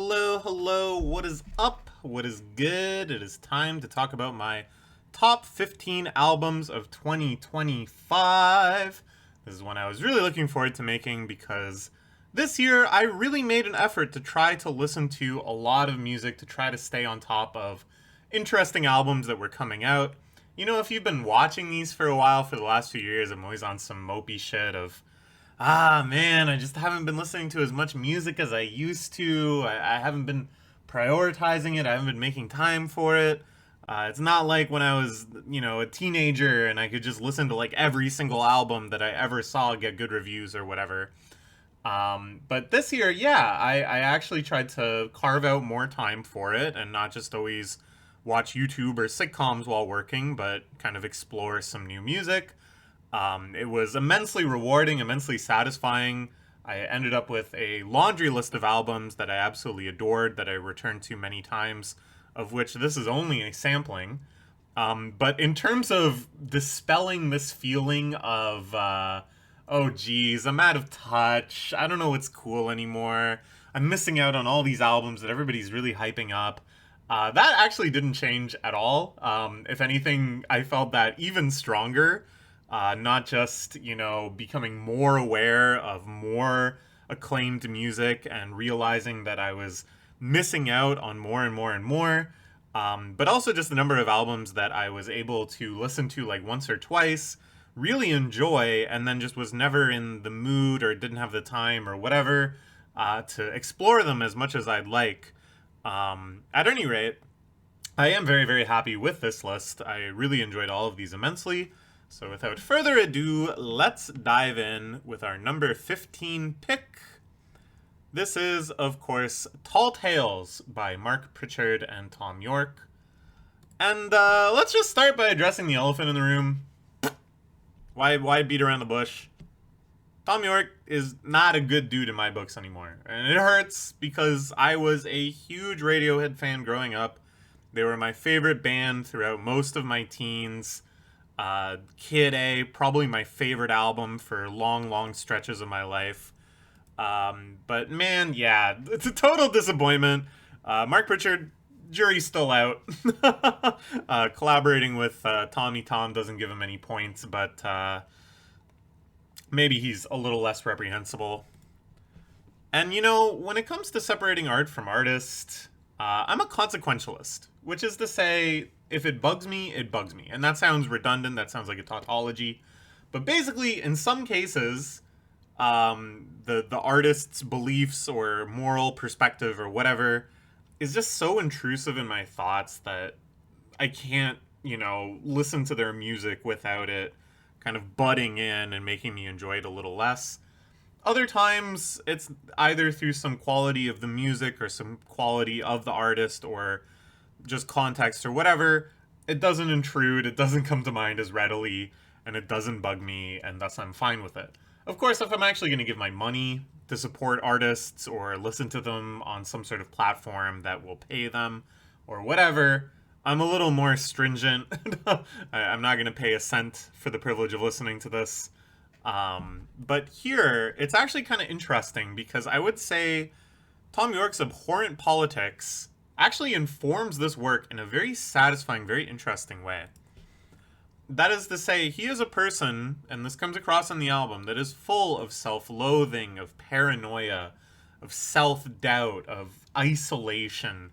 Hello, hello, what is up? What is good? It is time to talk about my top 15 albums of 2025. This is one I was really looking forward to making because this year I really made an effort to try to listen to a lot of music to try to stay on top of interesting albums that were coming out. You know, if you've been watching these for a while for the last few years, I'm always on some mopey shit of man, I just haven't been listening to as much music as I used to. I haven't been prioritizing it. I haven't been making time for it. It's not like when I was, a teenager and I could just listen to like every single album that I ever saw get good reviews or whatever. But this year, yeah, I actually tried to carve out more time for it and not just always watch YouTube or sitcoms while working, but kind of explore some new music. It was immensely rewarding, immensely satisfying. I ended up with a laundry list of albums that I absolutely adored, that I returned to many times, of which this is only a sampling. But in terms of dispelling this feeling of, oh geez, I'm out of touch, I don't know what's cool anymore, I'm missing out on all these albums that everybody's really hyping up, that actually didn't change at all. If anything, I felt that even stronger. Not just, becoming more aware of more acclaimed music and realizing that I was missing out on more and more and more. But also just the number of albums that I was able to listen to like once or twice, really enjoy, and then just was never in the mood or didn't have the time or whatever to explore them as much as I'd like. At any rate, I am very, very happy with this list. I really enjoyed all of these immensely. So without further ado, let's dive in with our number 15 pick. This is, of course, Tall Tales by Mark Pritchard and Thom Yorke. And let's just start by addressing the elephant in the room. Why beat around the bush? Thom Yorke is not a good dude in my books anymore. And it hurts because I was a huge Radiohead fan growing up. They were my favorite band throughout most of my teens. Kid A, probably my favorite album for long, long stretches of my life. But man, yeah, it's a total disappointment. Mark Pritchard, jury's still out. Collaborating with Tommy Tom doesn't give him any points, but maybe he's a little less reprehensible. And when it comes to separating art from artist, I'm a consequentialist, which is to say, if it bugs me, it bugs me. And that sounds redundant, that sounds like a tautology. But basically, in some cases, the artist's beliefs or moral perspective or whatever is just so intrusive in my thoughts that I can't, listen to their music without it kind of butting in and making me enjoy it a little less. Other times, it's either through some quality of the music or some quality of the artist or just context or whatever. It doesn't intrude, it doesn't come to mind as readily, and it doesn't bug me, and thus I'm fine with it. Of course, if I'm actually going to give my money to support artists or listen to them on some sort of platform that will pay them or whatever, I'm a little more stringent. I'm not going to pay a cent for the privilege of listening to this. But here, it's actually kind of interesting because I would say Thom Yorke's abhorrent politics actually informs this work in a very satisfying, very interesting way. That is to say, he is a person, and this comes across on the album, that is full of self-loathing, of paranoia, of self-doubt, of isolation,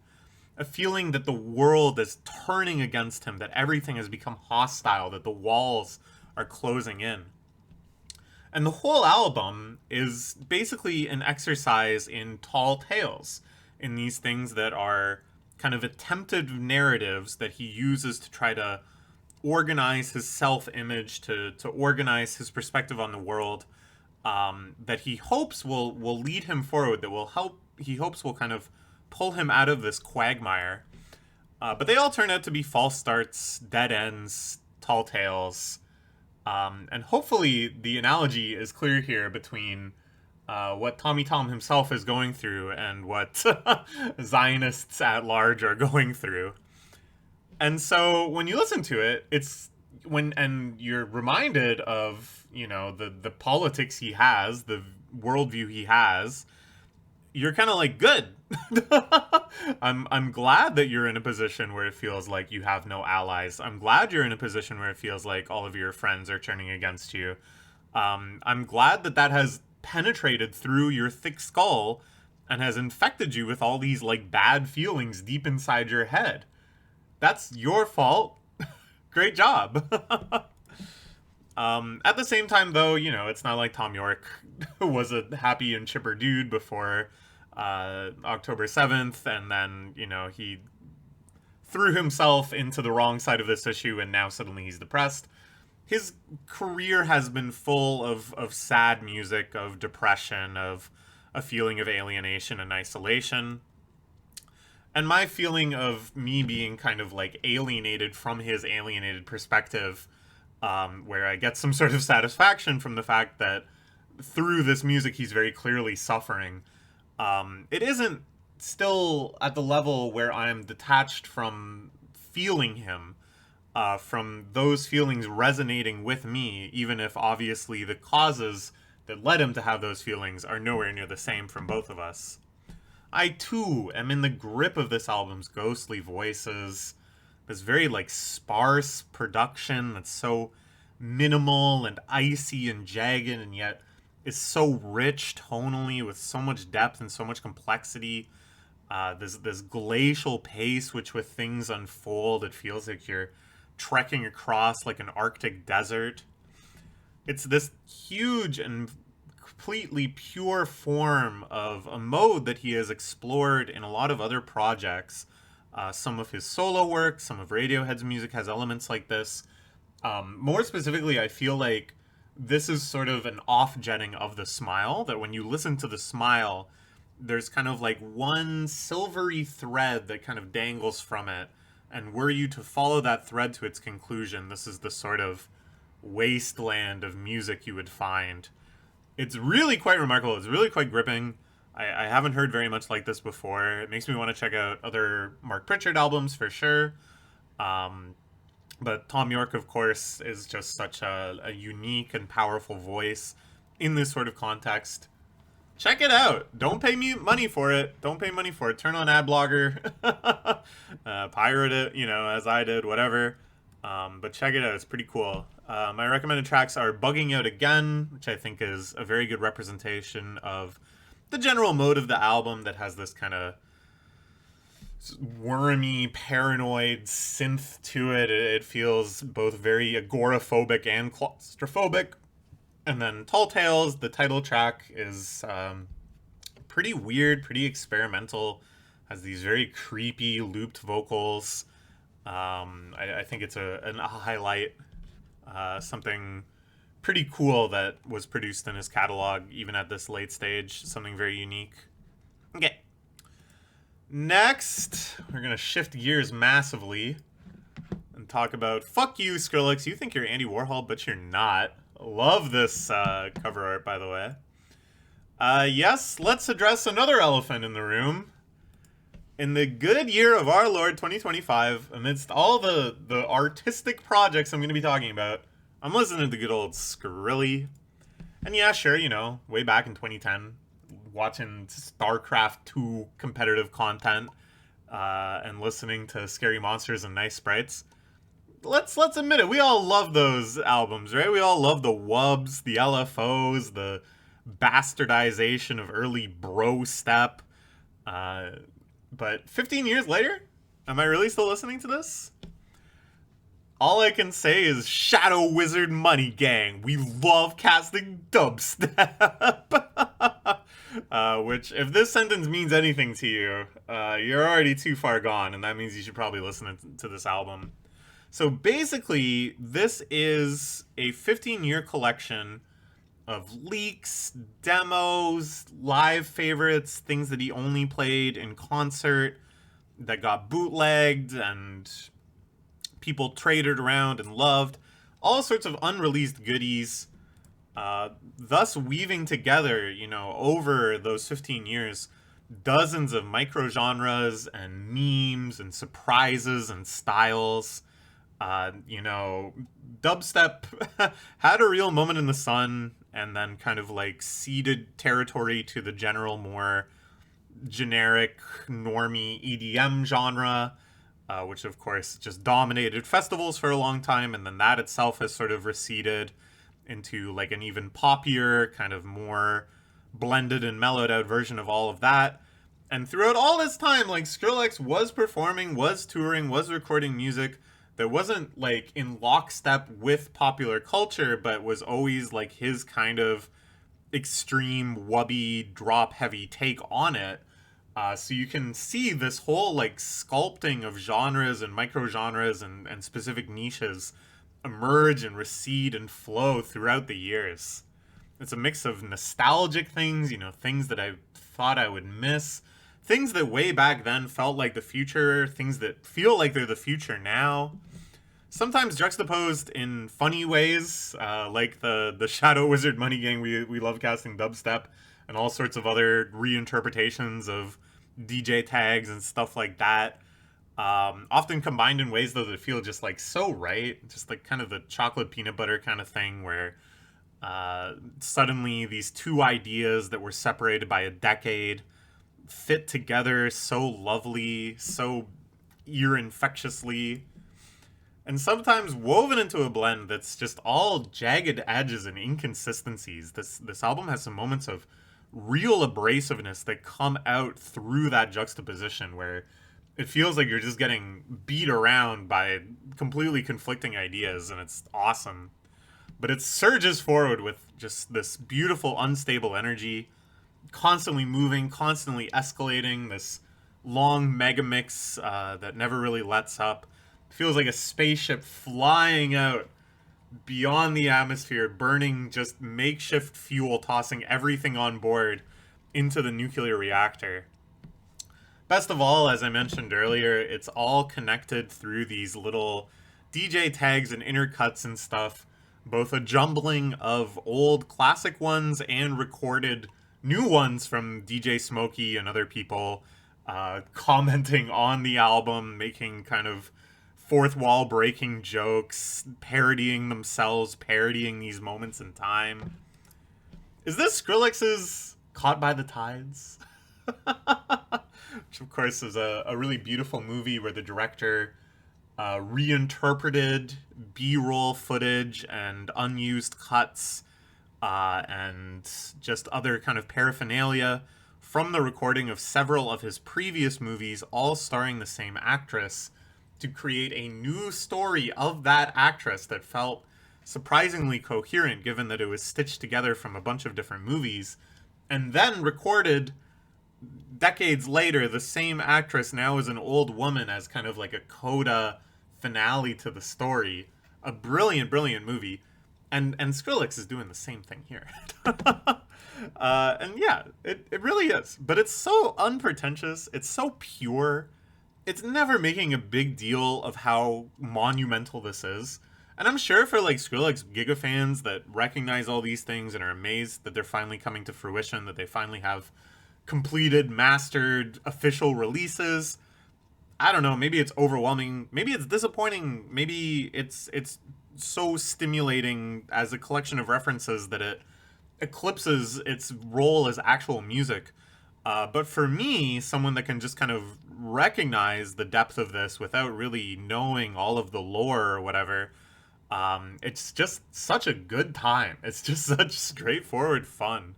a feeling that the world is turning against him, that everything has become hostile, that the walls are closing in. And the whole album is basically an exercise in tall tales, in these things that are kind of attempted narratives that he uses to try to organize his self-image, to organize his perspective on the world, that he hopes will lead him forward, that will help, he hopes will kind of pull him out of this quagmire. But they all turn out to be false starts, dead ends, tall tales. And hopefully the analogy is clear here between what Tommy Tom himself is going through and what Zionists at large are going through. And so when you listen to it, it's and you're reminded of, the politics he has, the worldview he has, you're kind of like, good. I'm glad that you're in a position where it feels like you have no allies. I'm glad you're in a position where it feels like all of your friends are turning against you. I'm glad that that has penetrated through your thick skull and has infected you with all these like bad feelings deep inside your head. That's your fault. Great job. At the same time, though, you know, it's not like Tom York was a happy and chipper dude before October 7th, and then, you know, he threw himself into the wrong side of this issue, and now suddenly he's depressed. His career has been full of sad music, of depression, of a feeling of alienation and isolation. And my feeling of me being kind of like alienated from his alienated perspective, where I get some sort of satisfaction from the fact that through this music he's very clearly suffering. It isn't still at the level where I'm detached from feeling him, from those feelings resonating with me, even if obviously the causes that led him to have those feelings are nowhere near the same from both of us. I too am in the grip of this album's ghostly voices, this very like sparse production that's so minimal and icy and jagged, and yet is so rich tonally with so much depth and so much complexity. This glacial pace, which with things unfold, it feels like you're trekking across like an Arctic desert. It's this huge and completely pure form of a mode that he has explored in a lot of other projects. Some of his solo work, some of Radiohead's music has elements like this. More specifically, I feel like this is sort of an off-jetting of the Smile, that when you listen to the Smile, there's kind of like one silvery thread that kind of dangles from it, and were you to follow that thread to its conclusion, this is the sort of wasteland of music you would find. It's really quite remarkable. It's really quite gripping. I haven't heard very much like this before. It makes me want to check out other Mark Pritchard albums for sure. But Tom York, of course, is just such a unique and powerful voice in this sort of context. Check it out. Don't pay me money for it. Don't pay money for it. Turn on Adblogger. Pirate it, you know, as I did, whatever. But check it out. It's pretty cool. My recommended tracks are Bugging Out Again, which I think is a very good representation of the general mode of the album that has this kind of wormy, paranoid synth to it. It feels both very agoraphobic and claustrophobic. And then Tall Tales, the title track, is pretty weird, pretty experimental. Has these very creepy looped vocals. I think it's a highlight, something pretty cool that was produced in his catalog, even at this late stage. Something very unique. Okay. Next, we're going to shift gears massively and talk about Fuck You, Skrillex. You think you're Andy Warhol, but you're not. Love this cover art, by the way. Yes, let's address another elephant in the room. In the good year of our Lord 2025, amidst all the artistic projects I'm going to be talking about, I'm listening to the good old Skrilly. And yeah, sure, you know, way back in 2010, watching StarCraft 2 competitive content and listening to Scary Monsters and Nice Sprites. Let's admit it, we all love those albums, right? We all love the wubs, the LFOs, the bastardization of early bro step. But 15 years later, am I really still listening to this? All I can say is Shadow Wizard Money Gang. We love casting dubstep. Which, if this sentence means anything to you, you're already too far gone, and that means you should probably listen to this album. So basically, this is a 15-year collection of leaks, demos, live favorites, things that he only played in concert that got bootlegged and people traded around and loved. All sorts of unreleased goodies, thus weaving together, you know, over those 15 years, dozens of micro-genres and memes and surprises and styles. You know, dubstep had a real moment in the sun and then kind of like ceded territory to the general more generic normie EDM genre, which of course just dominated festivals for a long time, and then that itself has sort of receded into like an even poppier, kind of more blended and mellowed out version of all of that. And throughout all this time, like Skrillex was performing, was touring, was recording music that wasn't like in lockstep with popular culture, but was always like his kind of extreme wubby drop heavy take on it. So you can see this whole like sculpting of genres and micro genres and specific niches emerge and recede and flow throughout the years. It's a mix of nostalgic things, you know, things that I thought I would miss, things that way back then felt like the future, things that feel like they're the future now. Sometimes juxtaposed in funny ways, like the Shadow Wizard Money Gang. We love casting dubstep and all sorts of other reinterpretations of DJ tags and stuff like that. Often combined in ways though that feel just like so right, just like kind of the chocolate peanut butter kind of thing where suddenly these two ideas that were separated by a decade fit together so lovely, so ear infectiously, and sometimes woven into a blend that's just all jagged edges and inconsistencies. This album has some moments of real abrasiveness that come out through that juxtaposition where it feels like you're just getting beat around by completely conflicting ideas, and it's awesome. But it surges forward with just this beautiful, unstable energy, constantly moving, constantly escalating, this long mega mix that never really lets up. It feels like a spaceship flying out beyond the atmosphere, burning just makeshift fuel, tossing everything on board into the nuclear reactor. Best of all, as I mentioned earlier, it's all connected through these little DJ tags and intercuts and stuff, both a jumbling of old classic ones and recorded new ones from DJ Smokey and other people commenting on the album, making kind of fourth wall breaking jokes, parodying themselves, parodying these moments in time. Is this Skrillex's Caught by the Tides? Which, of course, is a really beautiful movie where the director reinterpreted B-roll footage and unused cuts and just other kind of paraphernalia from the recording of several of his previous movies, all starring the same actress, to create a new story of that actress that felt surprisingly coherent, given that it was stitched together from a bunch of different movies, and then recorded decades later, the same actress now as an old woman as kind of like a coda finale to the story. A brilliant, brilliant movie. And Skrillex is doing the same thing here. And yeah, it really is. But it's so unpretentious. It's so pure. It's never making a big deal of how monumental this is. And I'm sure for like Skrillex Giga fans that recognize all these things and are amazed that they're finally coming to fruition, that they finally have completed, mastered, official releases. I don't know, maybe it's overwhelming, maybe it's disappointing, maybe it's so stimulating as a collection of references that it eclipses its role as actual music. But for me, someone that can just kind of recognize the depth of this without really knowing all of the lore or whatever, it's just such a good time. It's just such straightforward fun.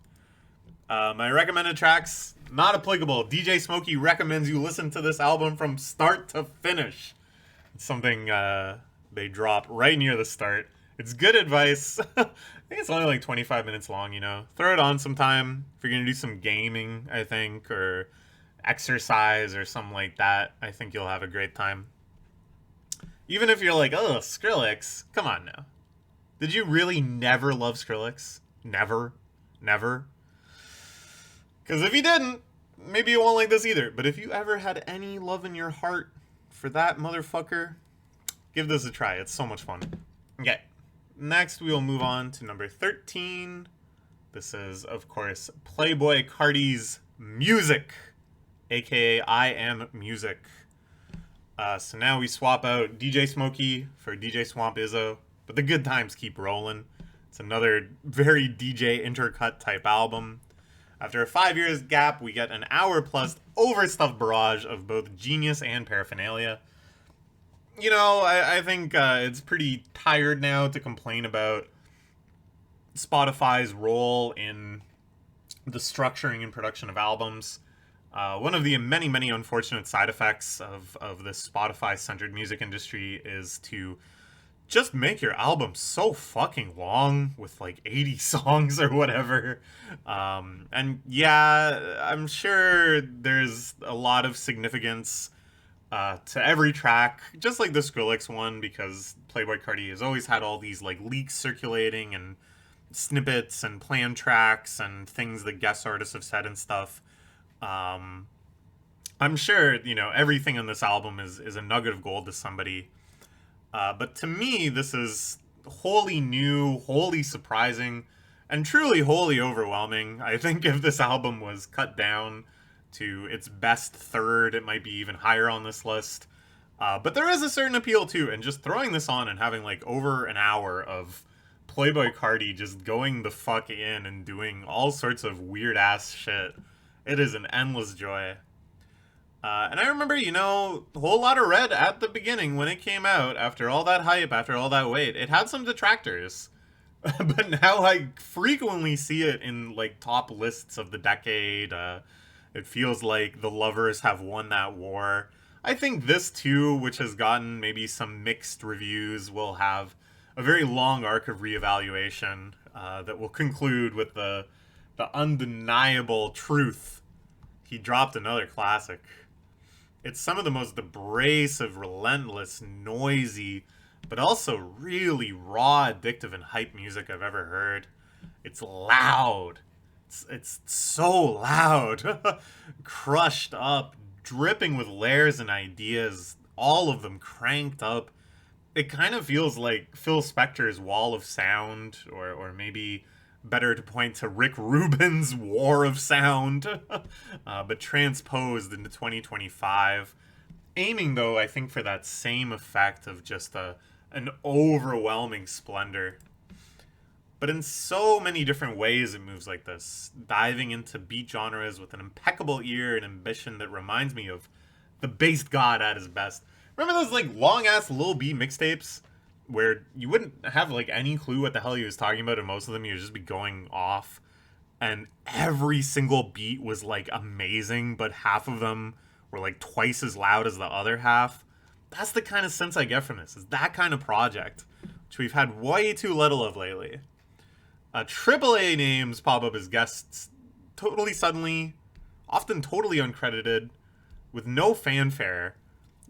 My recommended tracks, not applicable. DJ Smokey recommends you listen to this album from start to finish. It's something they drop right near the start. It's good advice. I think it's only like 25 minutes long, you know. Throw it on sometime if you're going to do some gaming, I think, or exercise or something like that. I think you'll have a great time. Even if you're like, oh, Skrillex, come on now. Did you really never love Skrillex? Never? Never? Because if you didn't, maybe you won't like this either. But if you ever had any love in your heart for that motherfucker, give this a try. It's so much fun. Okay. Next, we will move on to number 13. This is, of course, Playboi Carti's Music, aka I Am Music. So now we swap out DJ Smokey for DJ Swamp Izzo, but the good times keep rolling. It's another very DJ intercut type album. After a 5 years gap, we get an hour plus overstuffed barrage of both genius and paraphernalia. You know, I think it's pretty tired now to complain about Spotify's role in the structuring and production of albums. One of the many, many unfortunate side effects of this Spotify centered music industry is to just make your album so fucking long with like 80 songs or whatever. And yeah, I'm sure there's a lot of significance to every track, just like the Skrillex one, because Playboi Carti has always had all these like leaks circulating and snippets and plan tracks and things that guest artists have said and stuff. Um, I'm sure, you know, everything on this album is a nugget of gold to somebody. But to me, this is wholly new, wholly surprising, and truly wholly overwhelming. I think if this album was cut down to its best third, it might be even higher on this list. But there is a certain appeal too, and just throwing this on and having like over an hour of Playboi Carti just going the fuck in and doing all sorts of weird ass shit. It is an endless joy. And I remember, you know, a whole lot of Red at the beginning when it came out, after all that hype, after all that wait. It had some detractors. But now I frequently see it in, like, top lists of the decade. It feels like the lovers have won that war. I think this, too, which has gotten maybe some mixed reviews, will have a very long arc of reevaluation that will conclude with the undeniable truth. He dropped another classic. It's some of the most abrasive, relentless, noisy, but also really raw, addictive, and hype music I've ever heard. It's loud. It's so loud. Crushed up, dripping with layers and ideas, all of them cranked up. It kind of feels like Phil Spector's Wall of Sound, or maybe better to point to Rick Rubin's War of Sound, but transposed into 2025. Aiming, though, I think for that same effect of just an overwhelming splendor. But in so many different ways, it moves like this, diving into beat genres with an impeccable ear and ambition that reminds me of the Based God at his best. Remember those like long ass Lil B mixtapes where you wouldn't have like any clue what the hell he was talking about, and most of them he would just be going off, and every single beat was like amazing, but half of them were like twice as loud as the other half. That's the kind of sense I get from this. Is that kind of project, which we've had way too little of lately. AAA names pop up as guests totally suddenly, often totally uncredited, with no fanfare.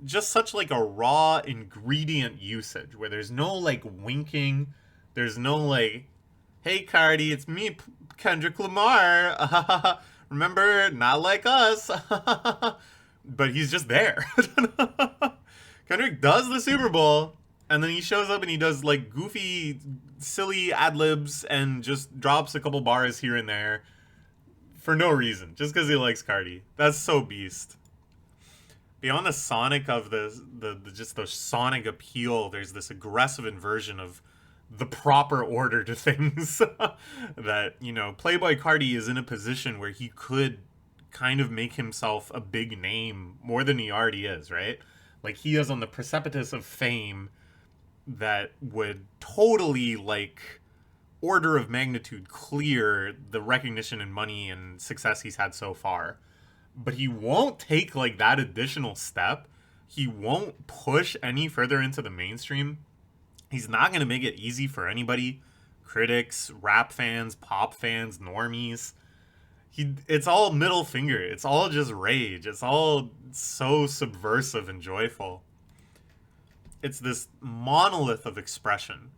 Just such like a raw ingredient usage where there's no like winking, there's no like, hey Cardi, it's me, Kendrick Lamar. Remember, not like us. But he's just there. Kendrick does the Super Bowl, and then he shows up and he does like goofy, silly ad libs and just drops a couple bars here and there for no reason, just because he likes Cardi. That's so beast. Beyond the sonic of the just the sonic appeal, there's this aggressive inversion of the proper order to things. That, you know, Playboi Carti is in a position where he could kind of make himself a big name more than he already is, right? Like, he is on the precipice of fame that would totally, like, order of magnitude clear the recognition and money and success he's had so far. But he won't take like that additional step. He won't push any further into the mainstream. He's not going to make it easy for anybody. Critics, rap fans, pop fans, normies. It's all middle finger. It's all just rage. It's all so subversive and joyful. It's this monolith of expression.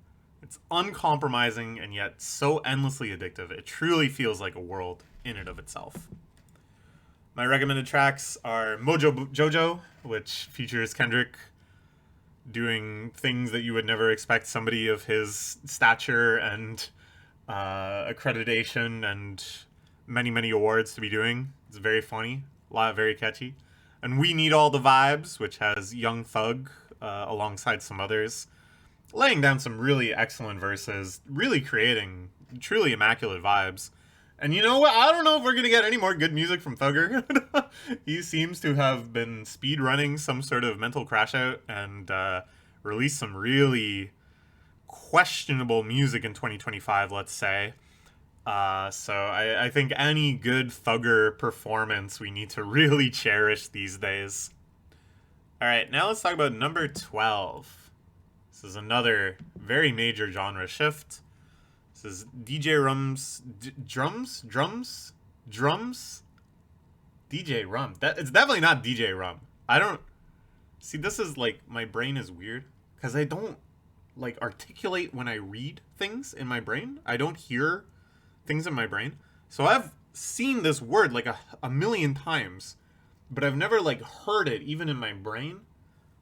It's uncompromising and yet so endlessly addictive. It truly feels like a world in and of itself. My recommended tracks are Mojo Jojo, which features Kendrick doing things that you would never expect somebody of his stature and accreditation and many, many awards to be doing. It's very funny, very catchy. And We Need All the Vibes, which has Young Thug alongside some others, laying down some really excellent verses, really creating truly immaculate vibes. And you know what? I don't know if we're gonna get any more good music from Thugger. He seems to have been speed running some sort of mental crash out and released some really questionable music in 2025, let's say. So I think any good Thugger performance we need to really cherish these days. All right, now let's talk about number 12. This is another very major genre shift. This is DJ Rum's drums. DJ Rum. It's definitely not DJ Rum. I don't see. This is like my brain is weird because I don't like articulate when I read things in my brain. I don't hear things in my brain. So I've seen this word like a million times, but I've never like heard it even in my brain.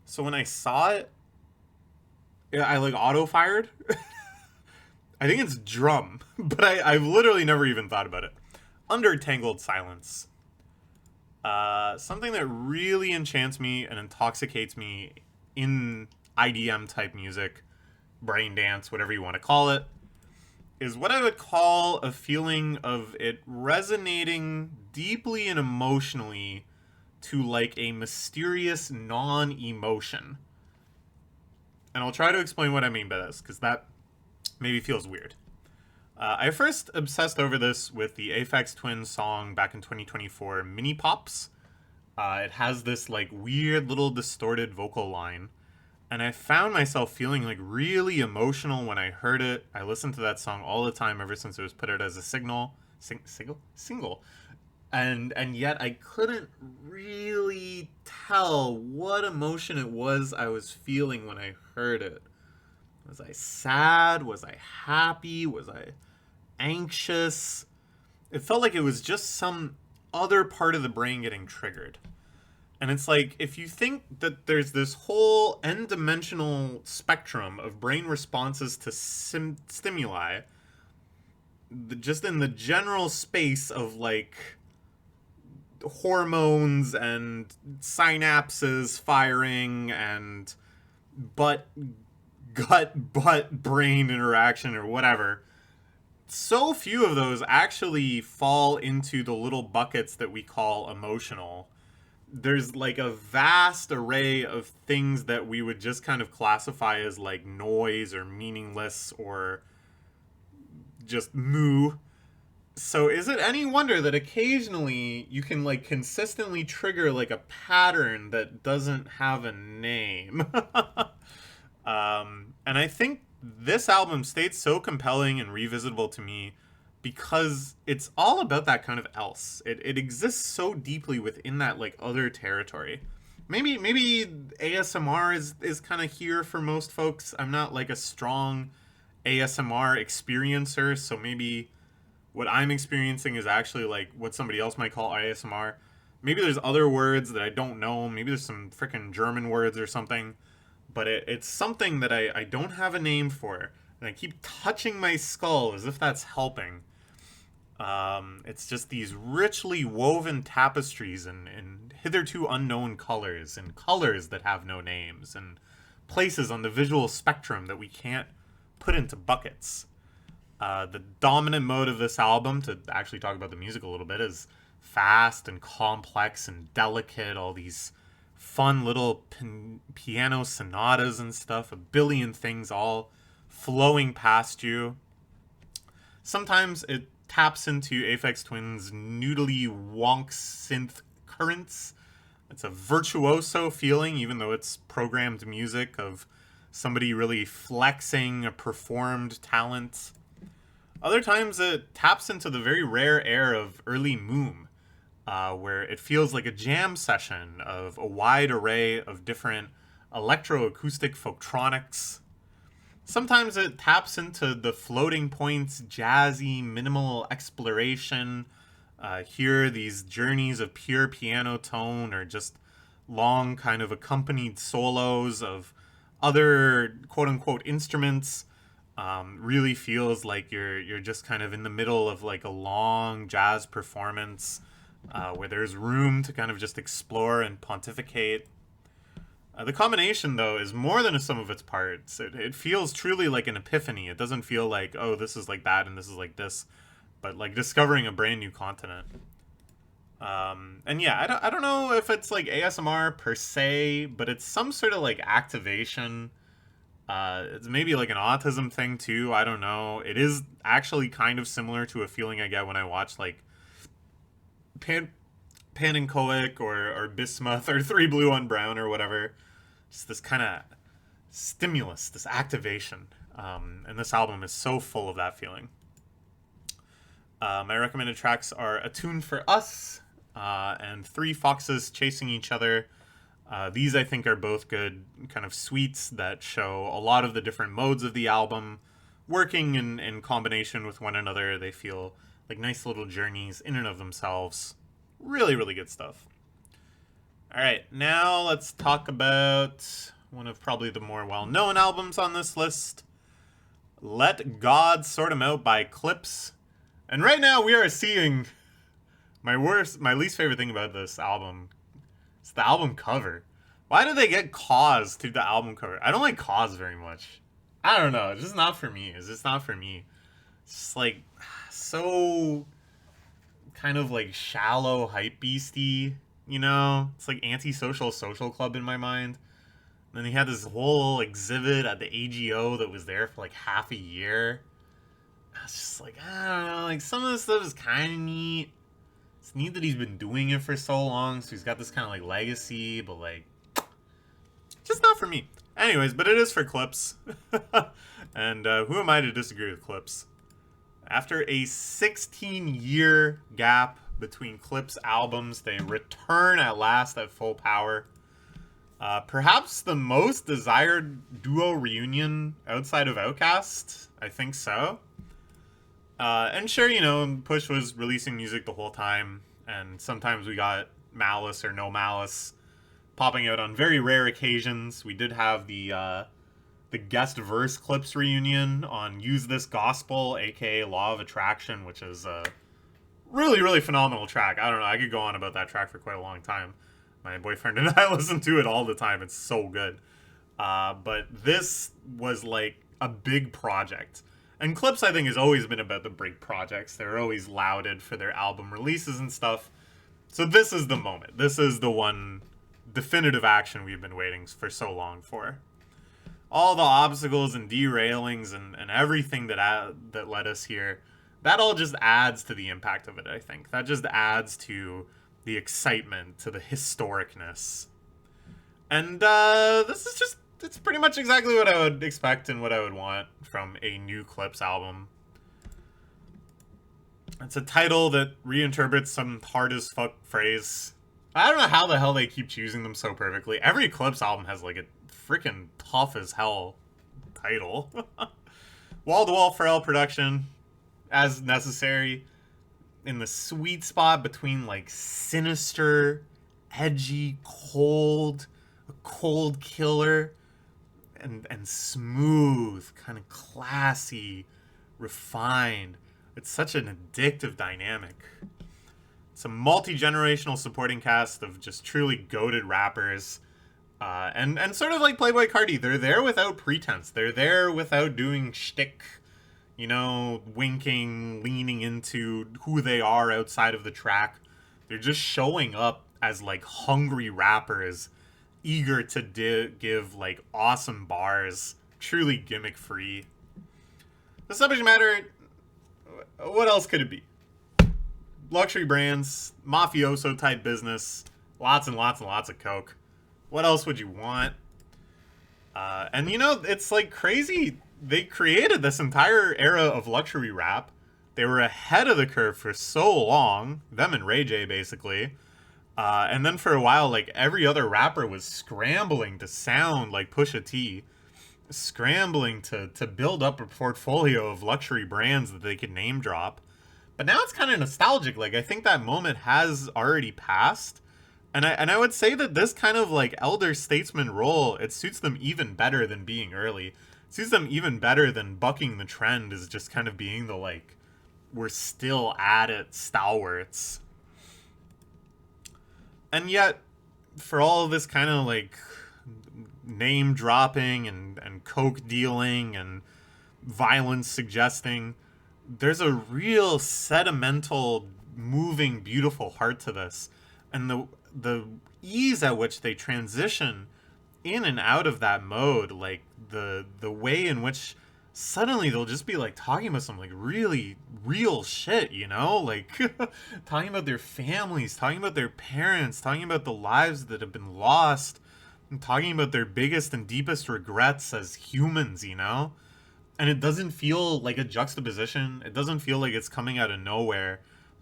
So when I saw it, I like auto fired. I think it's drum, but I've literally never even thought about it. Under Tangled Silence. Something that really enchants me and intoxicates me in IDM type music, brain dance, whatever you want to call it, is what I would call a feeling of it resonating deeply and emotionally to like a mysterious non-emotion. And I'll try to explain what I mean by this, because that maybe feels weird. I first obsessed over this with the Aphex Twin song back in 2024, Mini Pops. It has this like weird little distorted vocal line, and I found myself feeling like really emotional when I heard it. I listened to that song all the time ever since it was put out as a single, and yet I couldn't really tell what emotion it was I was feeling when I heard it. Was I sad? Was I happy? Was I anxious? It felt like it was just some other part of the brain getting triggered. And it's like, if you think that there's this whole n-dimensional spectrum of brain responses to stimuli, just in the general space of like hormones and synapses firing and gut brain interaction or whatever, so few of those actually fall into the little buckets that we call emotional. There's like a vast array of things that we would just kind of classify as like noise or meaningless or just moo. So is it any wonder that occasionally you can like consistently trigger like a pattern that doesn't have a name? And I think this album stayed so compelling and revisitable to me because it's all about that kind of else. It exists so deeply within that like other territory. Maybe ASMR is kind of here for most folks. I'm not like a strong ASMR experiencer, so maybe what I'm experiencing is actually like what somebody else might call ASMR. Maybe there's other words that I don't know. Maybe there's some freaking German words or something. But it's something that I don't have a name for. And I keep touching my skull as if that's helping. It's just these richly woven tapestries in hitherto unknown colors, and colors that have no names, and places on the visual spectrum that we can't put into buckets. The dominant mode of this album, to actually talk about the music a little bit, is fast and complex and delicate. All these fun little piano sonatas and stuff, a billion things all flowing past you. Sometimes it taps into Aphex Twin's noodly wonk synth currents. It's a virtuoso feeling, even though it's programmed music of somebody really flexing a performed talent. Other times it taps into the very rare air of early Moom, where it feels like a jam session of a wide array of different electroacoustic folktronics. Sometimes it taps into the Floating Points jazzy minimal exploration. Here, these journeys of pure piano tone or just long kind of accompanied solos of other quote-unquote instruments. Really feels like you're just kind of in the middle of like a long jazz performance where there's room to kind of just explore and pontificate. The combination, though, is more than a sum of its parts. It feels truly like an epiphany. It doesn't feel like, oh, this is like that and this is like this. but like discovering a brand new continent. And yeah, I don't know if it's like ASMR per se, but it's some sort of like activation. It's maybe like an autism thing too. I don't know. It is actually kind of similar to a feeling I get when I watch like Panenkoic or Bismuth or Three Blue One Brown or whatever. Just this kind of stimulus, this activation. And this album is so full of that feeling. My recommended tracks are A Tune for Us and Three Foxes Chasing Each Other. These, I think, are both good kind of suites that show a lot of the different modes of the album working in combination with one another. They feel like nice little journeys in and of themselves. Really, really good stuff. All right, now let's talk about one of probably the more well-known albums on this list, Let God Sort 'Em Out by Clipse. And right now we are seeing my least favorite thing about this album. It's the album cover. Why do they get Cause to the album cover? I don't like Cause very much. I don't know. It's just not for me. It's just not for me. It's just like so kind of like shallow hype beastie, you know? It's like Antisocial Social Club in my mind. And then he had this whole exhibit at the AGO that was there for like half a year. I was just like, I don't know, like some of this stuff is kind of neat. It's neat that he's been doing it for so long, so he's got this kind of like legacy, but like, just not for me. Anyways, but it is for Clipse. And who am I to disagree with Clipse? After a 16-year gap between Clipse albums, they return at last at full power. Perhaps the most desired duo reunion outside of Outkast? I think so. And sure, you know, Push was releasing music the whole time, and sometimes we got Malice or No Malice popping out on very rare occasions. We did have the guest verse Clipse reunion on Use This Gospel, aka Law of Attraction, which is a really, really phenomenal track. I don't know, I could go on about that track for quite a long time. My boyfriend and I listen to it all the time. It's so good. But this was like a big project. And Clipse, I think, has always been about the big projects. They're always lauded for their album releases and stuff. So this is the moment. This is the one definitive action we've been waiting for so long for. All the obstacles and derailings and everything that led us here, that all just adds to the impact of it, I think. That just adds to the excitement, to the historicness. And this is just, it's pretty much exactly what I would expect and what I would want from a new Clipse album. It's a title that reinterprets some hard as fuck phrase. I don't know how the hell they keep choosing them so perfectly. Every Clipse album has like a freaking tough as hell title. Wall-to-wall Pharrell production, as necessary, in the sweet spot between like sinister, edgy, cold, a cold killer, and smooth, kind of classy, refined. It's such an addictive dynamic. It's a multi-generational supporting cast of just truly goated rappers. And sort of like Playboi Carti, they're there without pretense. They're there without doing shtick, you know, winking, leaning into who they are outside of the track. They're just showing up as like hungry rappers, eager to give like awesome bars, truly gimmick free. The subject matter, what else could it be? Luxury brands, mafioso type business, lots and lots and lots of coke. What else would you want? And you know, it's like crazy. They created this entire era of luxury rap. They were ahead of the curve for so long, them and Ray J basically. And then for a while, like every other rapper was scrambling to sound like Pusha T, scrambling to build up a portfolio of luxury brands that they could name drop. But now it's kind of nostalgic. Like I think that moment has already passed. And I would say that this kind of like elder statesman role, it suits them even better than being early. It suits them even better than bucking the trend is just kind of being the like, we're still at it stalwarts. And yet, for all of this kind of like name dropping and coke dealing and violence suggesting, there's a real sentimental, moving, beautiful heart to this, and the ease at which they transition in and out of that mode, like the way in which suddenly they'll just be like talking about some like really real shit, you know, like talking about their families, talking about their parents, talking about the lives that have been lost, and talking about their biggest and deepest regrets as humans, you know. And it doesn't feel like a juxtaposition. It doesn't feel like it's coming out of nowhere.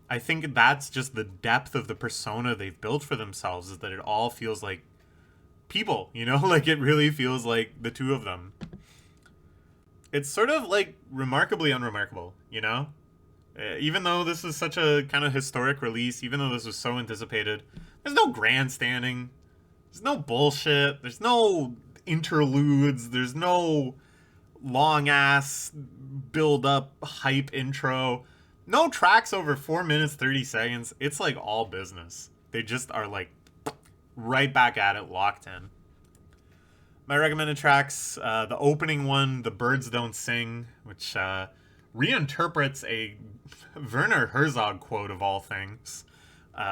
I think that's just the depth of the persona they've built for themselves, is that it all feels like people, you know? Like it really feels like the two of them. It's sort of like remarkably unremarkable, you know? Even though this is such a kind of historic release, even though this was so anticipated, there's no grandstanding. There's no bullshit. There's no interludes. There's no long ass build up hype intro. No tracks over 4 minutes 30 seconds. It's like all business. They just are like right back at it, locked in. My recommended tracks, the opening one, The Birds Don't Sing, which reinterprets a Werner Herzog quote of all things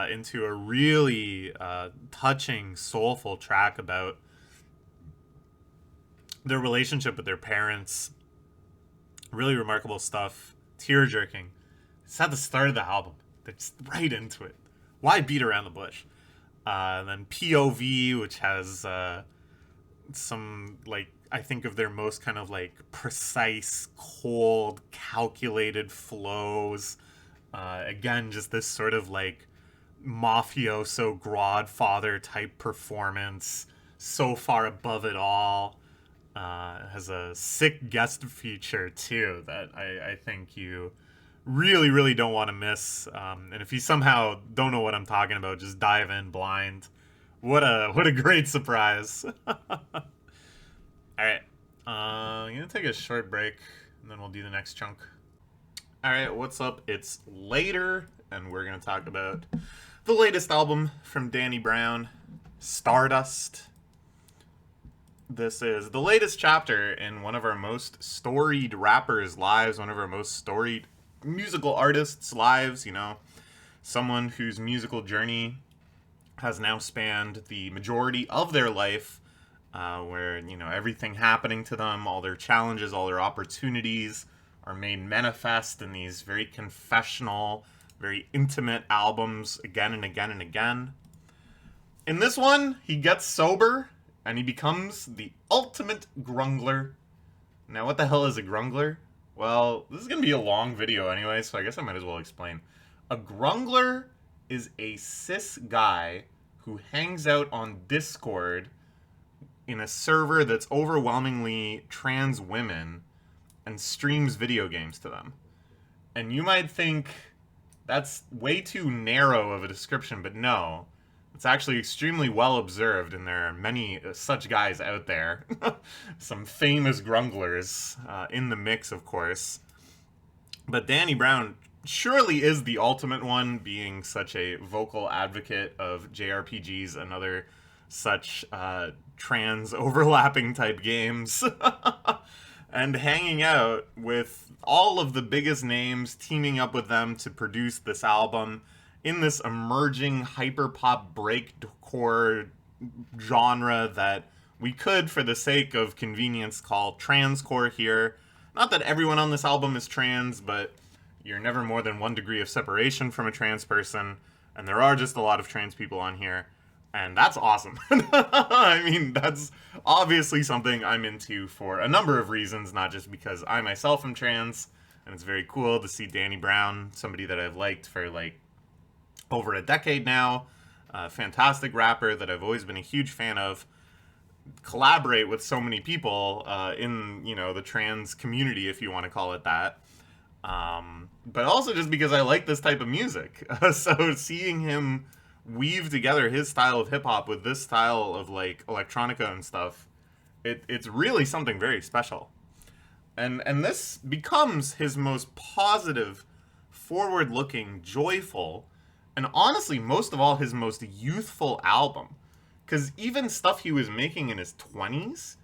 into a really touching, soulful track about their relationship with their parents. Really remarkable stuff. Tear jerking. It's at the start of the album. They're just right into it. Why beat around the bush? And then POV, which has some, like, I think of their most kind of like precise, cold, calculated flows. Again, just this sort of like mafioso Godfather type performance, so far above it all. Has a sick guest feature too that I think you really, really don't want to miss. And if you somehow don't know what I'm talking about, just dive in blind. What a great surprise. All right, I'm gonna take a short break and then we'll do the next chunk. All right, what's up? It's later, and we're gonna talk about the latest album from Danny Brown, Stardust. This is the latest chapter in one of our most storied rappers' lives, one of our most storied musical artists' lives, you know, someone whose musical journey has now spanned the majority of their life, where, you know, everything happening to them, all their challenges, all their opportunities are made manifest in these very confessional, very intimate albums again and again and again. In this one, he gets sober and he becomes the ultimate grungler. Now, what the hell is a grungler? Well, this is going to be a long video anyway, so I guess I might as well explain. A grungler is a cis guy who hangs out on Discord in a server that's overwhelmingly trans women and streams video games to them. And you might think that's way too narrow of a description, but no. It's actually extremely well observed, and there are many such guys out there. Some famous grunglers in the mix, of course. But Danny Brown surely is the ultimate one, being such a vocal advocate of JRPGs and other such trans overlapping type games. And hanging out with all of the biggest names, teaming up with them to produce this album in this emerging hyperpop breakcore genre that we could, for the sake of convenience, call transcore here. Not that everyone on this album is trans, but you're never more than 1 degree of separation from a trans person, and there are just a lot of trans people on here, and that's awesome. I mean, that's obviously something I'm into for a number of reasons, not just because I myself am trans, and it's very cool to see Danny Brown, somebody that I've liked for like over a decade now, a fantastic rapper that I've always been a huge fan of, collaborate with so many people in, you know, the trans community, if you want to call it that. But also just because I like this type of music. So seeing him weave together his style of hip-hop with this style of like electronica and stuff, it's really something very special. And this becomes his most positive, forward-looking, joyful, and honestly, most of all, his most youthful album. Because even stuff he was making in his 20s,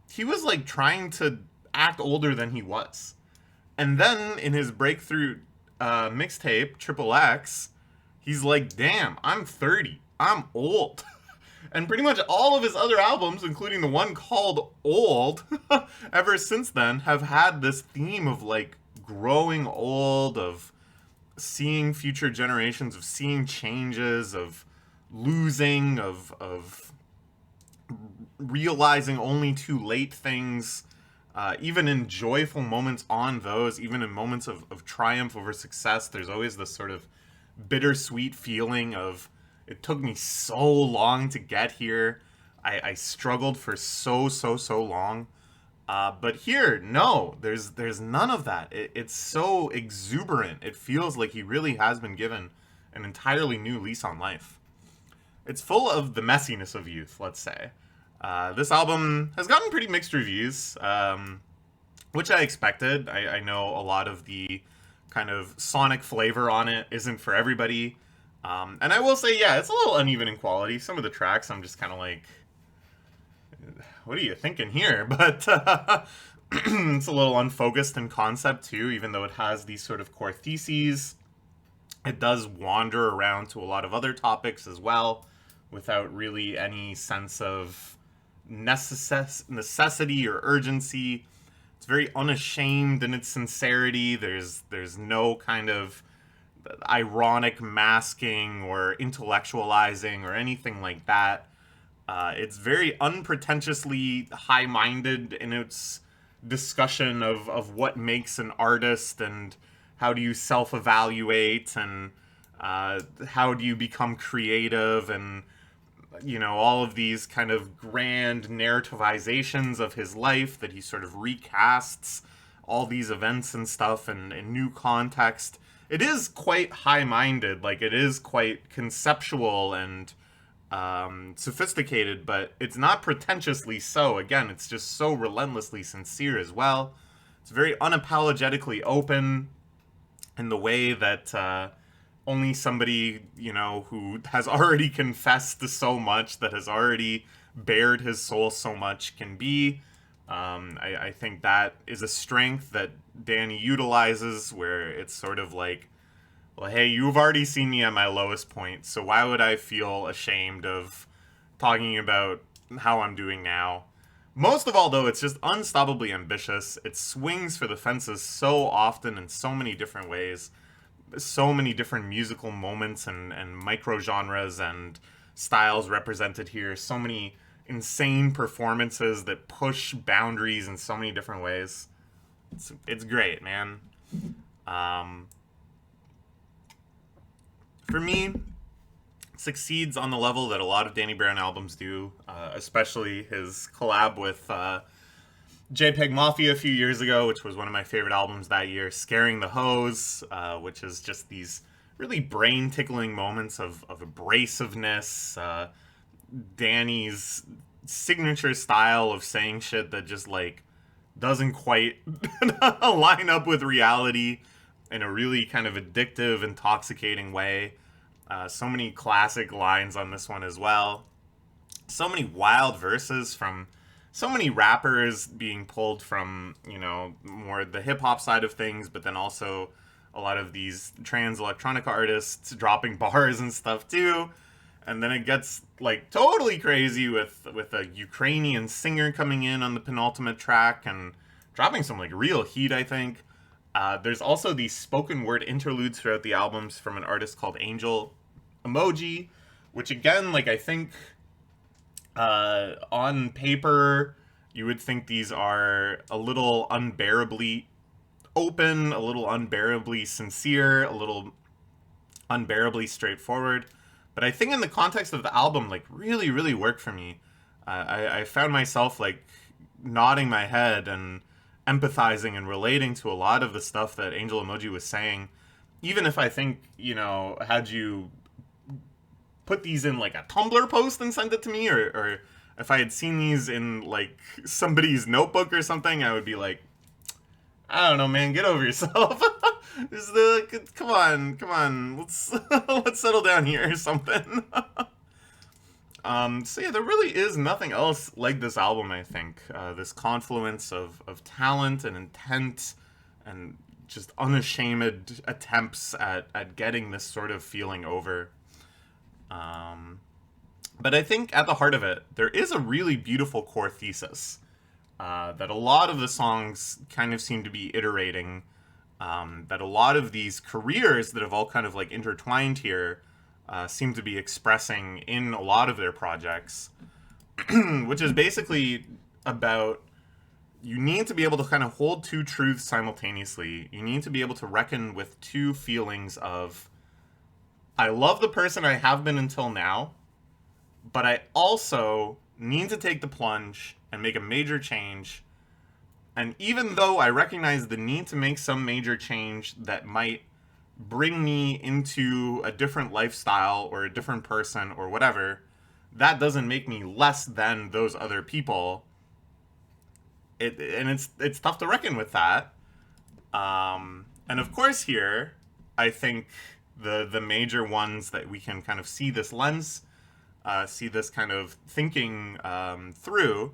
he was like trying to act older than he was. And then in his breakthrough mixtape, Triple X, he's like, damn, I'm 30. I'm old. And pretty much all of his other albums, including the one called Old, ever since then, have had this theme of like growing old, of seeing future generations, of seeing changes, of losing, of realizing only too late things, even in joyful moments on those, even in moments of triumph over success, there's always this sort of bittersweet feeling of, it took me so long to get here. I struggled for so long. But here, no, there's none of that. It's so exuberant. It feels like he really has been given an entirely new lease on life. It's full of the messiness of youth, let's say. This album has gotten pretty mixed reviews, which I expected. I know a lot of the kind of sonic flavor on it isn't for everybody. And I will say, yeah, it's a little uneven in quality. Some of the tracks, I'm just kind of like, what are you thinking here? But it's a little unfocused in concept, too, even though it has these sort of core theses. It does wander around to a lot of other topics as well, without really any sense of necessity or urgency. It's very unashamed in its sincerity. There's no kind of ironic masking or intellectualizing or anything like that. It's very unpretentiously high-minded in its discussion of what makes an artist and how do you self-evaluate and how do you become creative and, you know, all of these kind of grand narrativizations of his life that he sort of recasts all these events and stuff in new context. It is quite high-minded, like it is quite conceptual and sophisticated, but it's not pretentiously so. Again, it's just so relentlessly sincere as well. It's very unapologetically open in the way that only somebody, you know, who has already confessed to so much, that has already bared his soul so much can be. I think that is a strength that Danny utilizes, where it's sort of like, well, hey, you've already seen me at my lowest point, so why would I feel ashamed of talking about how I'm doing now? Most of all, though, it's just unstoppably ambitious. It swings for the fences so often in so many different ways. So many different musical moments and micro-genres and styles represented here. So many insane performances that push boundaries in so many different ways. It's great, man. For me, it succeeds on the level that a lot of Danny Brown albums do, especially his collab with JPEG Mafia a few years ago, which was one of my favorite albums that year, Scaring the Hose, which is just these really brain-tickling moments of abrasiveness, Danny's signature style of saying shit that just, like, doesn't quite line up with reality in a really kind of addictive, intoxicating way. So many classic lines on this one as well. So many wild verses from so many rappers being pulled from, you know, more the hip-hop side of things, but then also a lot of these trans electronica artists dropping bars and stuff too. And then it gets, like, totally crazy with a Ukrainian singer coming in on the penultimate track and dropping some, like, real heat, I think. There's also these spoken word interludes throughout the albums from an artist called Angel Emoji, which again, like, I think on paper you would think these are a little unbearably open, a little unbearably sincere, a little unbearably straightforward, but I think in the context of the album, like, really worked for me. I found myself, like, nodding my head and empathizing and relating to a lot of the stuff that Angel Emoji was saying, even if I think, you know, had you put these in, like, a Tumblr post and sent it to me, or if I had seen these in, like, somebody's notebook or something, I would be like, I don't know, man, get over yourself. Come on, let's settle down here or something. So yeah, there really is nothing else like this album, I think. This confluence of talent and intent and just unashamed attempts at getting this sort of feeling over. But I think at the heart of it, there is a really beautiful core thesis that a lot of the songs kind of seem to be iterating. That a lot of these careers that have all kind of like intertwined here seem to be expressing in a lot of their projects, which is basically about you need to be able to kind of hold two truths simultaneously. You need to be able to reckon with two feelings of, I love the person I have been until now, but I also need to take the plunge and make a major change. And even though I recognize the need to make some major change that might bring me into a different lifestyle or a different person or whatever, that doesn't make me less than those other people. It's tough to reckon with that. And of course here, I think the major ones that we can kind of see this lens, see this kind of thinking through,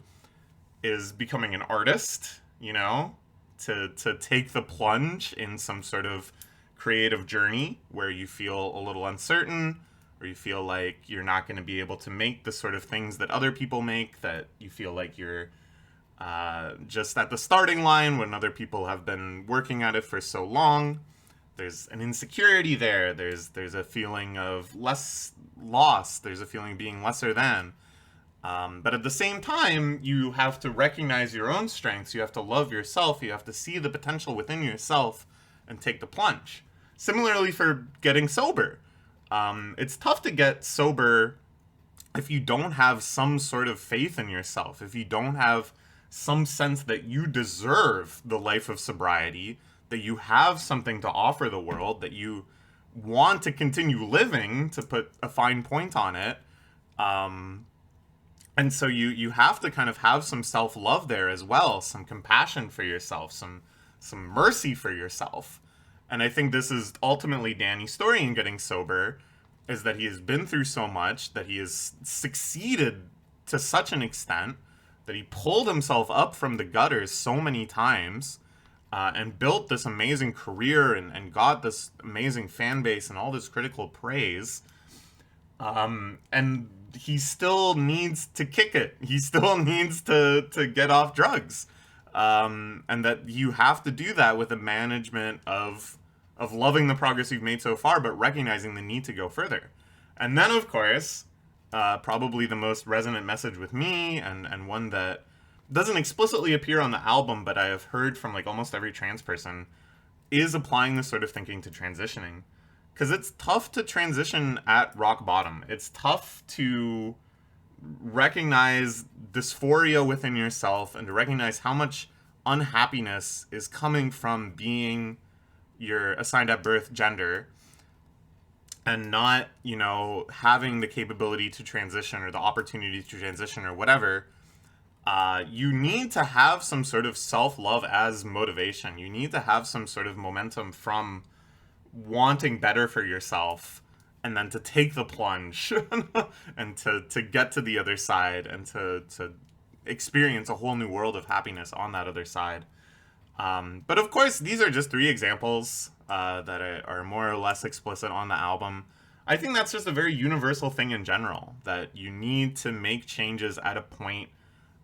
is becoming an artist, you know, to take the plunge in some sort of creative journey where you feel a little uncertain, or you feel like you're not going to be able to make the sort of things that other people make, that you feel like you're just at the starting line when other people have been working at it for so long. There's an insecurity there. There's a feeling of less loss. There's a feeling of being lesser than. But at the same time, you have to recognize your own strengths. You have to love yourself. You have to see the potential within yourself and take the plunge. Similarly for getting sober. It's tough to get sober if you don't have some sort of faith in yourself, if you don't have some sense that you deserve the life of sobriety, that you have something to offer the world, that you want to continue living, to put a fine point on it. And so you have to kind of have some self-love there as well, some compassion for yourself, some mercy for yourself. And I think this is ultimately Danny's story in getting sober, is that he has been through so much, that he has succeeded to such an extent, that he pulled himself up from the gutters so many times, and built this amazing career and got this amazing fan base and all this critical praise. And he still needs to kick it. He still needs to get off drugs. And that you have to do that with a management of loving the progress you've made so far, but recognizing the need to go further. And then, of course, probably the most resonant message with me, and one that doesn't explicitly appear on the album, but I have heard from like almost every trans person, is applying this sort of thinking to transitioning. Because it's tough to transition at rock bottom. It's tough to recognize dysphoria within yourself and to recognize how much unhappiness is coming from being your assigned at birth gender and not, you know, having the capability to transition or the opportunity to transition or whatever. You need to have some sort of self-love as motivation. You need to have some sort of momentum from wanting better for yourself, and then to take the plunge and to get to the other side and to experience a whole new world of happiness on that other side. But of course, these are just 3 examples that are more or less explicit on the album. I think that's just a very universal thing in general, that you need to make changes at a point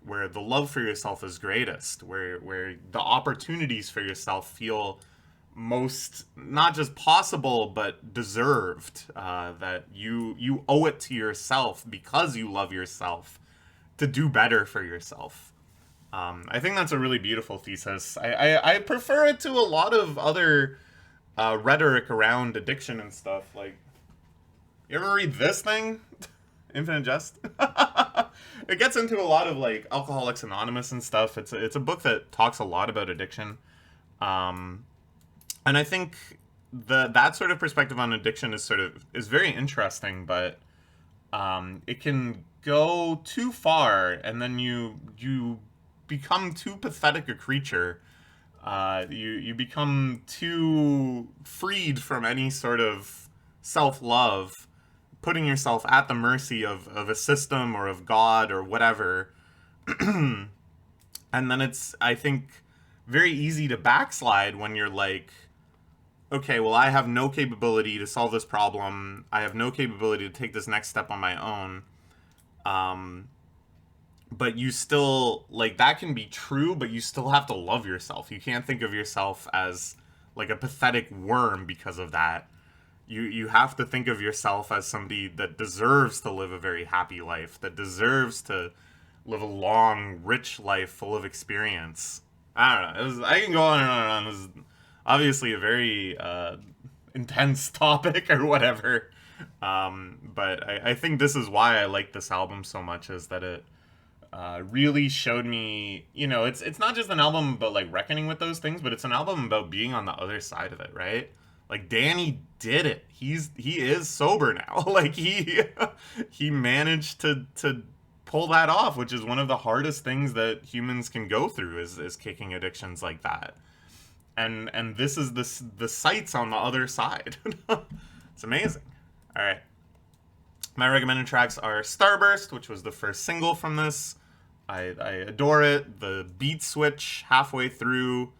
where the love for yourself is greatest, where the opportunities for yourself feel most not just possible but deserved, that you owe it to yourself because you love yourself to do better for yourself. I think that's a really beautiful thesis. I prefer it to a lot of other rhetoric around addiction and stuff. Like, you ever read this thing? Infinite Jest? It gets into a lot of like Alcoholics Anonymous and stuff. It's a book that talks a lot about addiction. And I think that sort of perspective on addiction is very interesting, but it can go too far, and then you become too pathetic a creature. You become too freed from any sort of self-love, putting yourself at the mercy of a system or of God or whatever. And then I think very easy to backslide when you're like, okay, well, I have no capability to solve this problem. I have no capability to take this next step on my own. Um, but you still, like, that can be true, but you still have to love yourself. You can't think of yourself as like a pathetic worm because of that. You have to think of yourself as somebody that deserves to live a very happy life, that deserves to live a long, rich life full of experience. I don't know. I can go on and on and on. This is obviously a very intense topic or whatever. But I think this is why I like this album so much, is that it really showed me, it's not just an album about like reckoning with those things, but it's an album about being on the other side of it, right? Like Danny did it. He is sober now. Like he managed to pull that off, which is one of the hardest things that humans can go through is kicking addictions like that. And this is the sights on the other side. It's amazing. All right. My recommended tracks are Starburst, which was the first single from this. I adore it. The beat switch halfway through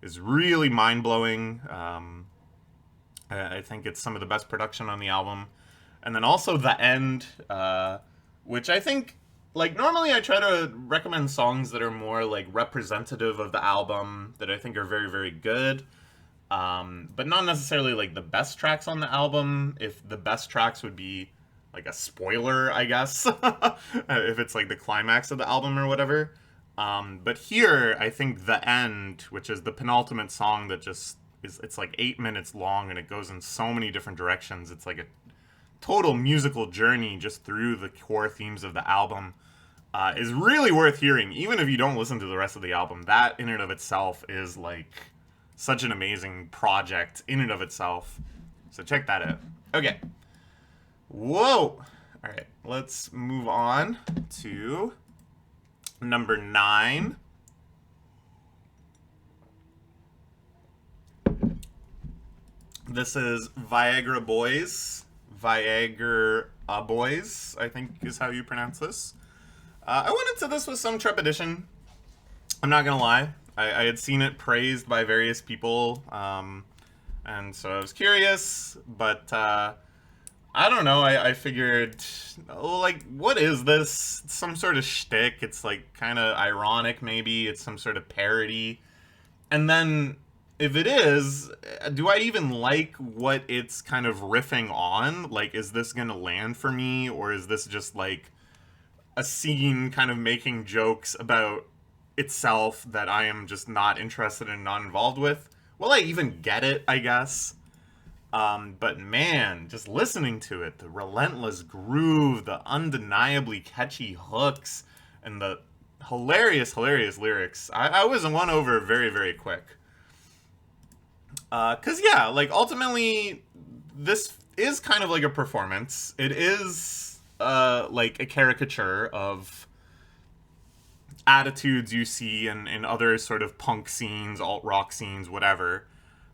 is really mind blowing. I think it's some of the best production on the album. And then also the end, which I think, like, normally I try to recommend songs that are more like representative of the album, that I think are very, very good. But not necessarily like the best tracks on the album. If the best tracks would be like a spoiler, I guess, if it's like the climax of the album or whatever. But here, I think the end, which is the penultimate song that just it's like 8 minutes long and it goes in so many different directions. It's like a total musical journey just through the core themes of the album. Is really worth hearing, even if you don't listen to the rest of the album. That in and of itself is like such an amazing project in and of itself. So check that out. Okay. Whoa! Alright, let's move on to number 9. This is Viagra Boys. Viagra Boys, I think is how you pronounce this. I went into this with some trepidation. I'm not gonna lie. I had seen it praised by various people, and so I was curious, but I don't know. I figured, oh, like, what is this? It's some sort of shtick. It's like kind of ironic, maybe. It's some sort of parody. And then, if it is, do I even like what it's kind of riffing on? Like, is this gonna land for me, or is this just like a scene kind of making jokes about itself that I am just not interested in, not involved with? Will I even get it, I guess? But man, just listening to it, the relentless groove, the undeniably catchy hooks, and the hilarious, hilarious lyrics, I was won over very, very quick. Cause yeah, like ultimately, this is kind of like a performance. It is, like a caricature of attitudes you see in other sort of punk scenes, alt rock scenes, whatever.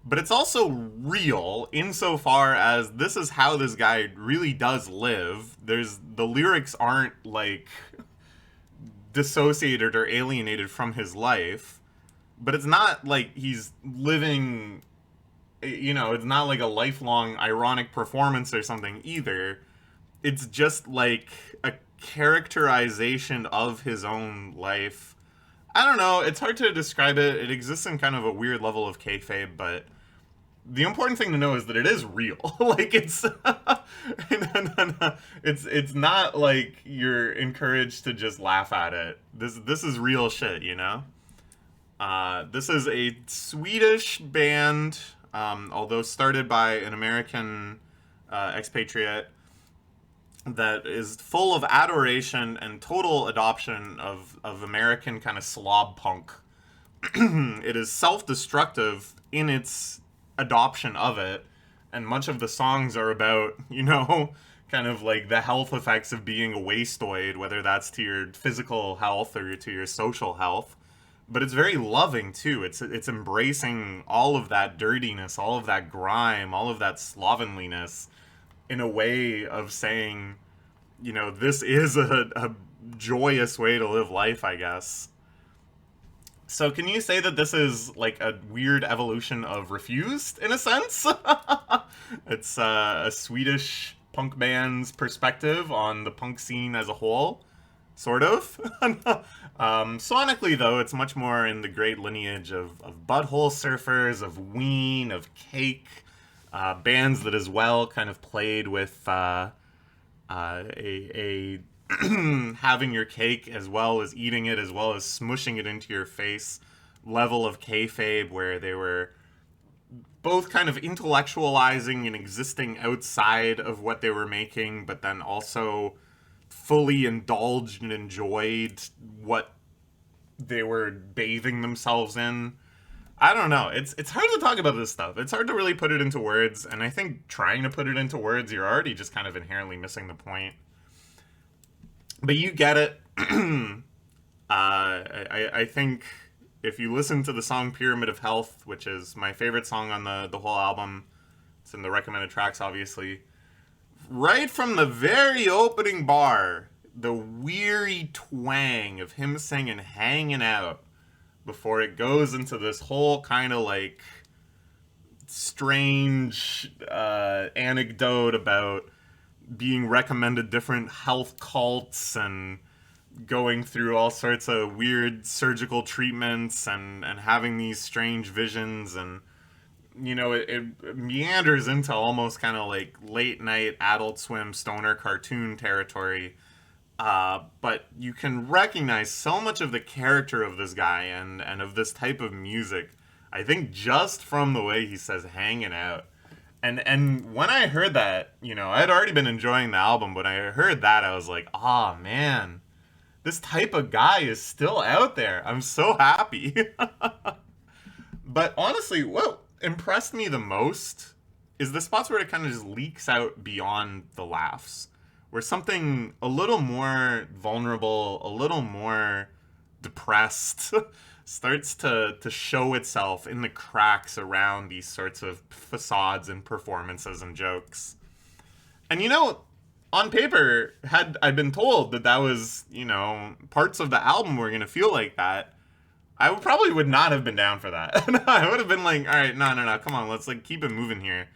But it's also real insofar as this is how this guy really does live. The lyrics aren't like dissociated or alienated from his life, but it's not like he's living, it's not like a lifelong ironic performance or something either. It's just like a characterization of his own life. I don't know. It's hard to describe it. It exists in kind of a weird level of kayfabe, but the important thing to know is that it is real. Like it's, it's not like you're encouraged to just laugh at it. This is real shit, you know. This is a Swedish band, although started by an American expatriate, that is full of adoration and total adoption of American kind of slob punk. It is self-destructive in its adoption of it, and much of the songs are about, kind of like the health effects of being a wastoid, whether that's to your physical health or to your social health. But it's very loving too. It's embracing all of that dirtiness, all of that grime, all of that slovenliness, in a way of saying, this is a joyous way to live life, I guess. So can you say that this is like a weird evolution of Refused in a sense? It's a Swedish punk band's perspective on the punk scene as a whole, sort of. Sonically, though, it's much more in the great lineage of Butthole Surfers, of Ween, of Cake, bands that as well kind of played with a having your cake as well as eating it, as well as smushing it into your face level of kayfabe, where they were both kind of intellectualizing and existing outside of what they were making, but then also fully indulged and enjoyed what they were bathing themselves in. I don't know. It's hard to talk about this stuff. It's hard to really put it into words, and I think trying to put it into words, you're already just kind of inherently missing the point. But you get it. I think if you listen to the song Pyramid of Health, which is my favorite song on the whole album, it's in the recommended tracks, obviously. Right from the very opening bar, the weary twang of him singing Hanging Out before it goes into this whole kind of like strange anecdote about being recommended different health cults and going through all sorts of weird surgical treatments and having these strange visions, and it meanders into almost kind of like late night Adult Swim stoner cartoon territory, but you can recognize so much of the character of this guy and of this type of music, I think, just from the way he says Hanging Out. And when I heard that, I had already been enjoying the album, but when I heard that, I was like, oh man, this type of guy is still out there. I'm so happy. But honestly, what impressed me the most is the spots where it kind of just leaks out beyond the laughs, where something a little more vulnerable, a little more depressed starts to show itself in the cracks around these sorts of facades and performances and jokes. And on paper, had I been told that that was, parts of the album were going to feel like that, I probably would not have been down for that. I would have been like, all right, no, come on, let's like keep it moving here.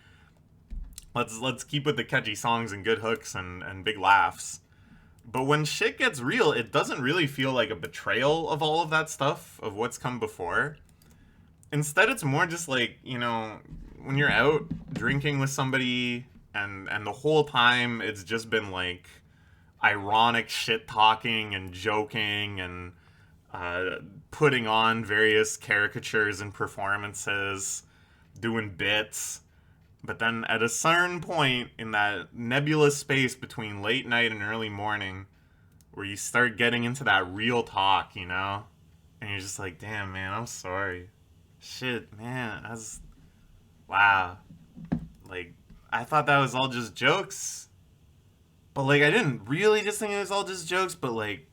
Let's keep with the catchy songs and good hooks and big laughs. But when shit gets real, it doesn't really feel like a betrayal of all of that stuff, of what's come before. Instead, it's more just like, when you're out drinking with somebody and the whole time it's just been like ironic shit talking and joking and putting on various caricatures and performances, doing bits. But then at a certain point in that nebulous space between late night and early morning, where you start getting into that real talk, and you're just like, damn, man, I'm sorry. Shit, man, wow. Like, I thought that was all just jokes. But, like, I didn't really just think it was all just jokes, but, like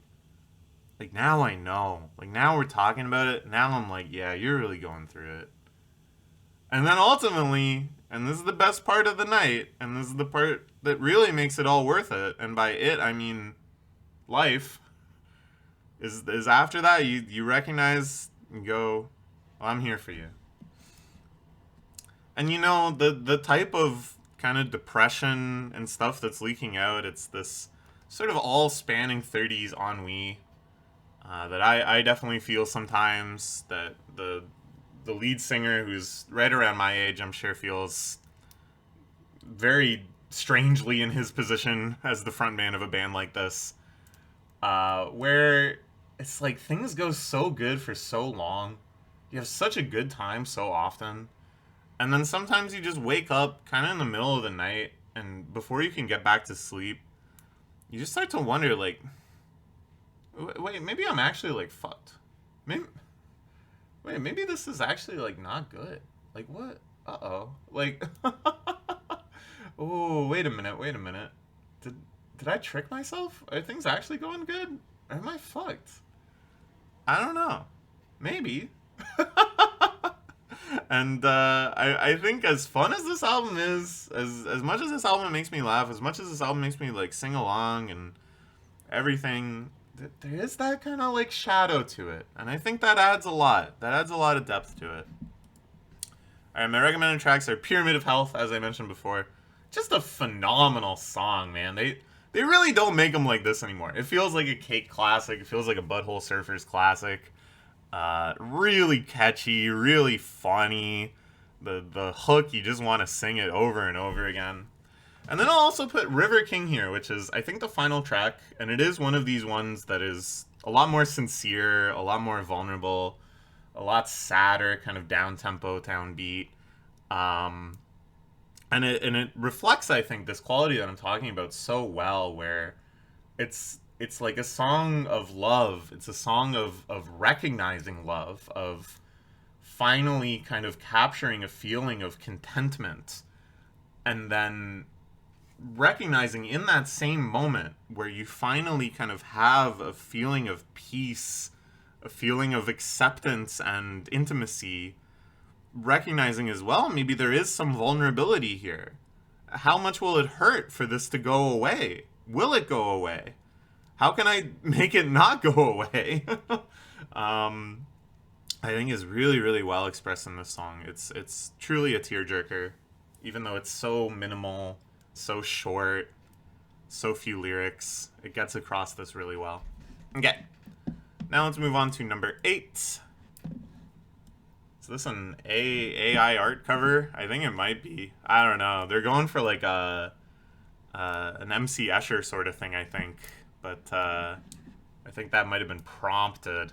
now I know. Like, now we're talking about it. Now I'm like, yeah, you're really going through it. And then ultimately, and this is the best part of the night, and this is the part that really makes it all worth it, and by it, I mean life, is after that, you recognize and go, well, I'm here for you. And the type of kind of depression and stuff that's leaking out, it's this sort of all-spanning 30s ennui that I definitely feel sometimes, that the lead singer, who's right around my age, I'm sure feels very strangely in his position as the frontman of a band like this, where it's like things go so good for so long, you have such a good time so often, and then sometimes you just wake up kind of in the middle of the night, and before you can get back to sleep, you just start to wonder, like, wait, maybe I'm actually like fucked. Maybe this is actually like not good. Like, what? Uh-oh. Like, oh, wait a minute. Did I trick myself? Are things actually going good? Or am I fucked? I don't know. Maybe. And I think as fun as this album is, as much as this album makes me laugh, as much as this album makes me like sing along and everything, there is that kind of like shadow to it, and I think that adds a lot. That adds a lot of depth to it. All right, my recommended tracks are Pyramid of Health, as I mentioned before. Just a phenomenal song, man. They really don't make them like this anymore. It feels like a Cake classic. It feels like a Butthole Surfers classic. Really catchy, really funny. The hook, you just want to sing it over and over again. And then I'll also put River King here, which is, I think, the final track. And it is one of these ones that is a lot more sincere, a lot more vulnerable, a lot sadder, kind of down-tempo, downbeat. And it reflects, I think, this quality that I'm talking about so well, where it's like a song of love. It's a song of recognizing love, of finally kind of capturing a feeling of contentment, and then recognizing in that same moment where you finally kind of have a feeling of peace, a feeling of acceptance and intimacy, recognizing as well maybe there is some vulnerability here. How much will it hurt for this to go away? Will it go away? How can I make it not go away? I think is really, really well expressed in this song. It's truly a tearjerker, even though it's so minimal, so short, so few lyrics. It gets across this really well. Okay, now let's move on to number 8. Is this an AI art cover? I think it might be. I don't know. They're going for like an MC Escher sort of thing, I think. But I think that might have been prompted.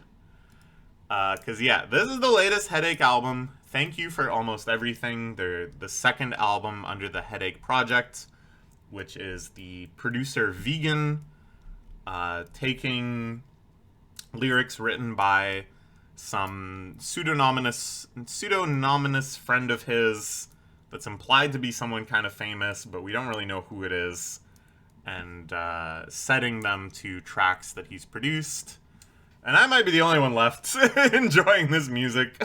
Because, yeah, this is the latest Headache album. Thank You for Almost Everything. They're the second album under the Headache Project, which is the producer Vegan taking lyrics written by some pseudonymous friend of his that's implied to be someone kind of famous, but we don't really know who it is, and setting them to tracks that he's produced. And I might be the only one left enjoying this music.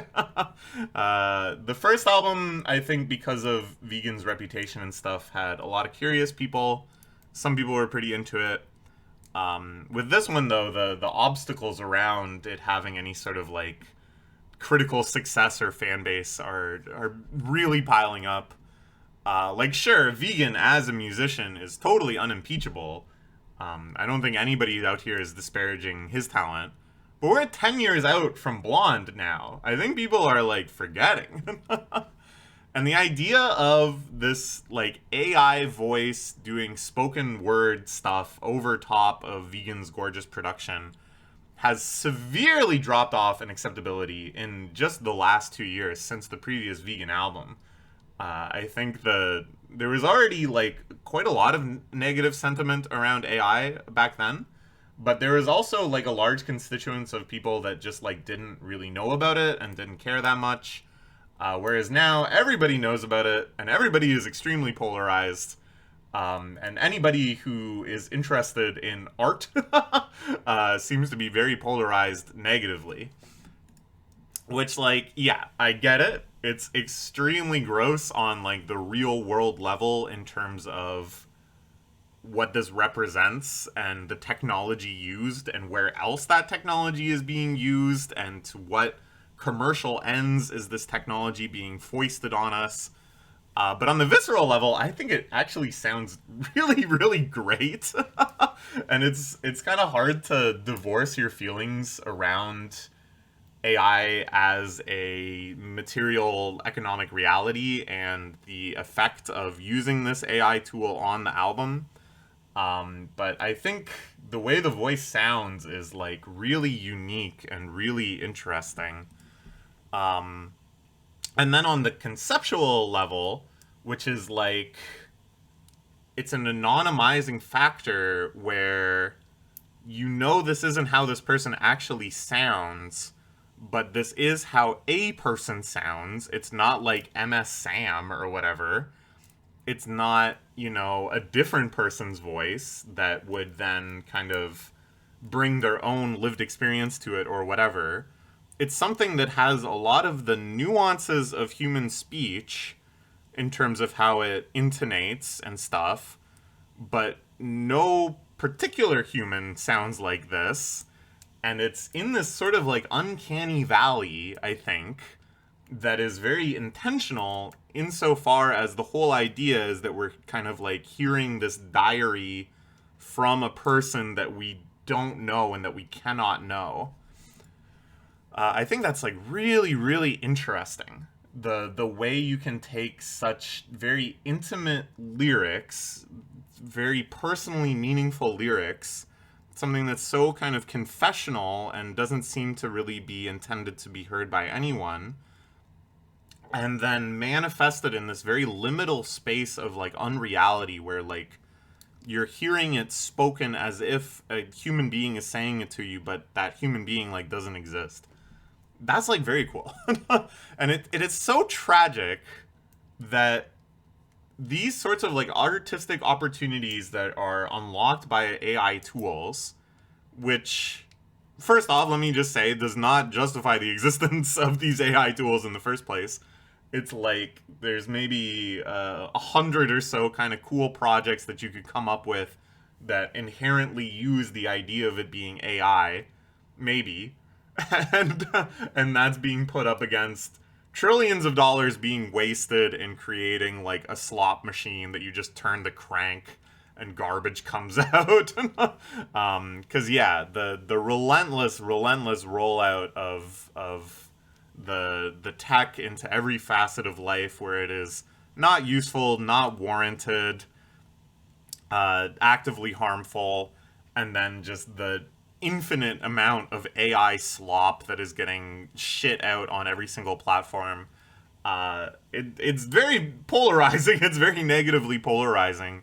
The first album, I think because of Vegan's reputation and stuff, had a lot of curious people. Some people were pretty into it. With this one, though, the obstacles around it having any sort of, like, critical success or fan base are really piling up. Like, sure, Vegan as a musician is totally unimpeachable. I don't think anybody out here is disparaging his talent. But we're 10 years out from Blonde now. I think people are, like, forgetting. And the idea of this, like, AI voice doing spoken word stuff over top of Vegan's gorgeous production has severely dropped off in acceptability in just the last 2 years since the previous Vegan album. I think there was already, like, quite a lot of negative sentiment around AI back then. But there was also, like, a large constituents of people that just, like, didn't really know about it and didn't care that much. Whereas now, everybody knows about it, and everybody is extremely polarized. And anybody who is interested in art seems to be very polarized negatively. Which, like, yeah, I get it. It's extremely gross on, like, the real world level in terms of what this represents and the technology used and where else that technology is being used and to what commercial ends is this technology being foisted on us. But on the visceral level, I think it actually sounds really, really great. And it's kind of hard to divorce your feelings around AI as a material economic reality and the effect of using this AI tool on the album. But I think the way the voice sounds is, like, really unique and really interesting. And then on the conceptual level, which is, like, it's an anonymizing factor where you know this isn't how this person actually sounds, but this is how a person sounds. It's not like MS Sam or whatever. It's not, you know, a different person's voice that would then kind of bring their own lived experience to it or whatever. It's something that has a lot of the nuances of human speech in terms of how it intonates and stuff, but no particular human sounds like this, and it's in this sort of like uncanny valley, I think, that is very intentional insofar as the whole idea is that we're kind of like hearing this diary from a person that we don't know and that we cannot know. I think that's like really, really interesting. The way you can take such very intimate lyrics, very personally meaningful lyrics, something that's so kind of confessional and doesn't seem to really be intended to be heard by anyone, and then manifest it in this very liminal space of like unreality where like you're hearing it spoken as if a human being is saying it to you, but that human being like doesn't exist. That's like very cool. And it is so tragic that these sorts of like artistic opportunities that are unlocked by AI tools, which first off, let me just say, does not justify the existence of these AI tools in the first place. It's like there's maybe 100 or so kind of cool projects that you could come up with that inherently use the idea of it being AI, maybe, and that's being put up against trillions of dollars being wasted in creating like a slot machine that you just turn the crank and garbage comes out. Because yeah, the relentless rollout of the tech into every facet of life where it is not useful, not warranted, actively harmful, and then just the infinite amount of AI slop that is getting shit out on every single platform. It's very polarizing. It's very negatively polarizing.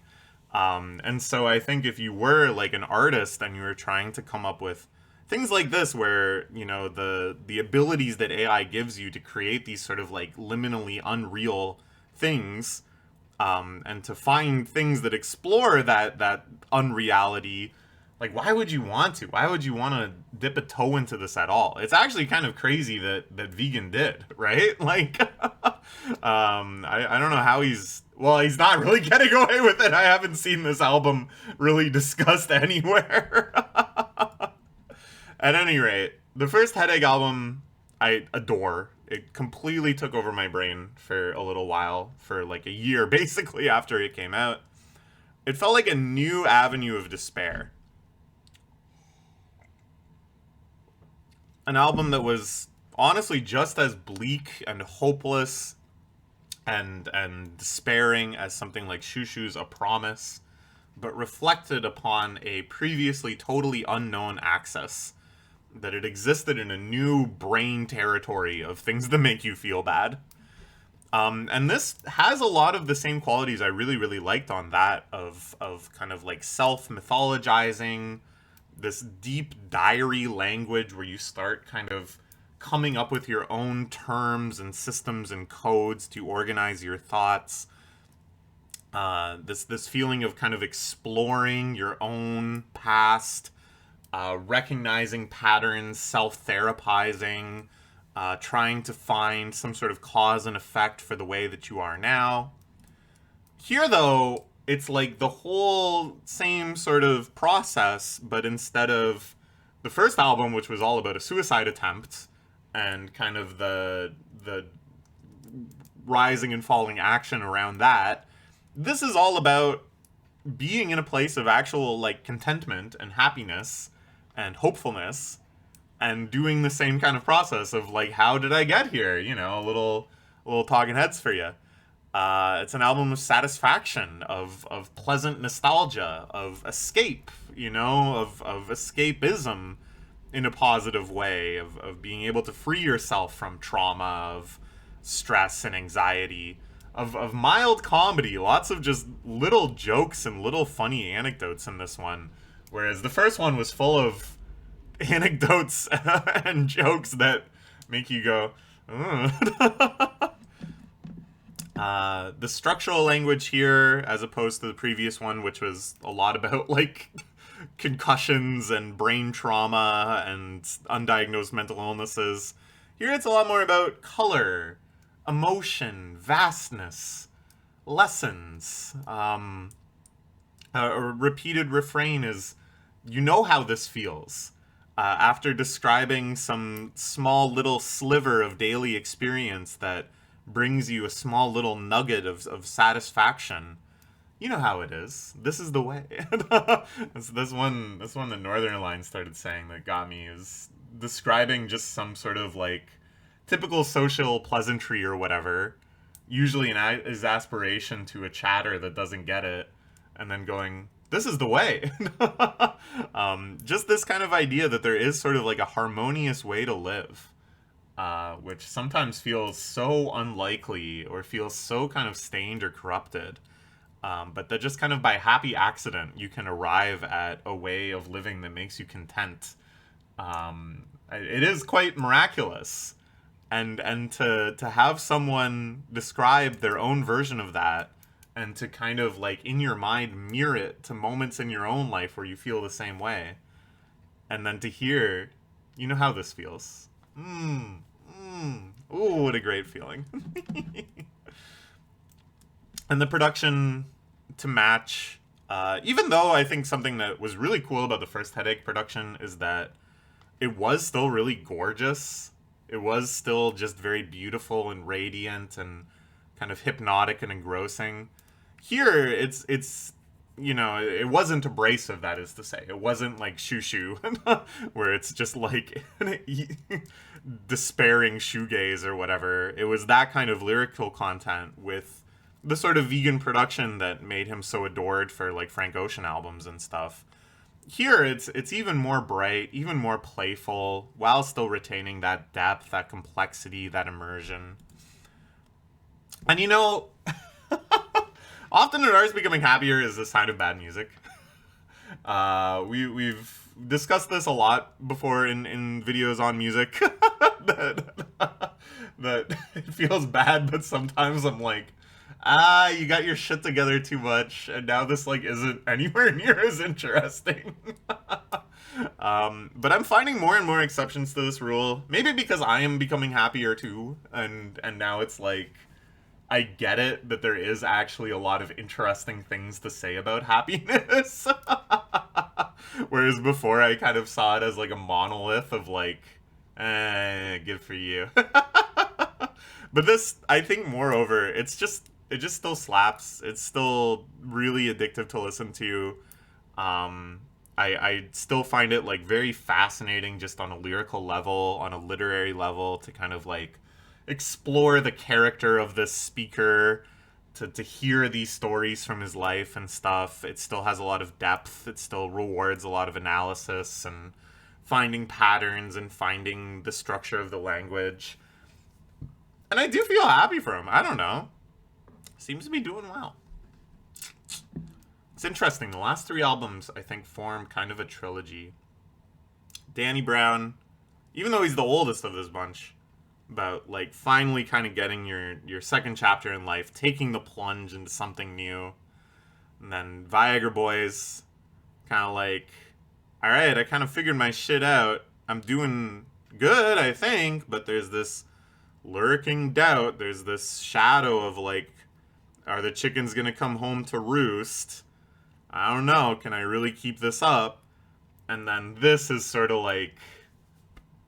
And so I think if you were like an artist and you were trying to come up with things like this where, you know, the abilities that AI gives you to create these sort of like liminally unreal things, and to find things that explore that unreality, like why would you want to? Why would you want to dip a toe into this at all? It's actually kind of crazy that Vegan did, right? Like, I don't know how he's not really getting away with it. I haven't seen this album really discussed anywhere. At any rate, the first Headache album I adore. It completely took over my brain for a little while, for like a year basically after it came out. It felt like a new avenue of despair. An album that was honestly just as bleak and hopeless and despairing as something like Shushu's A Promise, but reflected upon a previously totally unknown access, that it existed in a new brain territory of things that make you feel bad. And this has a lot of the same qualities I really, really liked on that of kind of like self-mythologizing, this deep diary language where you start kind of coming up with your own terms and systems and codes to organize your thoughts. This feeling of kind of exploring your own past, recognizing patterns, self-therapizing, trying to find some sort of cause and effect for the way that you are now. Here, though, it's like the whole same sort of process, but instead of the first album, which was all about a suicide attempt and kind of the rising and falling action around that, this is all about being in a place of actual like contentment and happiness and hopefulness, and doing the same kind of process of like, how did I get here? You know, a little talking heads for you. It's an album of satisfaction, of pleasant nostalgia, of escape, you know, of escapism in a positive way, of being able to free yourself from trauma, of stress and anxiety, of mild comedy, lots of just little jokes and little funny anecdotes in this one. Whereas the first one was full of anecdotes and jokes that make you go, the structural language here, as opposed to the previous one, which was a lot about like concussions and brain trauma and undiagnosed mental illnesses. Here it's a lot more about color, emotion, vastness, lessons. And A repeated refrain is, you know how this feels. After describing some small little sliver of daily experience that brings you a small little nugget of satisfaction, you know how it is. This is the way. this one the Northern Line started saying that got me is describing just some sort of like typical social pleasantry or whatever, usually an exasperation to a chatter that doesn't get it, and then going, this is the way. Just this kind of idea that there is sort of like a harmonious way to live, which sometimes feels so unlikely or feels so kind of stained or corrupted. But that just kind of by happy accident, you can arrive at a way of living that makes you content. It is quite miraculous. And to have someone describe their own version of that, and to kind of like in your mind mirror it to moments in your own life where you feel the same way, and then to hear, you know how this feels. Ooh, what a great feeling. And the production to match, even though I think something that was really cool about the first Headache production is that it was still really gorgeous. It was still just very beautiful and radiant and kind of hypnotic and engrossing. Here, it's you know, it wasn't abrasive, that is to say. It wasn't like Shoo Shoo, where it's just like despairing shoegaze or whatever. It was that kind of lyrical content with the sort of vegan production that made him so adored for like Frank Ocean albums and stuff. Here, it's even more bright, even more playful, while still retaining that depth, that complexity, that immersion. And you know, often an artist becoming happier is a sign of bad music. We've discussed this a lot before in videos on music. that it feels bad, but sometimes I'm like, you got your shit together too much, and now this like isn't anywhere near as interesting. But I'm finding more and more exceptions to this rule. Maybe because I am becoming happier too, and now it's like I get it that there is actually a lot of interesting things to say about happiness. Whereas before I kind of saw it as like a monolith of like, good for you. But this, I think, moreover, it just still slaps. It's still really addictive to listen to. I still find it like very fascinating just on a lyrical level, on a literary level, to kind of like explore the character of this speaker, to hear these stories from his life and stuff. It still has a lot of depth. It still rewards a lot of analysis and finding patterns and finding the structure of the language. And I do feel happy for him. I don't know. Seems to be doing well. It's interesting. The last three albums, I think, form kind of a trilogy. Danny Brown, even though he's the oldest of this bunch, about like finally kind of getting your second chapter in life, taking the plunge into something new. And then Viagra Boys, kind of like, all right, I kind of figured my shit out. I'm doing good, I think, but there's this lurking doubt. There's this shadow of like, are the chickens gonna come home to roost? I don't know. Can I really keep this up? And then this is sort of like,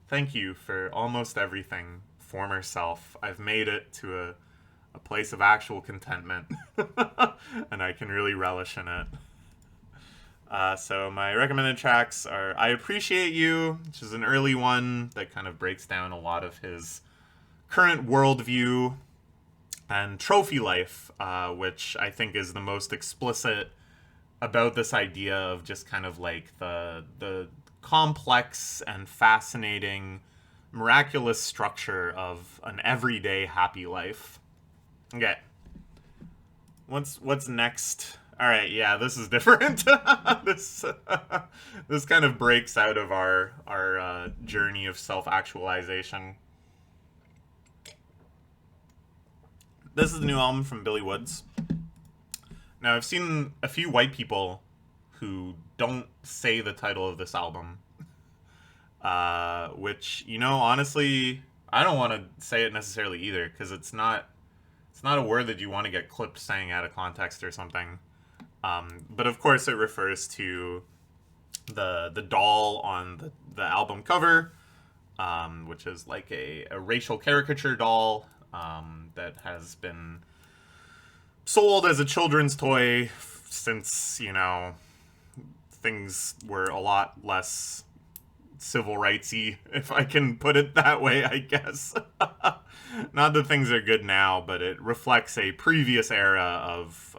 thank you for almost everything, former self. I've made it to a place of actual contentment. And I can really relish in it. So my recommended tracks are I Appreciate You, which is an early one that kind of breaks down a lot of his current worldview, and Trophy Life, which I think is the most explicit about this idea of just kind of like the complex and fascinating, miraculous structure of an everyday happy life. Okay. What's next? All right, yeah, this is different. this this kind of breaks out of our journey of self-actualization. This is the new album from Billy Woods. Now, I've seen a few white people who don't say the title of this album, which, you know, honestly, I don't want to say it necessarily either, because it's not a word that you want to get clipped saying out of context or something. But of course, it refers to the doll on the album cover, which is like a racial caricature doll that has been sold as a children's toy since, things were a lot less civil rightsy, if I can put it that way, I guess. Not that things are good now, but it reflects a previous era of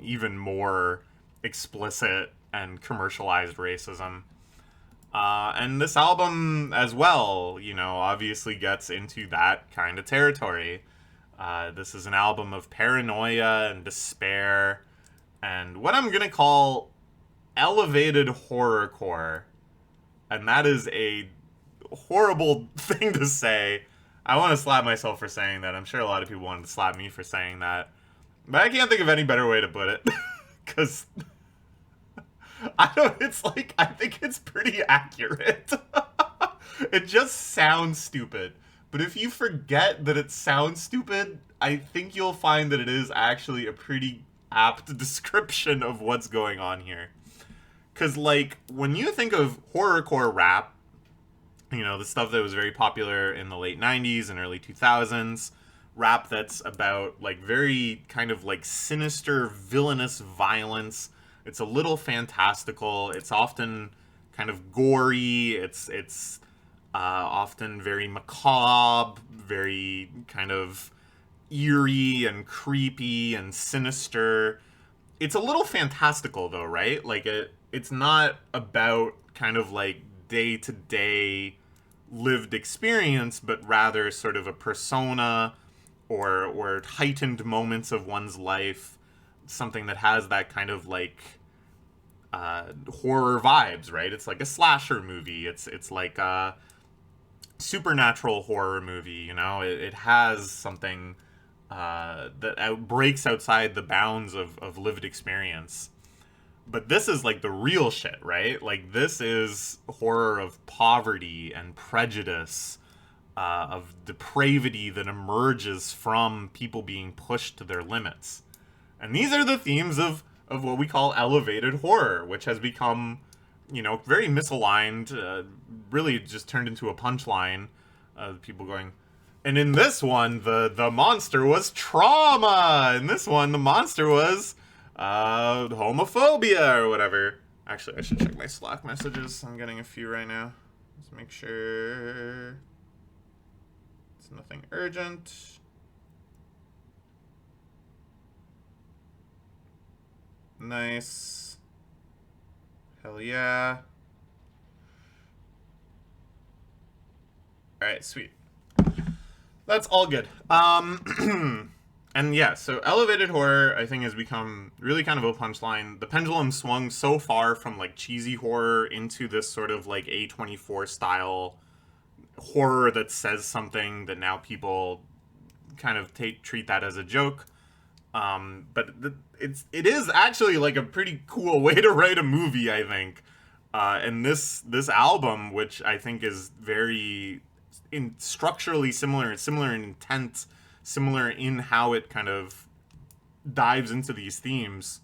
even more explicit and commercialized racism. And this album, as well, obviously gets into that kind of territory. This is an album of paranoia and despair, and what I'm gonna call elevated horrorcore. And that is a horrible thing to say. I want to slap myself for saying that. I'm sure a lot of people wanted to slap me for saying that. But I can't think of any better way to put it. Because I think it's pretty accurate. It just sounds stupid. But if you forget that it sounds stupid, I think you'll find that it is actually a pretty apt description of what's going on here. Because, like, when you think of horrorcore rap, the stuff that was very popular in the late 90s and early 2000s, rap that's about, like, very kind of, like, sinister, villainous violence. It's a little fantastical. It's often kind of gory. It's often very macabre, very kind of eerie and creepy and sinister. It's a little fantastical, though, right? Like, it's not about kind of like day to day lived experience, but rather sort of a persona or heightened moments of one's life, something that has that kind of like horror vibes, right? It's like a slasher movie. It's like a supernatural horror movie. It has something that breaks outside the bounds of lived experience. But this is like the real shit, right? Like, this is horror of poverty and prejudice, of depravity that emerges from people being pushed to their limits. And these are the themes of what we call elevated horror, which has become, very misaligned, really just turned into a punchline. People going, and in this one, the monster was trauma. In this one, the monster was homophobia or whatever. Actually, I should check my Slack messages. I'm getting a few right now. Let's make sure it's nothing urgent. Nice. Hell yeah. Alright, sweet. That's all good. And yeah, so elevated horror, I think, has become really kind of a punchline. The pendulum swung so far from like cheesy horror into this sort of like A24 style horror that says something that now people kind of treat that as a joke. But it is actually like a pretty cool way to write a movie, I think. And this album, which I think is very structurally similar in intent, similar in how it kind of dives into these themes,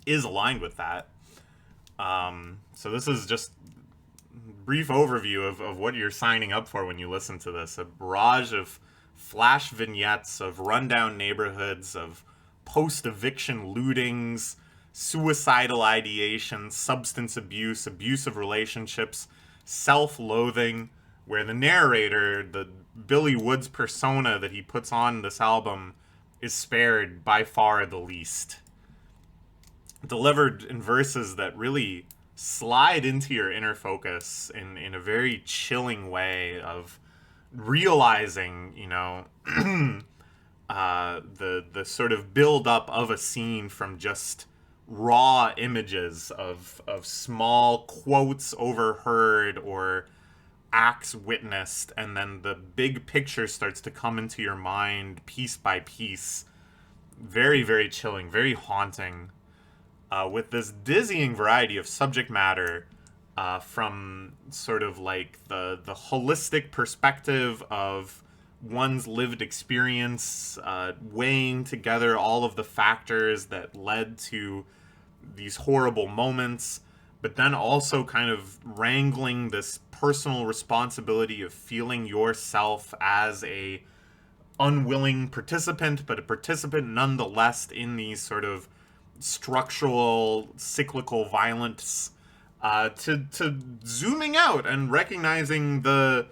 is aligned with that. So this is just a brief overview of what you're signing up for when you listen to this. A barrage of flash vignettes of rundown neighborhoods, of post-eviction lootings, suicidal ideation, substance abuse, abusive relationships, self-loathing, where the narrator, the Billy Woods persona that he puts on this album, is spared by far the least. Delivered in verses that really slide into your inner focus in a very chilling way of realizing, the sort of build up of a scene from just raw images of small quotes overheard or acts witnessed, and then the big picture starts to come into your mind piece by piece. Very, very chilling, very haunting, with this dizzying variety of subject matter, from sort of like the holistic perspective of one's lived experience, weighing together all of the factors that led to these horrible moments, but then also kind of wrangling this personal responsibility of feeling yourself as a unwilling participant, but a participant nonetheless in these sort of structural, cyclical violence, to zooming out and recognizing the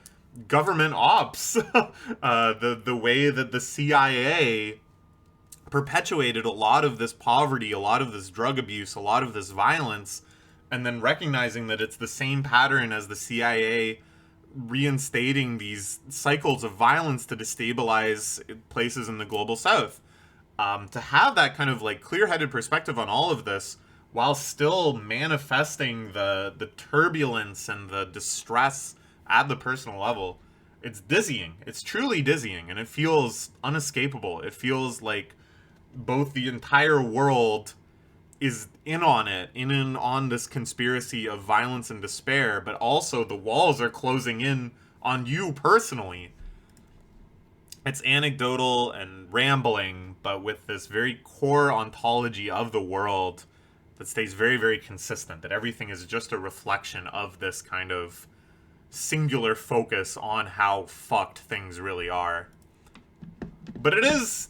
government ops, the way that the CIA perpetuated a lot of this poverty, a lot of this drug abuse, a lot of this violence, and then recognizing that it's the same pattern as the CIA reinstating these cycles of violence to destabilize places in the global south. To have that kind of like clear-headed perspective on all of this while still manifesting the turbulence and the distress at the personal level, it's dizzying. It's truly dizzying, and it feels unescapable. It feels like both the entire world is in on it, in and on this conspiracy of violence and despair, but also the walls are closing in on you personally. It's anecdotal and rambling, but with this very core ontology of the world that stays very, very consistent, that everything is just a reflection of this kind of singular focus on how fucked things really are. But it is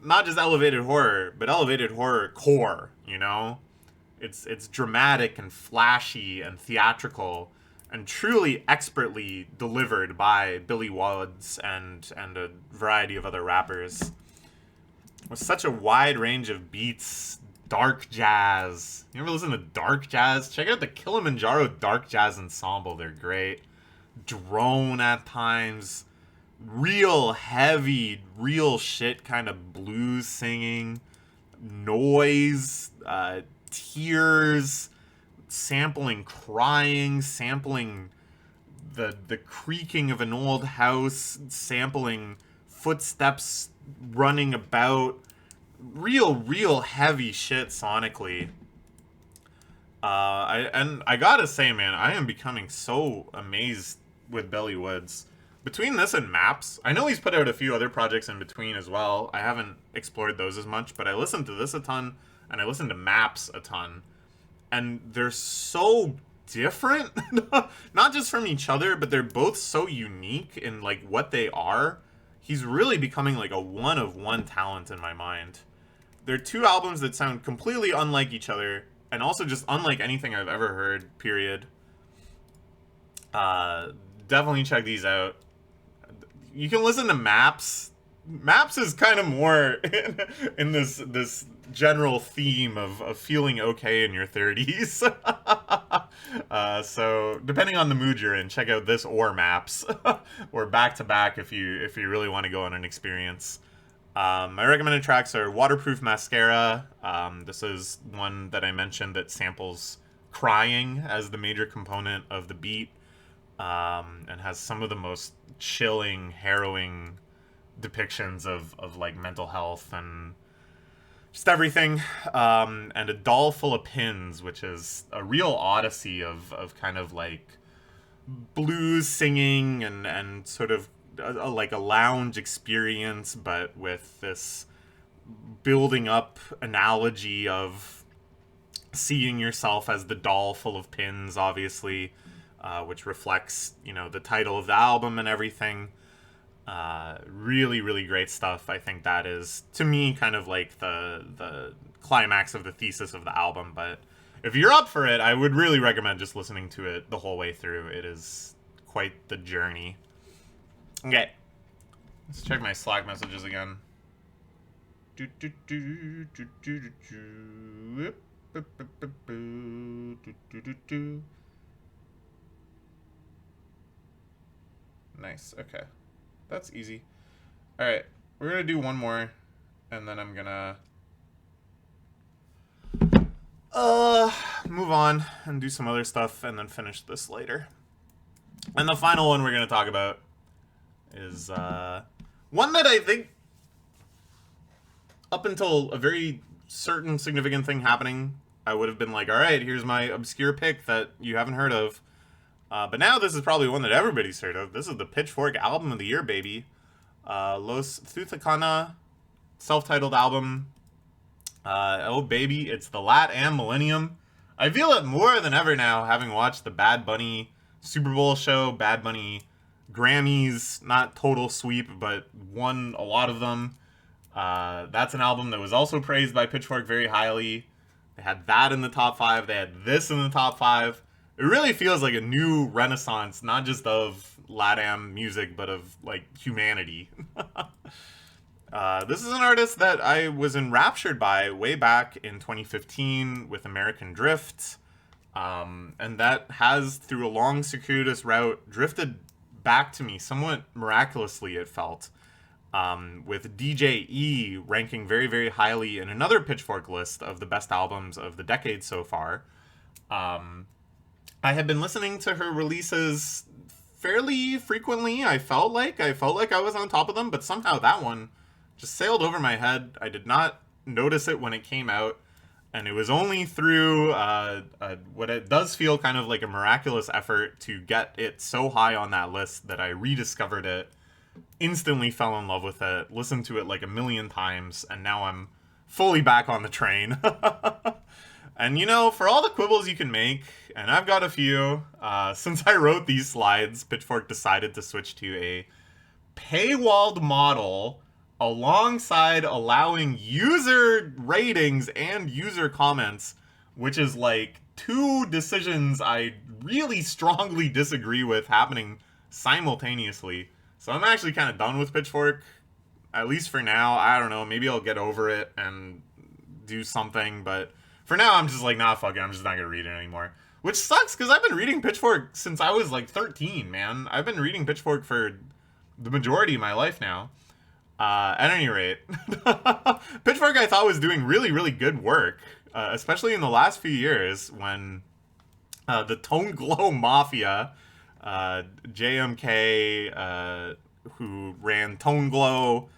not just elevated horror, but elevated horror core, you know? It's dramatic and flashy and theatrical and truly expertly delivered by Billy Woods and a variety of other rappers. With such a wide range of beats, dark jazz. You ever listen to dark jazz? Check out the Kilimanjaro Dark Jazz Ensemble. They're great. Drone at times. Real heavy, real shit kind of blues singing. Noise. Tears. Sampling crying. Sampling the creaking of an old house. Sampling footsteps running about. Real heavy shit sonically. I gotta say, man, I am becoming so amazed with Billy Woods. Between this and Maps, I know he's put out a few other projects in between as well. I haven't explored those as much, but I listened to this a ton, and I listened to Maps a ton. And they're so different, not just from each other, but they're both so unique in like what they are. He's really becoming like a one-of-one talent in my mind. They're two albums that sound completely unlike each other, and also just unlike anything I've ever heard, period. Definitely check these out. You can listen to Maps. Maps is kind of more in this general theme of feeling okay in your 30s. So depending on the mood you're in, check out this or Maps, or back to back if you really want to go on an experience. My recommended tracks are Waterproof Mascara. This is one that I mentioned that samples crying as the major component of the beat, and has some of the most chilling, harrowing depictions of like mental health and just everything. And A Doll Full of Pins, which is a real odyssey of kind of like blues singing and sort of like a lounge experience, but with this building up analogy of seeing yourself as the doll full of pins, obviously, which reflects, you know, the title of the album and everything. Really great stuff. I think that is, to me, kind of like the climax of the thesis of the album. But if you're up for it, I would really recommend just listening to it the whole way through. It is quite the journey. Okay, let's check my Slack messages again. Nice, okay. That's easy. Alright, we're gonna do one more, and then I'm gonna move on and do some other stuff, and then finish this later. And the final one we're gonna talk about is one that I think, up until a very certain significant thing happening, I would have been like, alright, here's my obscure pick that you haven't heard of. But now this is probably one that everybody's heard of. This is the Pitchfork Album of the Year, baby. Los Thuthacana, self-titled album. Oh baby, it's the Lat Am Millennium. I feel it more than ever now, having watched the Bad Bunny Super Bowl show, Bad Bunny Grammys, not total sweep, but won a lot of them. That's an album that was also praised by Pitchfork very highly. They had that in the top five. They had this in the top five. It really feels like a new renaissance, not just of LATAM music, but of like humanity. This is an artist that I was enraptured by way back in 2015 with American Drift. And that has, through a long, circuitous route, drifted back to me somewhat miraculously, it felt. With DJE ranking very, very highly in another Pitchfork list of the best albums of the decade so far. I had been listening to her releases fairly frequently. I felt like I was on top of them, but somehow that one just sailed over my head. I did not notice it when it came out, and it was only through what it does feel kind of like a miraculous effort to get it so high on that list that I rediscovered it, instantly fell in love with it, listened to it like a million times, and now I'm fully back on the train. And you know, for all the quibbles you can make, and I've got a few, since I wrote these slides, Pitchfork decided to switch to a paywalled model alongside allowing user ratings and user comments, which is like two decisions I really strongly disagree with happening simultaneously. So I'm actually kind of done with Pitchfork, at least for now. I don't know, maybe I'll get over it and do something, but for now I'm just like, nah, fuck it, I'm just not gonna read it anymore. Which sucks, because I've been reading Pitchfork since I was like 13, man. I've been reading Pitchfork for the majority of my life now. At any rate, Pitchfork I thought was doing really, really good work, especially in the last few years when the Tone Glow Mafia, JMK, who ran Tone Glow,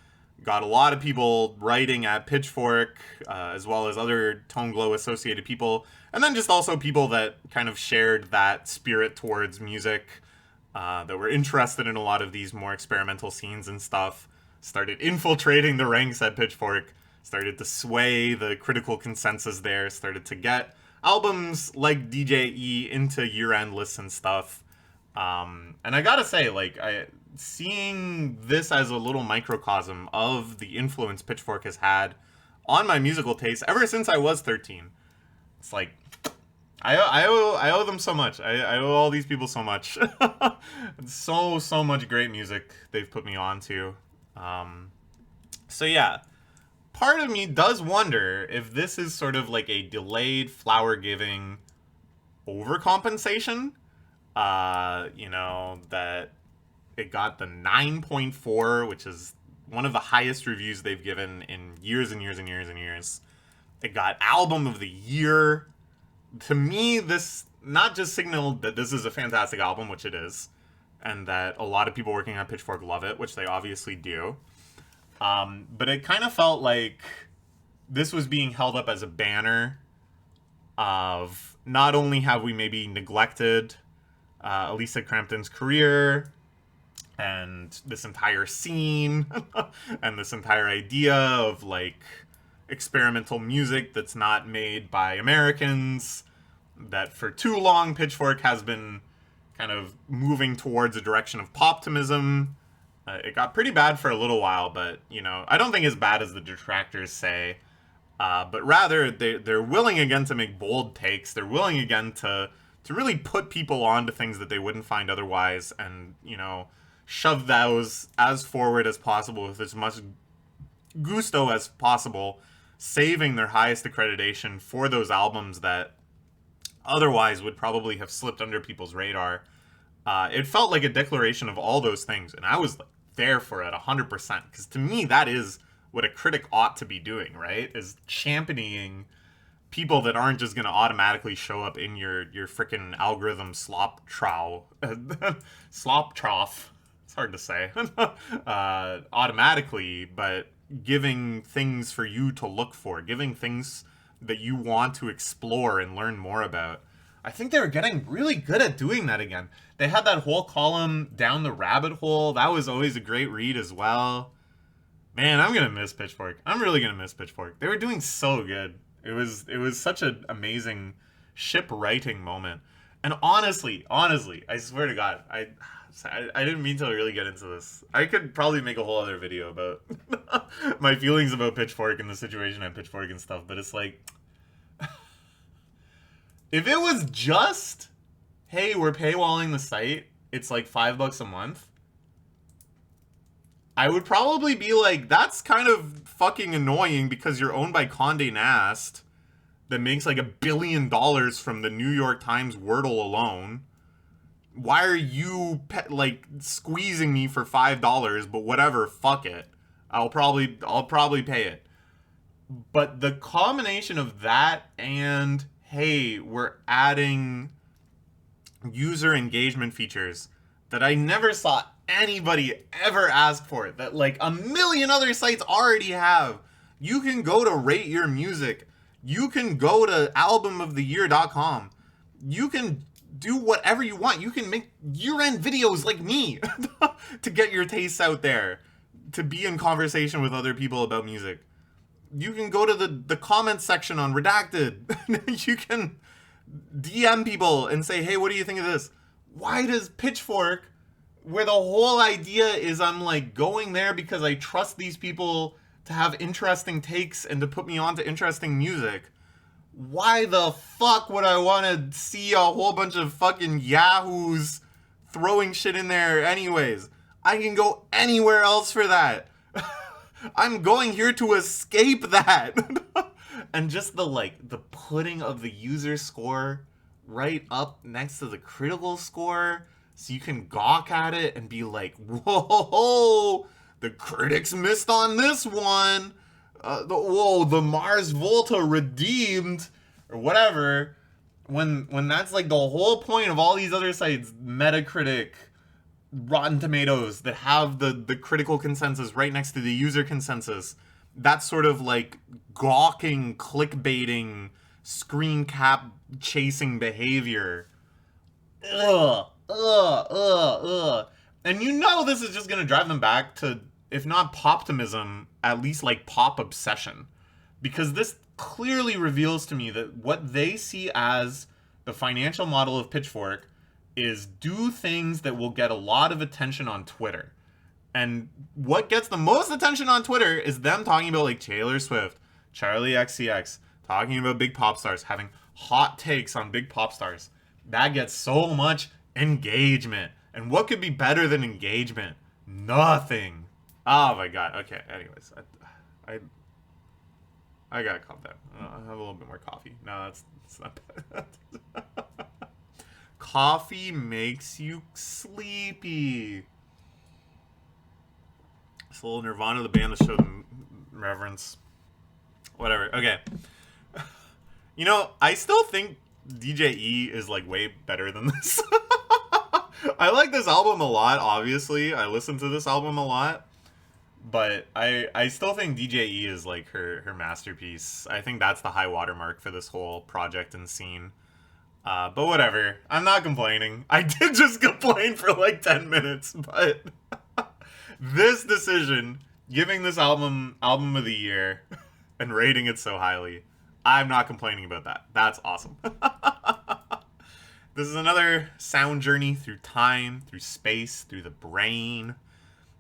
got a lot of people writing at Pitchfork, as well as other Tone Glow associated people, and then just also people that kind of shared that spirit towards music, that were interested in a lot of these more experimental scenes and stuff, started infiltrating the ranks at Pitchfork, started to sway the critical consensus there, started to get albums like DJE into year-end lists and stuff. And I gotta say, like, seeing this as a little microcosm of the influence Pitchfork has had on my musical taste ever since I was 13. It's like, I owe them so much. I owe all these people so much. so much great music they've put me on to. So yeah, part of me does wonder if this is sort of like a delayed flower giving overcompensation. You know, that it got the 9.4, which is one of the highest reviews they've given in years and years and years and years. It got album of the year. To me, this not just signaled that this is a fantastic album, which it is, and that a lot of people working on Pitchfork love it, which they obviously do. But it kind of felt like this was being held up as a banner of not only have we maybe neglected Elisa Crampton's career and this entire scene and this entire idea of like experimental music that's not made by Americans, that for too long Pitchfork has been kind of moving towards a direction of poptimism. It got pretty bad for a little while, but, you know, I don't think as bad as the detractors say. But rather, they're willing again to make bold takes. They're willing again to really put people onto things that they wouldn't find otherwise, and, you know, shove those as forward as possible with as much gusto as possible, saving their highest accreditation for those albums that otherwise would probably have slipped under people's radar. It felt like a declaration of all those things, and I was like, there for it 100%, because to me that is what a critic ought to be doing, right? Is championing people that aren't just going to automatically show up in your freaking algorithm slop trough. It's hard to say. Automatically, but giving things for you to look for, giving things that you want to explore and learn more about. I think they were getting really good at doing that again. They had that whole column, Down the Rabbit Hole. That was always a great read as well. Man, I'm gonna miss Pitchfork. I'm really gonna miss Pitchfork. They were doing so good. It was such an amazing ship writing moment. And honestly, I swear to God, I didn't mean to really get into this. I could probably make a whole other video about my feelings about Pitchfork and the situation at Pitchfork and stuff. But it's like, if it was just, hey, we're paywalling the site, it's like $5 a month, I would probably be like, that's kind of fucking annoying because you're owned by Condé Nast that makes like $1 billion from the New York Times Wordle alone. Why are you like squeezing me for $5? But whatever, fuck it. I'll probably pay it. But the combination of that and, hey, we're adding user engagement features that I never saw anybody ever ask for, that like a million other sites already have. You can go to Rate Your Music. You can go to albumoftheyear.com. You can do whatever you want. You can make year-end videos like me to get your tastes out there, to be in conversation with other people about music. You can go to the comments section on Redacted. You can DM people and say, hey, what do you think of this? Why does Pitchfork, where the whole idea is I'm like going there because I trust these people to have interesting takes and to put me onto interesting music, why the fuck would I want to see a whole bunch of fucking yahoos throwing shit in there anyways? I can go anywhere else for that. I'm going here to escape that. And just the putting of the user score right up next to the critical score, so you can gawk at it and be like, whoa, the critics missed on this one. The Mars Volta redeemed, or whatever. When that's like the whole point of all these other sites, Metacritic, Rotten Tomatoes, that have the critical consensus right next to the user consensus. That sort of like gawking, clickbaiting, screen cap chasing behavior. Ugh. And you know this is just gonna drive them back to, if not poptimism, at least like pop obsession. Because this clearly reveals to me that what they see as the financial model of Pitchfork is do things that will get a lot of attention on Twitter. And what gets the most attention on Twitter is them talking about like Taylor Swift, Charlie XCX, talking about big pop stars, having hot takes on big pop stars. That gets so much engagement. And what could be better than engagement? Nothing. Oh my god. Okay, anyways. I gotta calm down. I'll have a little bit more coffee. No, that's not bad. Coffee makes you sleepy. It's a little Nirvana, the band, to show them reverence. Whatever. Okay. You know, I still think DJE is like way better than this. I like this album a lot, obviously. I listen to this album a lot. But I still think DJE is like her masterpiece. I think that's the high watermark for this whole project and scene. But whatever. I'm not complaining. I did just complain for like 10 minutes, but this decision, giving this album of the year and rating it so highly, I'm not complaining about that. That's awesome. This is another sound journey through time, through space, through the brain,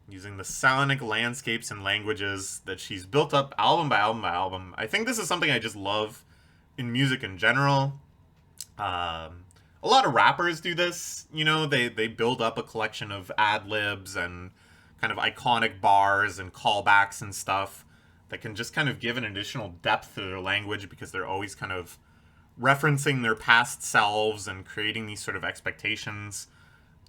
using the sonic landscapes and languages that she's built up album by album by album. I think this is something I just love in music in general. A lot of rappers do this. You know, they build up a collection of ad-libs and kind of iconic bars and callbacks and stuff that can just kind of give an additional depth to their language because they're always kind of referencing their past selves and creating these sort of expectations.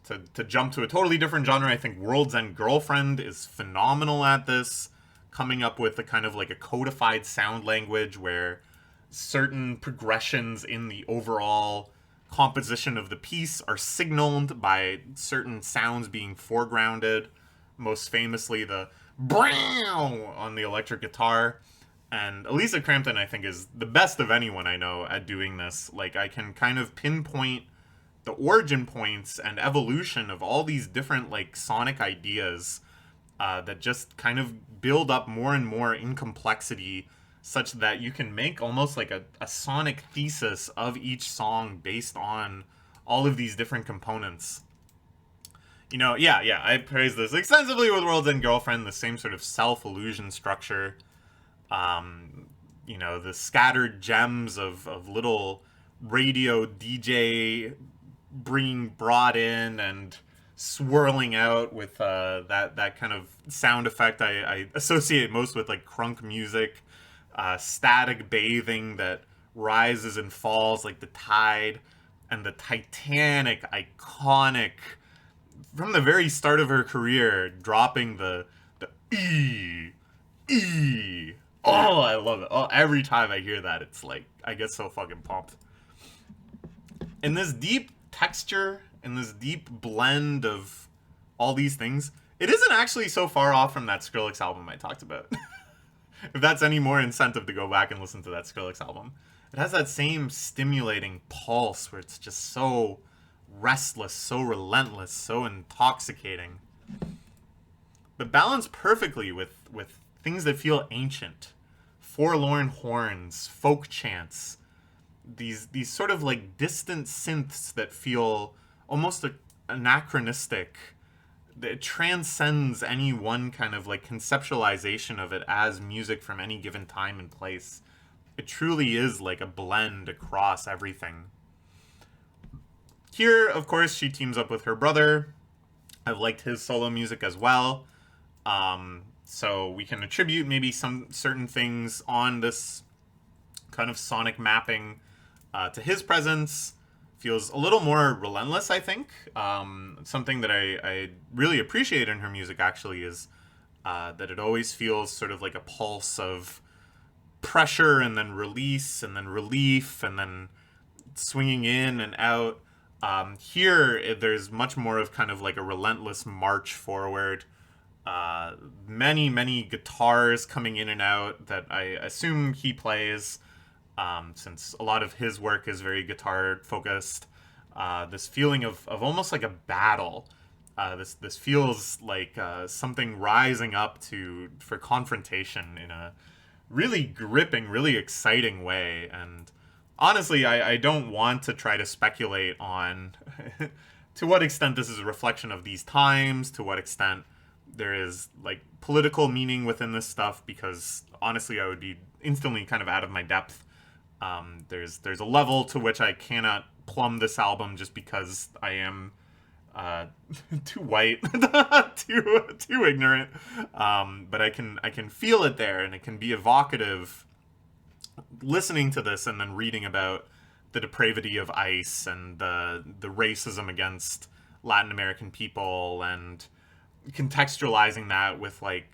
To jump to a totally different genre, I think World's End Girlfriend is phenomenal at this, coming up with a kind of like a codified sound language where certain progressions in the overall composition of the piece are signaled by certain sounds being foregrounded. Most famously, the brow on the electric guitar. And Elisa Crampton, I think, is the best of anyone I know at doing this. Like, I can kind of pinpoint the origin points and evolution of all these different, like, sonic ideas that just kind of build up more and more in complexity, such that you can make almost like a sonic thesis of each song based on all of these different components. I praised this extensively with World's End Girlfriend, the same sort of self-illusion structure. The scattered gems of little radio DJ being brought in and swirling out with that kind of sound effect I associate most with like crunk music, static bathing that rises and falls like the tide, and the titanic, iconic, from the very start of her career, dropping the E. Oh, I love it. Oh, every time I hear that, it's like I get so fucking pumped. In this deep texture, in this deep blend of all these things, it isn't actually so far off from that Skrillex album I talked about. If that's any more incentive to go back and listen to that Skrillex album. It has that same stimulating pulse where it's just so restless, so relentless, so intoxicating. But balanced perfectly with things that feel ancient. Forlorn horns, folk chants, these sort of like distant synths that feel almost anachronistic. It transcends any one kind of like conceptualization of it as music from any given time and place. It truly is like a blend across everything. Here, of course, she teams up with her brother. I've liked his solo music as well. So we can attribute maybe some certain things on this kind of sonic mapping to his presence. Feels a little more relentless, I think. Something that I really appreciate in her music, actually, is that it always feels sort of like a pulse of pressure and then release and then relief and then swinging in and out. Here, there's much more of kind of like a relentless march forward. Many guitars coming in and out that I assume he plays, since a lot of his work is very guitar focused. This feeling of almost like a battle. This feels like something rising up for confrontation in a really gripping, really exciting way. And honestly, I don't want to try to speculate on to what extent this is a reflection of these times, to what extent there is like political meaning within this stuff, because honestly I would be instantly kind of out of my depth. There's a level to which I cannot plumb this album just because I am too white, too ignorant. But I can feel it there, and it can be evocative listening to this and then reading about the depravity of ICE and the racism against Latin American people, and contextualizing that with like,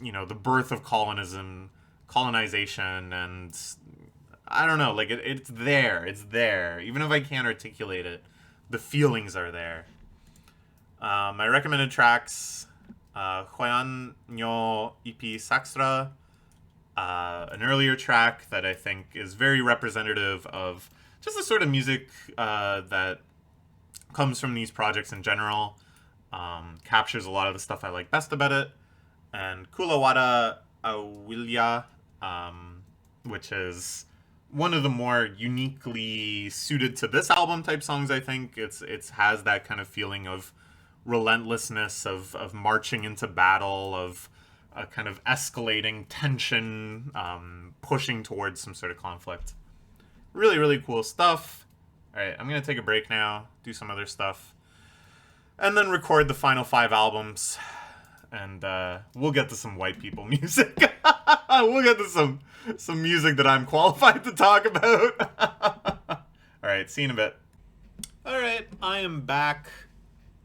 the birth of colonization, and I don't know, like it's there. Even if I can't articulate it, the feelings are there. My recommended tracks, Hwayan Nyo Ipi Sakstra, an earlier track that I think is very representative of just the sort of music that comes from these projects in general. Captures a lot of the stuff I like best about it. And Kulawada Awilya, which is one of the more uniquely suited to this album type songs, I think. It's has that kind of feeling of relentlessness, of marching into battle, of a kind of escalating tension, pushing towards some sort of conflict. Really, really cool stuff. Alright, I'm going to take a break now, do some other stuff, and then record the final 5 albums, and we'll get to some white people music. We'll get to some music that I'm qualified to talk about. Alright, see you in a bit. Alright, I am back.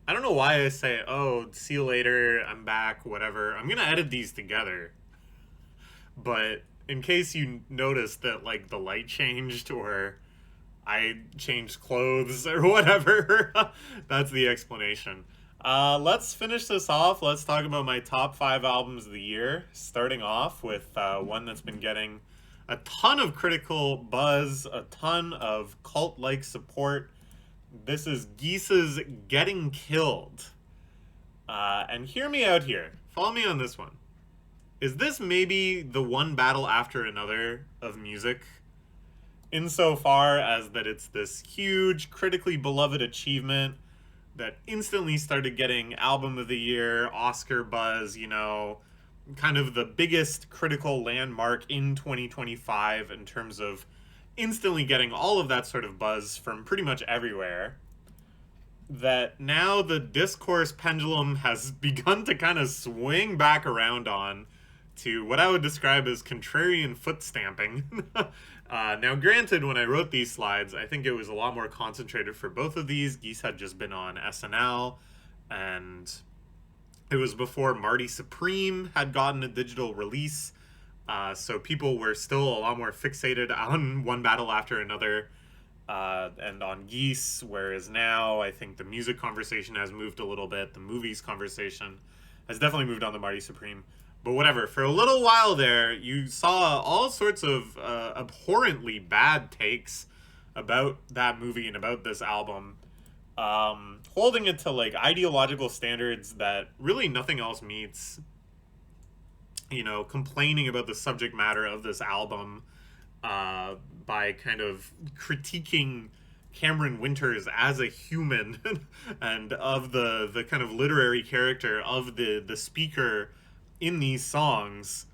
I don't know why I say, oh, see you later, I'm back, whatever. I'm gonna edit these together. But in case you noticed that, like, the light changed or I changed clothes or whatever, that's the explanation. Let's finish this off. Let's talk about my top 5 albums of the year, starting off with one that's been getting a ton of critical buzz, a ton of cult-like support. This is Geese's Getting Killed. And hear me out here. Follow me on this one. Is this maybe the one battle after another of music? Insofar as that it's this huge, critically beloved achievement that instantly started getting Album of the Year, Oscar buzz, kind of the biggest critical landmark in 2025 in terms of instantly getting all of that sort of buzz from pretty much everywhere. That now the discourse pendulum has begun to kind of swing back around on to what I would describe as contrarian foot stamping. Now, granted, when I wrote these slides, I think it was a lot more concentrated for both of these. Geese had just been on SNL, and it was before Marty Supreme had gotten a digital release. So people were still a lot more fixated on one battle after another and on Geese, whereas now I think the music conversation has moved a little bit. The movies conversation has definitely moved on to Marty Supreme. But whatever, for a little while there, you saw all sorts of abhorrently bad takes about that movie and about this album, holding it to like ideological standards that really nothing else meets. Complaining about the subject matter of this album by kind of critiquing Cameron Winters as a human and of the kind of literary character of the speaker in these songs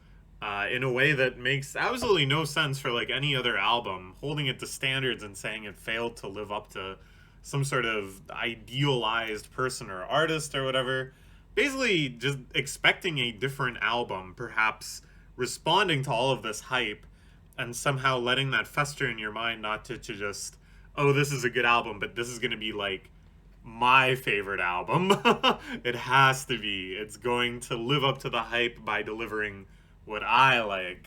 in a way that makes absolutely no sense for like any other album, holding it to standards and saying it failed to live up to some sort of idealized person or artist or whatever. Basically just expecting a different album, perhaps responding to all of this hype and somehow letting that fester in your mind, not to just, oh, this is a good album, but this is going to be like my favorite album. It has to be. It's going to live up to the hype by delivering what I like.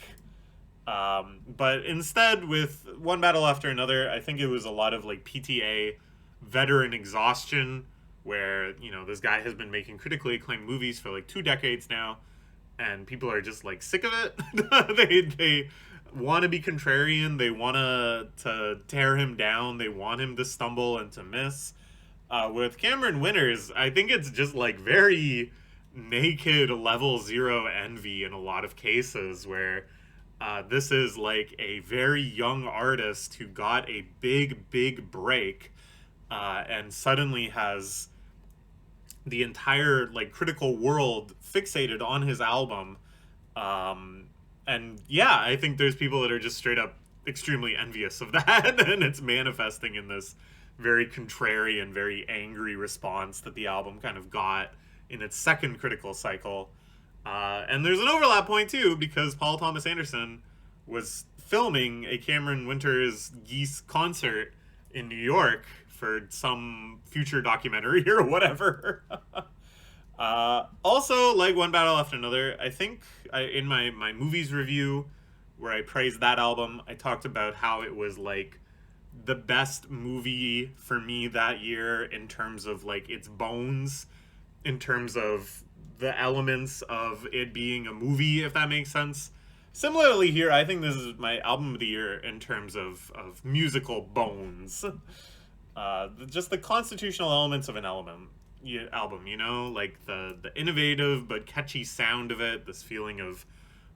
But instead, with one battle after another, I think it was a lot of like PTA veteran exhaustion, where this guy has been making critically acclaimed movies for like 2 decades now, and people are just like sick of it. They want to be contrarian. They want to tear him down. They want him to stumble and to miss. With Cameron Winters, I think it's just like very naked level zero envy in a lot of cases, where this is like a very young artist who got a big break and suddenly has the entire like critical world fixated on his album. And yeah, I think there's people that are just straight up extremely envious of that, and it's manifesting in this very contrarian, very angry response that the album kind of got in its second critical cycle. And there's an overlap point too, because Paul Thomas Anderson was filming a Cameron Winters Geese concert in New York for some future documentary or whatever. Also, like one battle after another, I think in my movies review, where I praised that album, I talked about how it was like the best movie for me that year in terms of like its bones, in terms of the elements of it being a movie, if that makes sense. Similarly here, I think this is my album of the year in terms of musical bones. Just the constitutional elements of an album, like the innovative but catchy sound of it, this feeling of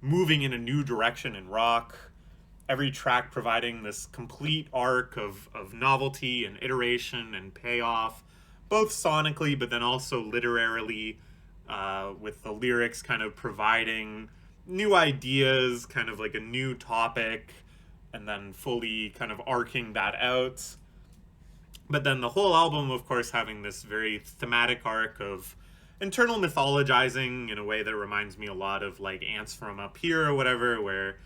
moving in a new direction in rock, every track providing this complete arc of novelty and iteration and payoff, both sonically but then also literarily, with the lyrics kind of providing new ideas, kind of like a new topic, and then fully kind of arcing that out. But then the whole album, of course, having this very thematic arc of internal mythologizing in a way that reminds me a lot of like Ants from Up Here or whatever, where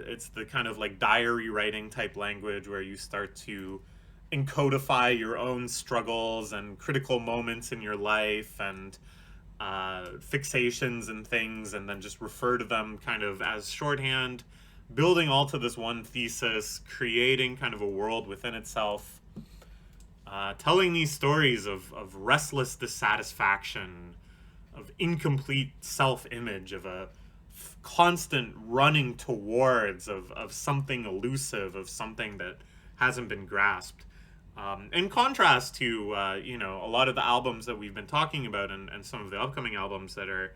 it's the kind of like diary writing type language where you start to encodify your own struggles and critical moments in your life and fixations and things, and then just refer to them kind of as shorthand, building all to this one thesis, creating kind of a world within itself. Telling these stories of restless dissatisfaction, of incomplete self-image, of a constant running towards of something elusive, of something that hasn't been grasped. In contrast to, a lot of the albums that we've been talking about, and some of the upcoming albums that are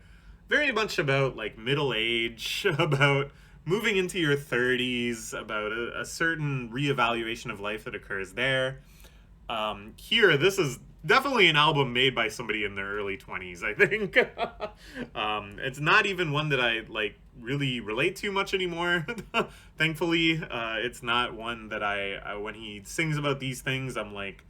very much about like middle age, about moving into your 30s, about a certain reevaluation of life that occurs there. Here, this is definitely an album made by somebody in their early 20s, I think. It's not even one that I like really relate to much anymore. Thankfully, it's not one that when he sings about these things, I'm like,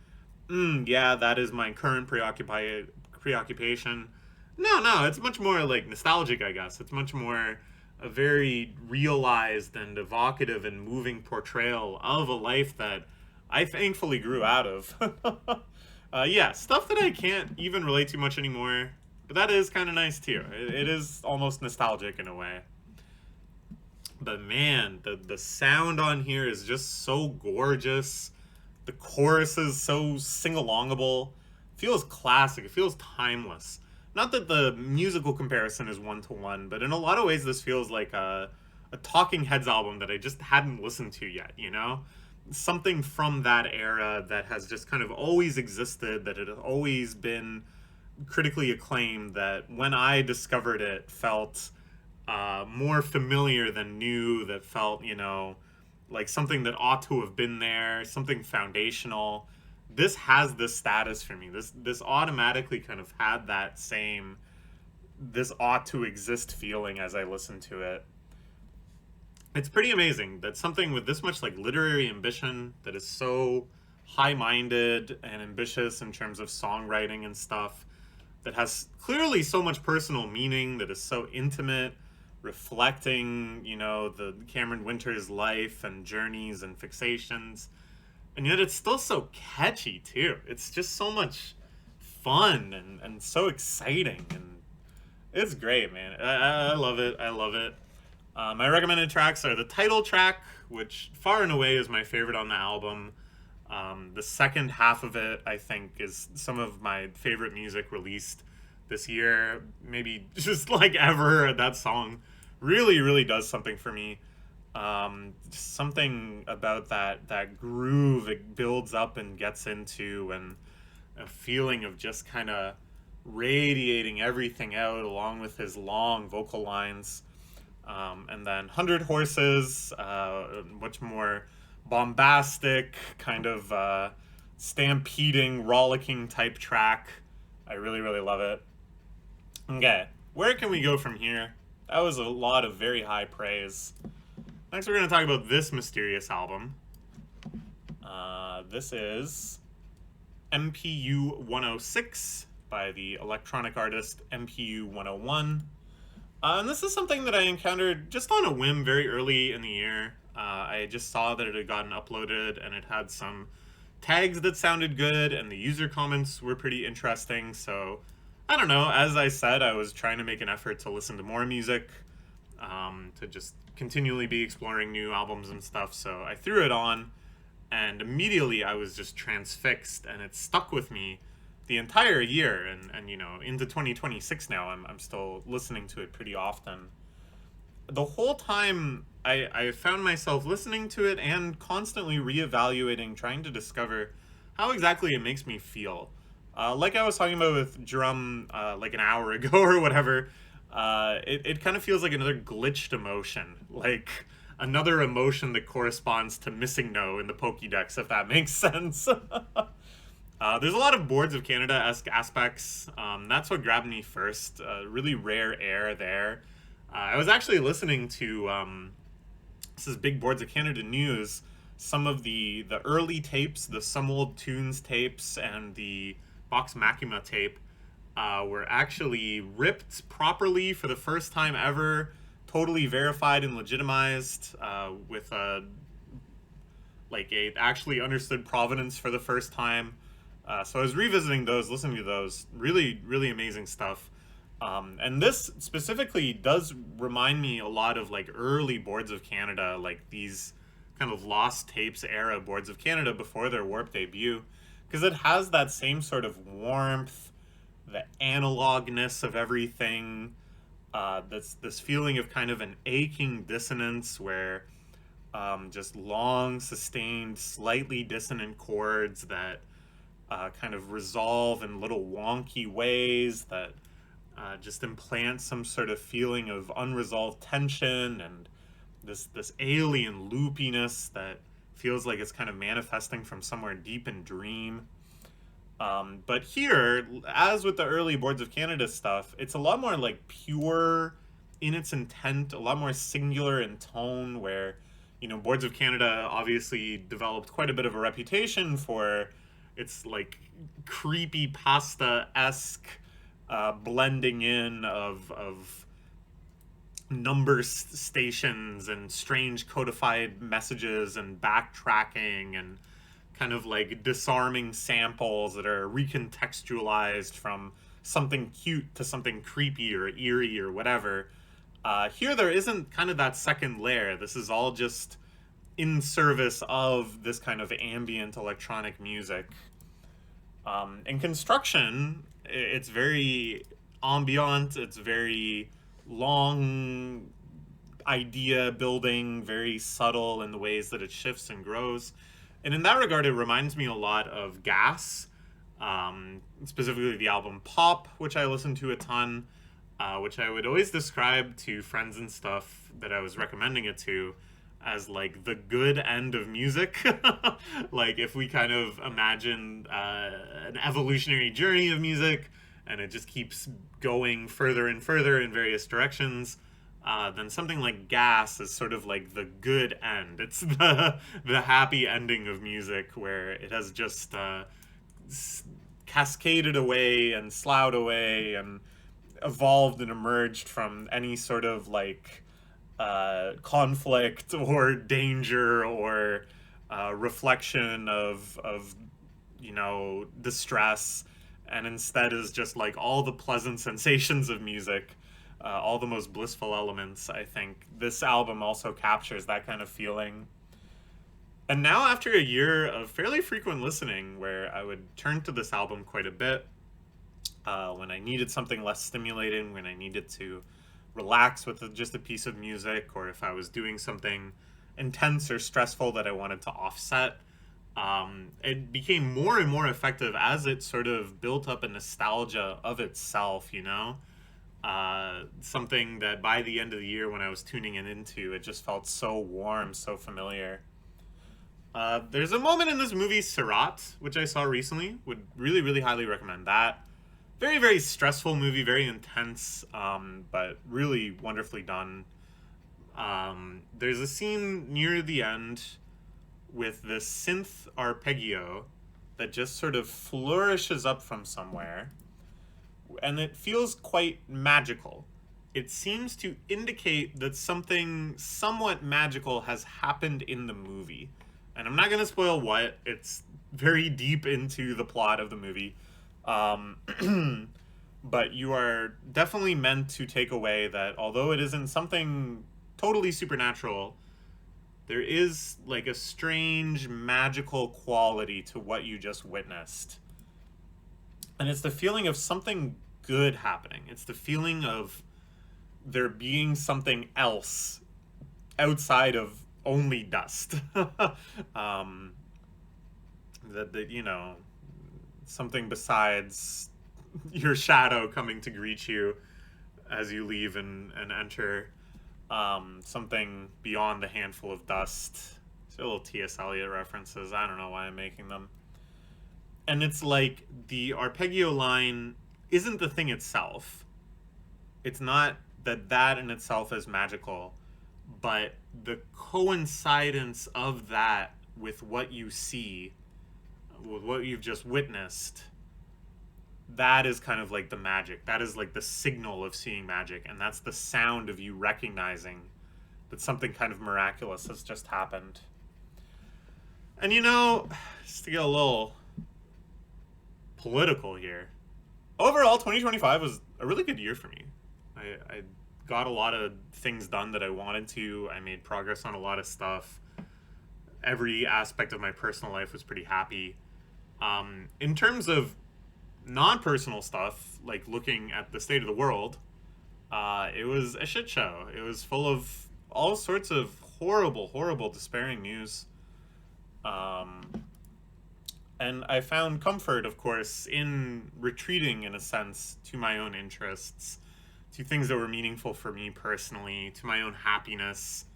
yeah, that is my current preoccupation. No, it's much more like nostalgic, I guess. It's much more a very realized and evocative and moving portrayal of a life that I thankfully grew out of. Yeah, stuff that I can't even relate to much anymore, but that is kind of nice too. It is almost nostalgic in a way. But man, the sound on here is just so gorgeous. The chorus is so sing-alongable. It feels classic. It feels timeless. Not that the musical comparison is one to one, but in a lot of ways, this feels like a Talking Heads album that I just hadn't listened to yet, you know? Something from that era that has just kind of always existed, that it has always been critically acclaimed, that when I discovered it felt more familiar than new, that felt, like something that ought to have been there, something foundational. This has this status for me. This automatically kind of had that same this ought to exist feeling as I listened to it. It's pretty amazing that something with this much like literary ambition, that is so high-minded and ambitious in terms of songwriting and stuff, that has clearly so much personal meaning, that is so intimate, reflecting, the Cameron Winters life and journeys and fixations. And yet it's still so catchy too. It's just so much fun and so exciting, and it's great, man. I love it. I love it. My recommended tracks are the title track, which far and away is my favorite on the album. The second half of it, I think, is some of my favorite music released this year, maybe just like ever. That song really, really does something for me. Just something about that groove it builds up and gets into, and a feeling of just kind of radiating everything out along with his long vocal lines. And then 100 Horses, much more bombastic, kind of stampeding, rollicking type track. I really, really love it. Okay, where can we go from here? That was a lot of very high praise. Next, we're going to talk about this mysterious album. This is MPU 106 by the electronic artist MPU 101. And this is something that I encountered just on a whim very early in the year. I just saw that it had gotten uploaded, and it had some tags that sounded good, and the user comments were pretty interesting. So, I don't know, as I said, I was trying to make an effort to listen to more music, to just continually be exploring new albums and stuff. So I threw it on, and immediately I was just transfixed, and it stuck with me the entire year, and into 2026 now. I'm still listening to it pretty often. The whole time I found myself listening to it and constantly reevaluating, trying to discover how exactly it makes me feel. Like I was talking about with Drum like an hour ago or whatever, it kind of feels like another glitched emotion, like another emotion that corresponds to Missing No in the Pokédex, if that makes sense. There's a lot of Boards of Canada-esque aspects. That's what grabbed me first. Really rare air there. I was actually listening to, this is big Boards of Canada news, some of the early tapes, the Some Old Tunes tapes, and the Vox Machina tape were actually ripped properly for the first time ever, totally verified and legitimized, with a actually understood provenance for the first time. So I was revisiting those, listening to those. Really, really amazing stuff. And this specifically does remind me a lot of like early Boards of Canada, like these kind of lost tapes era Boards of Canada before their Warp debut, because it has that same sort of warmth, the analogness of everything, this feeling of kind of an aching dissonance where Just long, sustained, slightly dissonant chords that kind of resolve in little wonky ways that just implant some sort of feeling of unresolved tension and this alien loopiness that feels like it's kind of manifesting from somewhere deep in dream. But here, as with the early Boards of Canada stuff, it's a lot more like pure in its intent, a lot more singular in tone, where, Boards of Canada obviously developed quite a bit of a reputation for its like creepy pasta esque blending in of number stations and strange codified messages and backtracking and kind of like disarming samples that are recontextualized from something cute to something creepy or eerie or whatever. Here, there isn't kind of that second layer. This is all just in service of this kind of ambient electronic music. In construction, it's very ambient, it's very long idea building, very subtle in the ways that it shifts and grows. And in that regard, it reminds me a lot of Gas, specifically the album Pop, which I listened to a ton, which I would always describe to friends and stuff that I was recommending it to as like the good end of music. Like if we kind of imagine an evolutionary journey of music and it just keeps going further and further in various directions, then something like Gas is sort of like the good end. It's the happy ending of music where it has just cascaded away and sloughed away and evolved and emerged from any sort of like conflict or danger or reflection of distress, and instead is just like all the pleasant sensations of music, all the most blissful elements. I think this album also captures that kind of feeling. And now, after a year of fairly frequent listening, where I would turn to this album quite a bit when I needed something less stimulating, when I needed to relax with just a piece of music, or if I was doing something intense or stressful that I wanted to offset, it became more and more effective as it sort of built up a nostalgia of itself, something that by the end of the year when I was tuning it into, it just felt so warm, so familiar. There's a moment in this movie, Sirat, which I saw recently. Would really, really highly recommend that. Very, very stressful movie, very intense, but really wonderfully done. There's a scene near the end with this synth arpeggio that just sort of flourishes up from somewhere, and it feels quite magical. It seems to indicate that something somewhat magical has happened in the movie. And I'm not going to spoil what. It's very deep into the plot of the movie. But you are definitely meant to take away that although it isn't something totally supernatural, there is like a strange magical quality to what you just witnessed. And it's the feeling of something good happening. It's the feeling of there being something else outside of only dust. that something besides your shadow coming to greet you as you leave and enter, something beyond the handful of dust. It's a little T.S. Eliot references. I don't know why I'm making them. And it's like the arpeggio line isn't the thing itself. It's not that in itself is magical, but the coincidence of that with what you see, with what you've just witnessed, that is kind of like the magic. That is like the signal of seeing magic, and that's the sound of you recognizing that something kind of miraculous has just happened. And just to get a little political here, overall 2025 was a really good year for me. I got a lot of things done that I wanted to. I made progress on a lot of stuff. Every aspect of my personal life was pretty happy. In terms of non-personal stuff, like looking at the state of the world, it was a shit show. It was full of all sorts of horrible, horrible, despairing news. And I found comfort, of course, in retreating, in a sense, to my own interests, to things that were meaningful for me personally, to my own happiness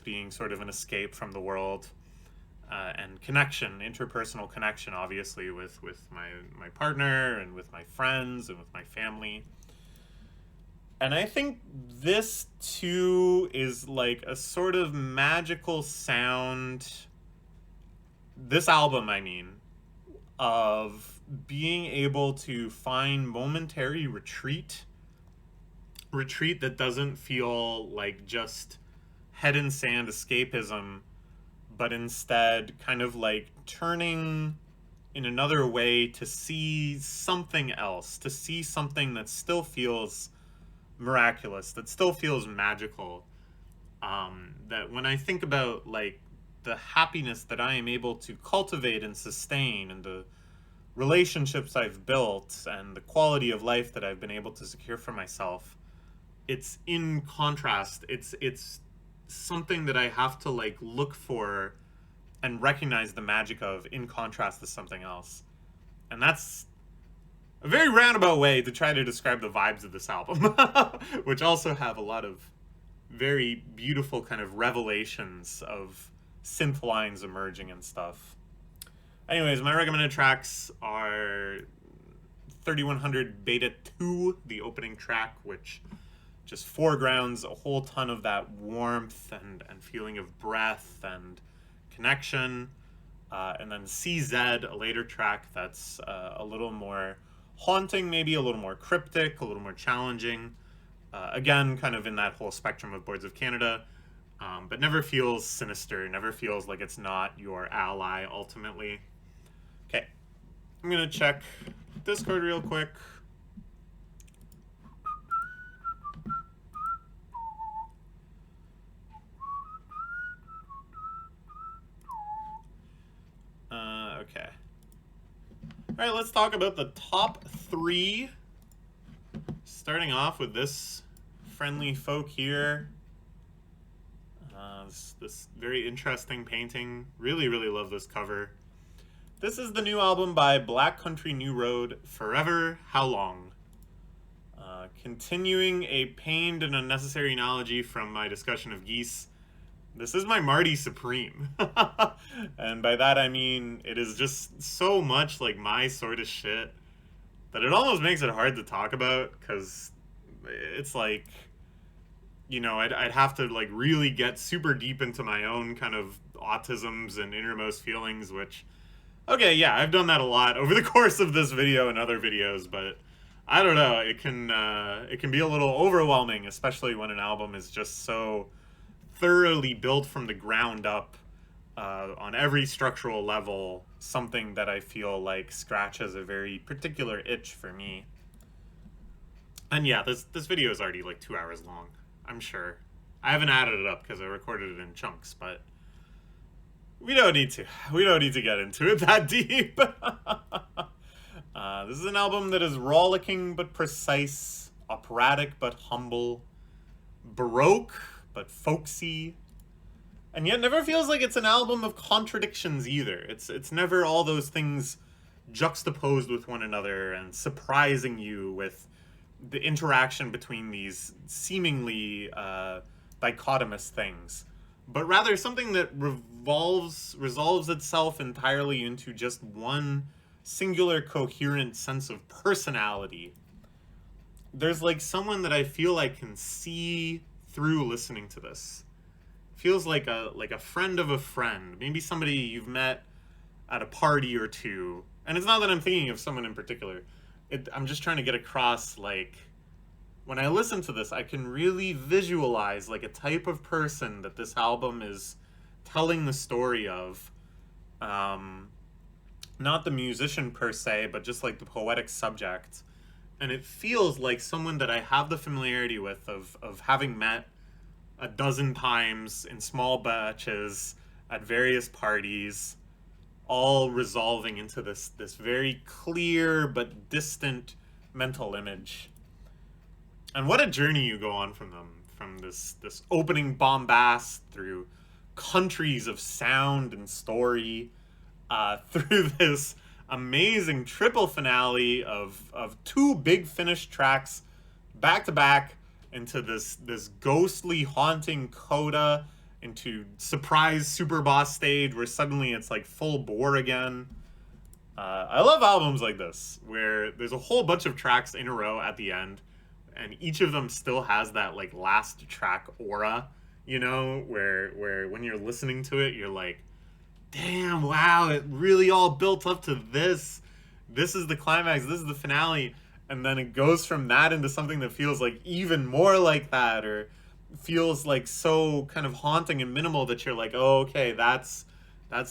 being sort of an escape from the world, and connection, interpersonal connection, obviously, with my partner and with my friends and with my family. And I think this, too, is like a sort of magical sound, this album, I mean, of being able to find momentary retreat that doesn't feel like just head in sand escapism, but instead kind of like turning in another way to see something else, to see something that still feels miraculous, that still feels magical. That when I think about like the happiness that I am able to cultivate and sustain, and the relationships I've built, and the quality of life that I've been able to secure for myself, it's in contrast. It's something that I have to like look for and recognize the magic of, in contrast to something else. And that's a very roundabout way to try to describe the vibes of this album, which also have a lot of very beautiful kind of revelations of synth lines emerging and stuff. Anyways, my recommended tracks are 3100 Beta 2, the opening track, which just foregrounds a whole ton of that warmth and feeling of breath and connection. And then CZ, a later track that's a little more haunting, maybe a little more cryptic, a little more challenging. Again, kind of in that whole spectrum of Boards of Canada, but never feels sinister, never feels like it's not your ally ultimately. Okay, I'm gonna check Discord real quick. Okay. All right, let's talk about the top 3. Starting off with this friendly folk here. This very interesting painting. Really, really love this cover. This is the new album by Black Country New Road, Forever How Long. Continuing a pained and unnecessary analogy from my discussion of Geese, this is my Marty Supreme. And by that I mean it is just so much like my sort of shit that it almost makes it hard to talk about, because it's like, you know, I'd have to like really get super deep into my own kind of autisms and innermost feelings, which, okay, yeah, I've done that a lot over the course of this video and other videos, but I don't know, it can be a little overwhelming, especially when an album is just so thoroughly built from the ground up, on every structural level, something that I feel like scratches a very particular itch for me. And yeah, this video is already like 2 hours long, I'm sure. I haven't added it up because I recorded it in chunks, but we don't need to get into it that deep. This is an album that is rollicking but precise, operatic but humble, baroque but folksy, and yet never feels like it's an album of contradictions either. It's never all those things juxtaposed with one another and surprising you with the interaction between these seemingly dichotomous things, but rather something that resolves itself entirely into just one singular coherent sense of personality. There's like someone that I feel I can see through listening to this. Feels like a friend of a friend, maybe somebody you've met at a party or two. And it's not that I'm thinking of someone in particular. I'm just trying to get across, like, when I listen to this, I can really visualize like a type of person that this album is telling the story of. Not the musician per se, but just like the poetic subject. And it feels like someone that I have the familiarity with of having met a dozen times in small batches at various parties, all resolving into this very clear but distant mental image. And what a journey you go on from from this opening bombast through countries of sound and story, through this amazing triple finale of two big finished tracks back to back into this ghostly haunting coda, into surprise super boss stage where suddenly it's like full bore again. I love albums like this where there's a whole bunch of tracks in a row at the end, and each of them still has that like last track aura, you know, where when you're listening to it, you're like, damn, wow, it really all built up to this. This is the climax, this is the finale. And then it goes from that into something that feels like even more like that, or feels like so kind of haunting and minimal that you're like, oh, okay, that's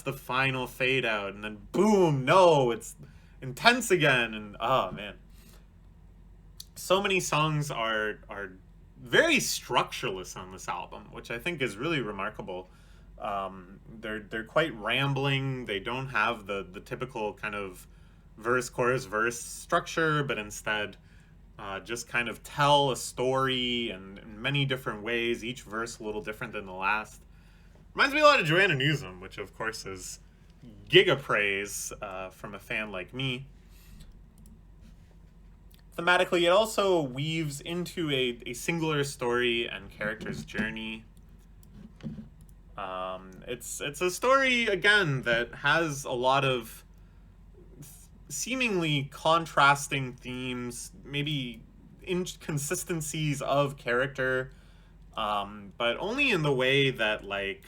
the final fade out. And then boom, no, it's intense again. And oh man. So many songs are very structureless on this album, which I think is really remarkable. They're quite rambling. They don't have the typical kind of verse, chorus, verse structure, but instead just kind of tell a story in many different ways, each verse a little different than the last. Reminds me a lot of Joanna Newsom, which of course is giga praise from a fan like me. Thematically, it also weaves into a singular story and character's journey. It's a story, again, that has a lot of seemingly contrasting themes, maybe inconsistencies of character, but only in the way that, like,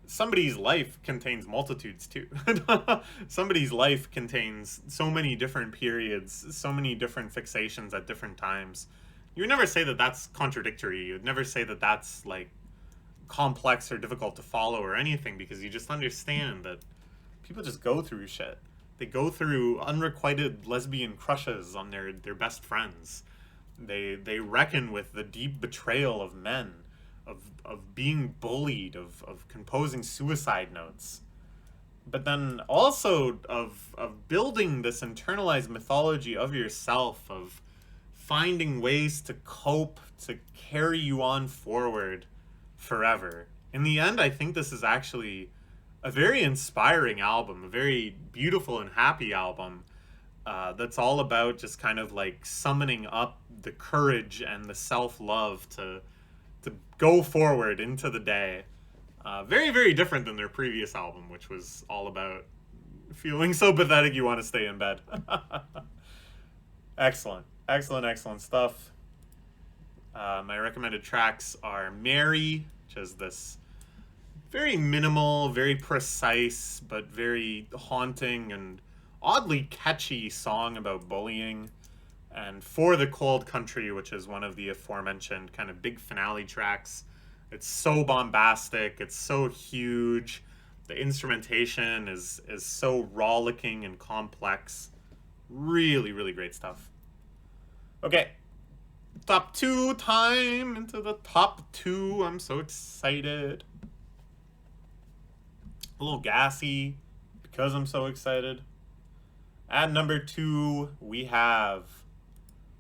somebody's life contains multitudes too. Somebody's life contains so many different periods, so many different fixations at different times. You would never say that that's contradictory. You would never say that that's like complex or difficult to follow or anything, because you just understand that people just go through shit. They go through unrequited lesbian crushes on their best friends. They reckon with the deep betrayal of men, of being bullied, of composing suicide notes, but then also of building this internalized mythology of yourself, of finding ways to cope, to carry you on forward forever. In the end, I think this is actually a very inspiring album, a very beautiful and happy album, that's all about just kind of like summoning up the courage and the self-love to go forward into the day. Very, very different than their previous album, which was all about feeling so pathetic you want to stay in bed. Excellent. Excellent stuff. My recommended tracks are Mary, which is this very minimal, very precise, but very haunting and oddly catchy song about bullying. And For the Cold Country, which is one of the aforementioned kind of big finale tracks. It's so bombastic, it's so huge, the instrumentation is so rollicking and complex. Really, really great stuff. Okay, top 2 time, into the top 2. I'm so excited. A little gassy because I'm so excited. At number 2, we have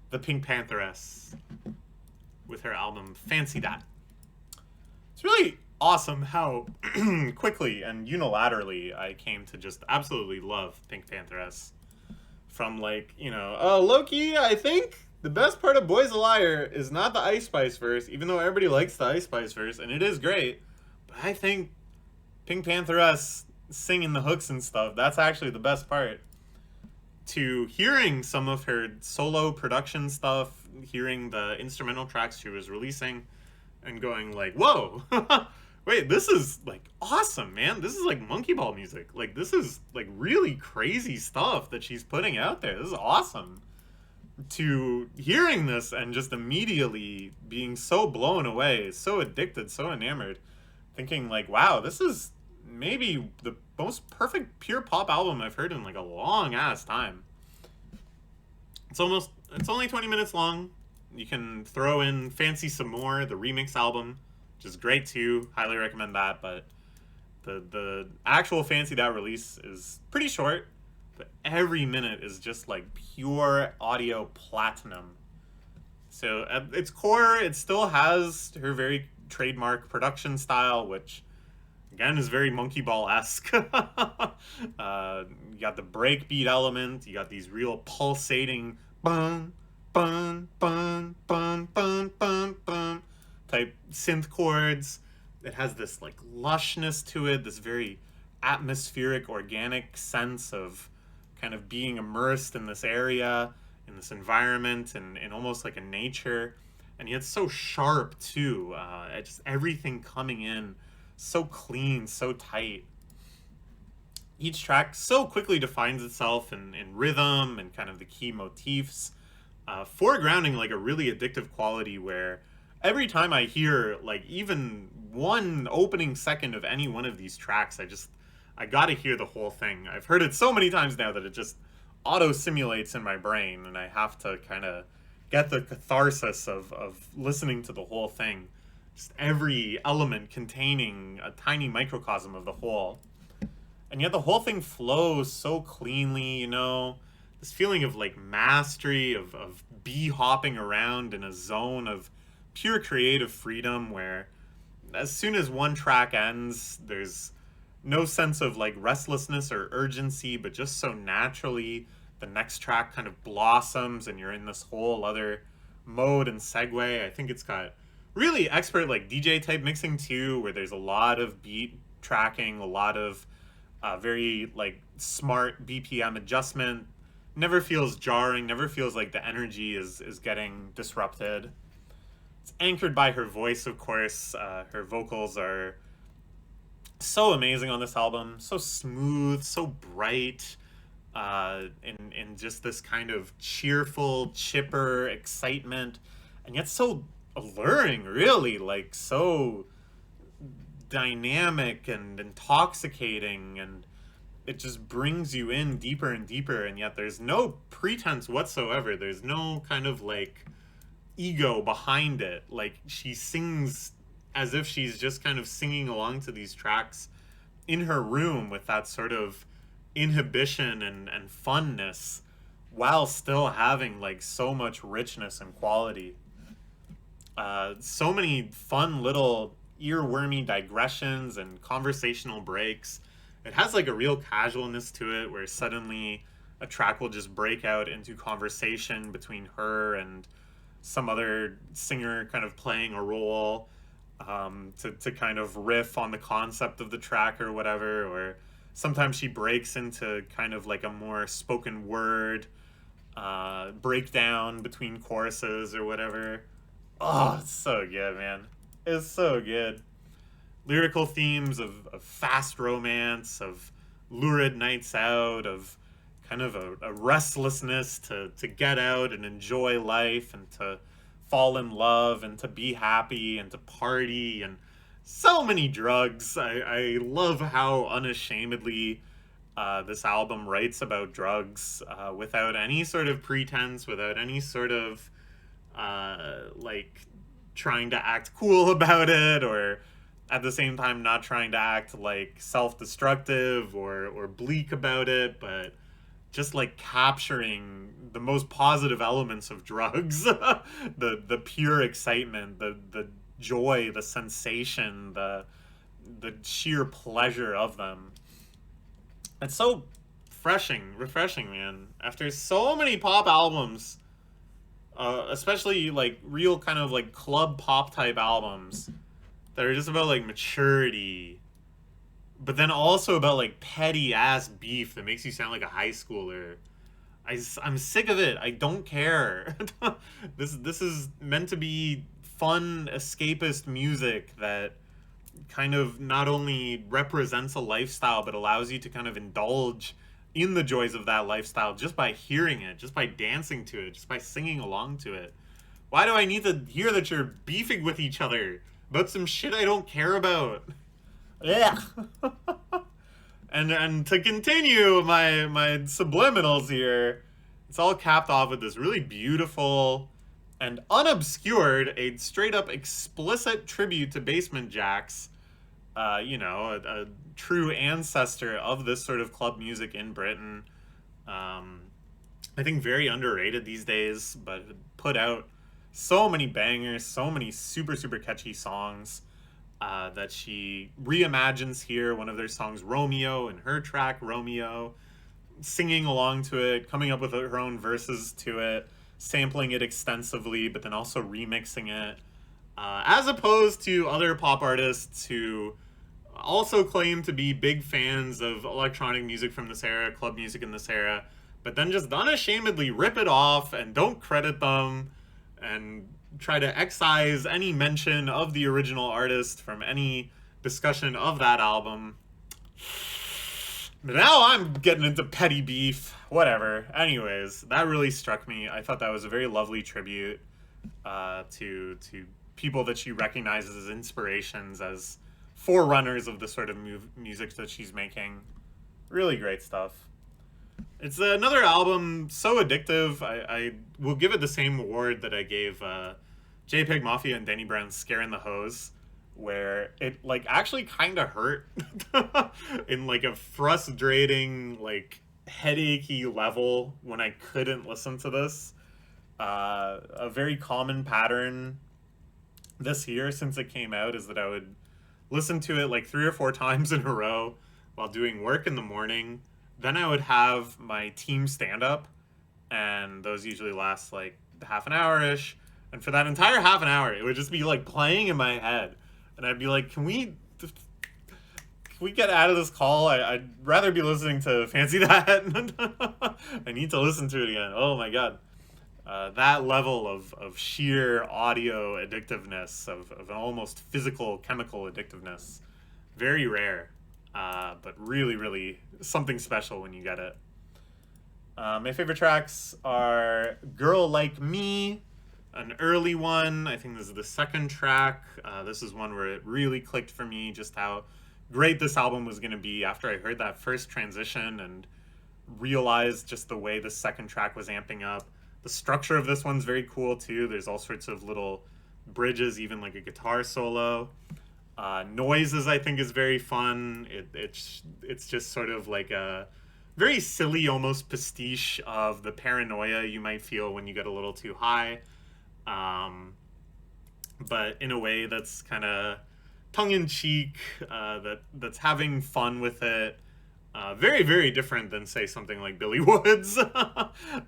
the PinkPantheress with her album Fancy That. It's really awesome how quickly and unilaterally I came to just absolutely love PinkPantheress. From like, you know, Loki, I think the best part of Boy's a Liar is not the Ice Spice verse, even though everybody likes the Ice Spice verse, and it is great. But I think PinkPantheress singing the hooks and stuff, that's actually the best part. To hearing some of her solo production stuff, hearing the instrumental tracks she was releasing, and going like, whoa, wait, this is like awesome, man. This is like Monkey Ball music. Like, this is like really crazy stuff that she's putting out there. This is awesome. To hearing this and just immediately being so blown away, so addicted, so enamored, thinking like, wow, this is maybe the most perfect pure pop album I've heard in like a long ass time. It's only 20 minutes long. You can throw in Fancy Some More, the remix album, which is great too. Highly recommend that. But the actual Fancy That release is pretty short, but every minute is just like pure audio platinum. So at its core, it still has her very trademark production style, which again is very Monkey Ball esque. You got the breakbeat element. You got these real pulsating bun bun bun bun bun bun bun type synth chords. It has this like lushness to it, this very atmospheric, organic sense of kind of being immersed in this area, in this environment, and almost like a nature. And yet so sharp too. Just everything coming in so clean, so tight. Each track so quickly defines itself in rhythm and kind of the key motifs, foregrounding like a really addictive quality where every time I hear like even one opening second of any one of these tracks, I gotta hear the whole thing. I've heard it so many times now that it just auto simulates in my brain, and I have to kind of get the catharsis of listening to the whole thing. Just every element containing a tiny microcosm of the whole. And yet the whole thing flows so cleanly, you know? This feeling of like mastery, of bee hopping around in a zone of pure creative freedom where as soon as one track ends, there's no sense of like restlessness or urgency, but just so naturally the next track kind of blossoms and you're in this whole other mode and segue. I think it's got really expert like DJ type mixing too, where there's a lot of beat tracking, a lot of very like smart BPM adjustment. Never feels jarring, never feels like the energy is getting disrupted. It's anchored by her voice, of course. Her vocals are so amazing on this album, so smooth, so bright, in just this kind of cheerful, chipper excitement, and yet so alluring, really, like so dynamic and intoxicating, and it just brings you in deeper and deeper, and yet there's no pretense whatsoever. There's no kind of like ego behind it. Like she sings as if she's just kind of singing along to these tracks in her room with that sort of inhibition and funness while still having like so much richness and quality. So many fun little earwormy digressions and conversational breaks. It has like a real casualness to it where suddenly a track will just break out into conversation between her and some other singer kind of playing a role, to kind of riff on the concept of the track or whatever, or sometimes she breaks into kind of like a more spoken word breakdown between choruses or whatever. Oh, it's so good, man. It's so good. Lyrical themes of fast romance, of lurid nights out, of kind of a restlessness to get out and enjoy life and to fall in love and to be happy and to party and so many drugs. I love how unashamedly this album writes about drugs without any sort of pretense, without any sort of like trying to act cool about it, or at the same time not trying to act like self-destructive or bleak about it, but just like capturing the most positive elements of drugs, the pure excitement, the joy, the sensation, the sheer pleasure of them. It's so refreshing, man. After so many pop albums, especially like real kind of like club pop type albums that are just about like maturity, but then also about like petty ass beef that makes you sound like a high schooler. I'm sick of it. I don't care. This is meant to be fun, escapist music that kind of not only represents a lifestyle, but allows you to kind of indulge in the joys of that lifestyle just by hearing it, just by dancing to it, just by singing along to it. Why do I need to hear that you're beefing with each other about some shit I don't care about? Yeah. And to continue my subliminals here, it's all capped off with this really beautiful and unobscured, a straight up explicit tribute to Basement Jaxx. A true ancestor of this sort of club music in Britain. I think very underrated these days, but put out So many bangers, so many super, super catchy songs that she reimagines here. One of their songs, Romeo, and her track, Romeo, singing along to it, coming up with her own verses to it, sampling it extensively, but then also remixing it. As opposed to other pop artists who also claim to be big fans of electronic music from this era, club music in this era, but then just unashamedly rip it off and don't credit them and try to excise any mention of the original artist from any discussion of that album. But now I'm getting into petty beef. Whatever. Anyways, that really struck me. I thought that was a very lovely tribute to people that she recognizes as inspirations, as forerunners of the sort of music that she's making. Really great stuff. It's another album so addictive. I will give it the same award that I gave JPEG Mafia and Danny Brown's Scare in the Hose, where it like actually kind of hurt in like a frustrating, like headachy level when I couldn't listen to this. A very common pattern this year since it came out is that I would listen to it like 3 or 4 times in a row while doing work in the morning. Then I would have my team stand up, and those usually last like half an hour-ish. And for that entire half an hour, it would just be like playing in my head. And I'd be like, can we get out of this call? I'd rather be listening to Fancy That. I need to listen to it again. Oh my God. That level of sheer audio addictiveness, of an almost physical, chemical addictiveness, very rare, but really, really something special when you get it. My favorite tracks are Girl Like Me, an early one. I think this is the second track. This is one where it really clicked for me just how great this album was going to be after I heard that first transition and realized just the way the second track was amping up. The structure of this one's very cool too. There's all sorts of little bridges, even like a guitar solo. Noises, I think, is very fun. It's just sort of like a very silly, almost pastiche of the paranoia you might feel when you get a little too high. But in a way that's kind of tongue-in-cheek, that's having fun with it. Very, very different than, say, something like Billy Woods, who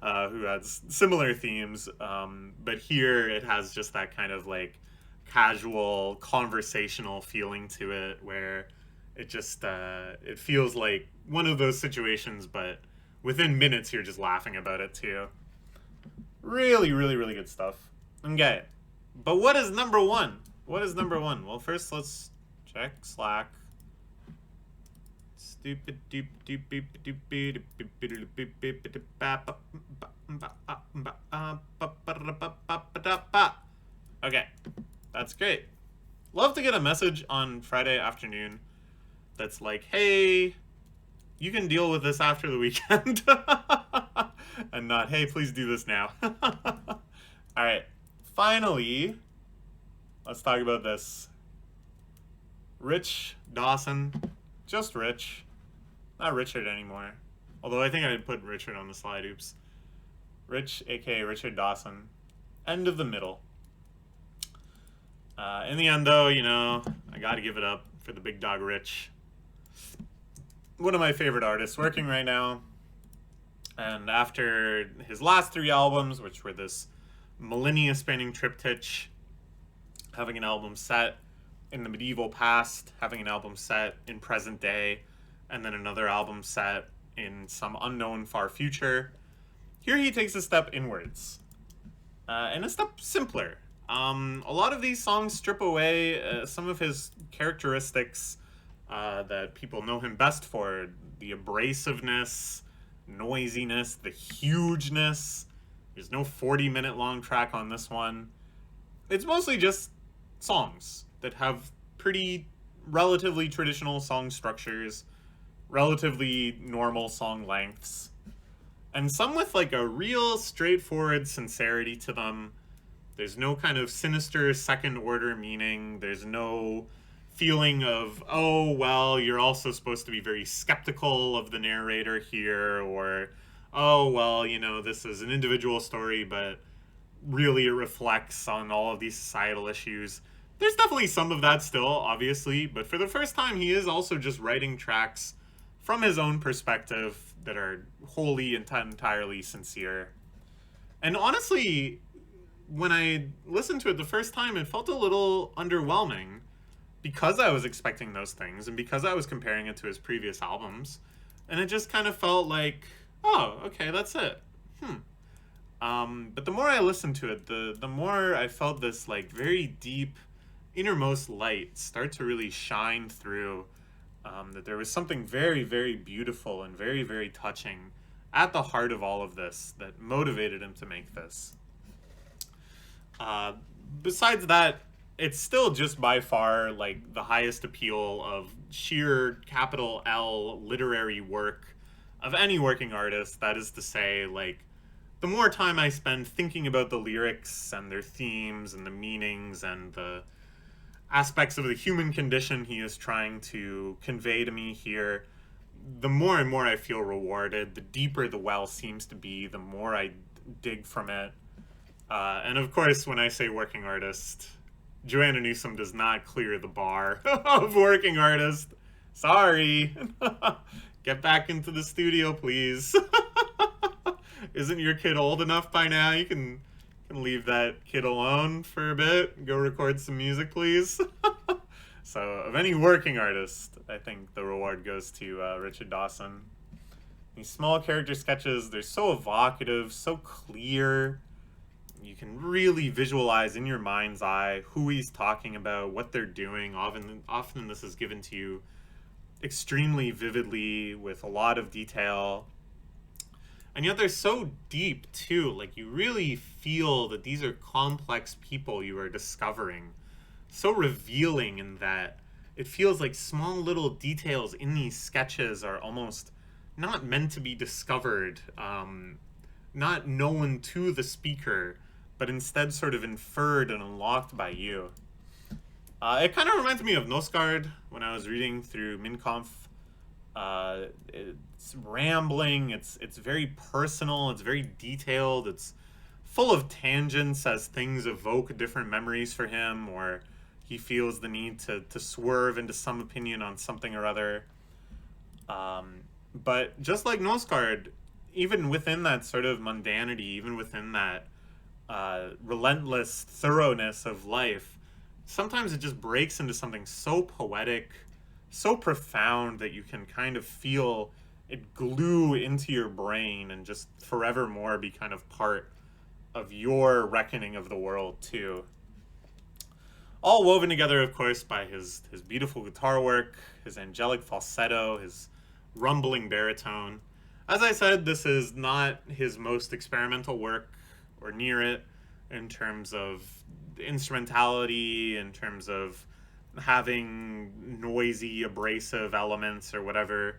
has similar themes. But here it has just that kind of like casual, conversational feeling to it, where it just it feels like one of those situations, but within minutes you're just laughing about it too. Really, really, really good stuff. Okay, but what is number one? What is number one? Well, first let's check Slack. Okay, that's great. Love to get a message on Friday afternoon that's like, hey, you can deal with this after the weekend. And not, hey, please do this now. All right, finally, let's talk about this. Rich Dawson, just Rich. Not Richard anymore. Although I think I did put Richard on the slide, oops. Rich, aka Richard Dawson. End of the middle. In the end, though, you know, I gotta give it up for the big dog Rich. One of my favorite artists working right now. And after his last 3 albums, which were this millennia-spanning triptych, having an album set in the medieval past, having an album set in present day, and then another album set in some unknown far future. Here he takes a step inwards, and a step simpler. A lot of these songs strip away some of his characteristics that people know him best for. The abrasiveness, noisiness, the hugeness. There's no 40-minute long track on this one. It's mostly just songs that have pretty relatively traditional song structures, relatively normal song lengths, and some with like a real straightforward sincerity to them. There's no kind of sinister second order meaning. There's no feeling of, oh, well, you're also supposed to be very skeptical of the narrator here, or, oh, well, you know, this is an individual story, but really it reflects on all of these societal issues. There's definitely some of that still, obviously, but for the first time, he is also just writing tracks from his own perspective that are wholly and entirely sincere. And honestly, when I listened to it the first time, it felt a little underwhelming because I was expecting those things and because I was comparing it to his previous albums. And it just kind of felt like, oh, okay, that's it. But the more I listened to it, the more I felt this like very deep, innermost light start to really shine through. That there was something very, very beautiful and very, very touching at the heart of all of this that motivated him to make this. Uh, Besides that, it's still just by far like the highest appeal of sheer capital L literary work of any working artist. That is to say, like, the more time I spend thinking about the lyrics and their themes and the meanings and the aspects of the human condition he is trying to convey to me here, the more and more I feel rewarded. The deeper the well seems to be, the more I dig from it. And of course, when I say working artist, Joanna Newsom does not clear the bar of working artist. Sorry. Get back into the studio, please. Isn't your kid old enough by now? You can leave that kid alone for a bit. Go record some music, please. So, of any working artist, I think the reward goes to Richard Dawson. These small character sketches, they're so evocative, so clear. You can really visualize in your mind's eye who he's talking about, what they're doing. Often this is given to you extremely vividly with a lot of detail. And yet they're so deep, too. Like, you really feel that these are complex people you are discovering. So revealing in that it feels like small little details in these sketches are almost not meant to be discovered, not known to the speaker, but instead sort of inferred and unlocked by you. It kind of reminds me of Nosgard when I was reading through Min Kampf. It's rambling, it's very personal, it's very detailed, it's full of tangents as things evoke different memories for him, or he feels the need to swerve into some opinion on something or other. But just like Nosgard, even within that sort of mundanity, even within that relentless thoroughness of life, sometimes it just breaks into something so poetic, so profound that you can kind of feel it glue into your brain and just forevermore be kind of part of your reckoning of the world too. All woven together, of course, by his beautiful guitar work, his angelic falsetto, his rumbling baritone. As I said, this is not his most experimental work, or near it, in terms of instrumentality, in terms of having noisy, abrasive elements or whatever.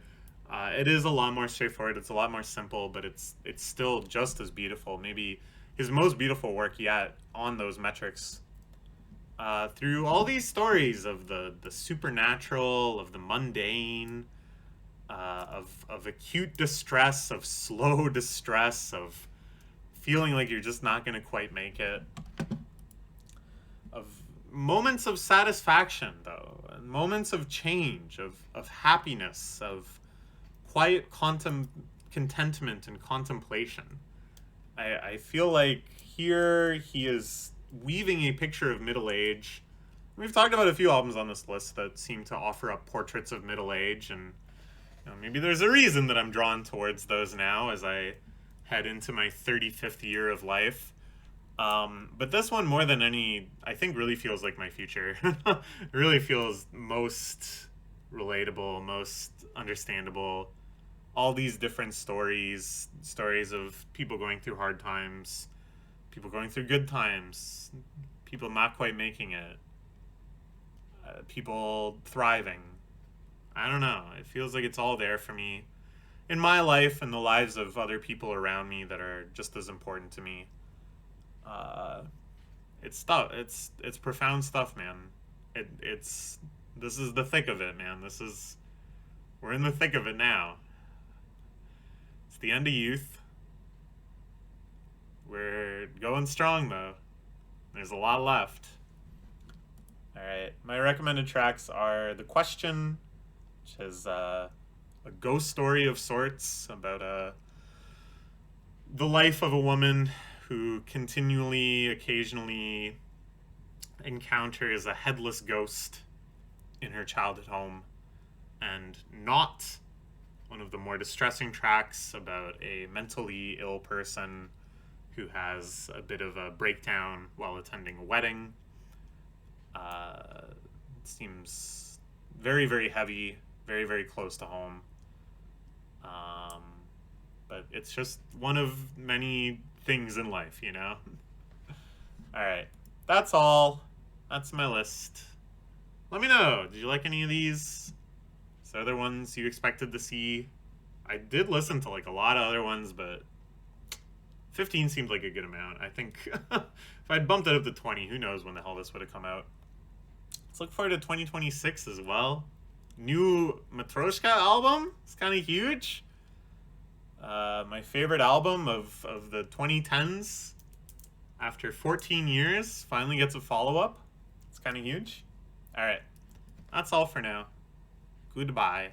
It is a lot more straightforward. It's a lot more simple, but it's still just as beautiful. Maybe his most beautiful work yet on those metrics. Through all these stories of the supernatural, of the mundane, of acute distress, of slow distress, of feeling like you're just not going to quite make it, of moments of satisfaction, though, and moments of change, of happiness, of quiet contentment and contemplation. I feel like here he is weaving a picture of middle age. We've talked about a few albums on this list that seem to offer up portraits of middle age, and maybe there's a reason that I'm drawn towards those now as I head into my 35th year of life. But this one, more than any, I think really feels like my future. It really feels most relatable, most understandable. All these different stories of people going through hard times, people going through good times, people not quite making it, people thriving. I don't know. It feels like it's all there for me in my life and the lives of other people around me that are just as important to me. It's stuff. It's profound stuff, man. This is the thick of it, man. We're in the thick of it now. It's the end of youth. We're going strong, though. There's a lot left. Alright, my recommended tracks are The Question, which is a ghost story of sorts about the life of a woman who continually, occasionally encounters a headless ghost in her childhood home, and Not, one of the more distressing tracks about a mentally ill person who has a bit of a breakdown while attending a wedding. It seems very, very heavy, very, very close to home. But it's just one of many things in life, you know? Alright, that's all. That's my list. Let me know, did you like any of these? Is there other ones you expected to see? I did listen to like a lot of other ones, but 15 seemed like a good amount. I think if I'd bumped it up to 20, who knows when the hell this would have come out. Let's look forward to 2026 as well. New Matryoshka album? It's kind of huge. My favorite album of the 2010s, after 14 years, finally gets a follow-up. It's kind of huge. Alright, that's all for now. Goodbye.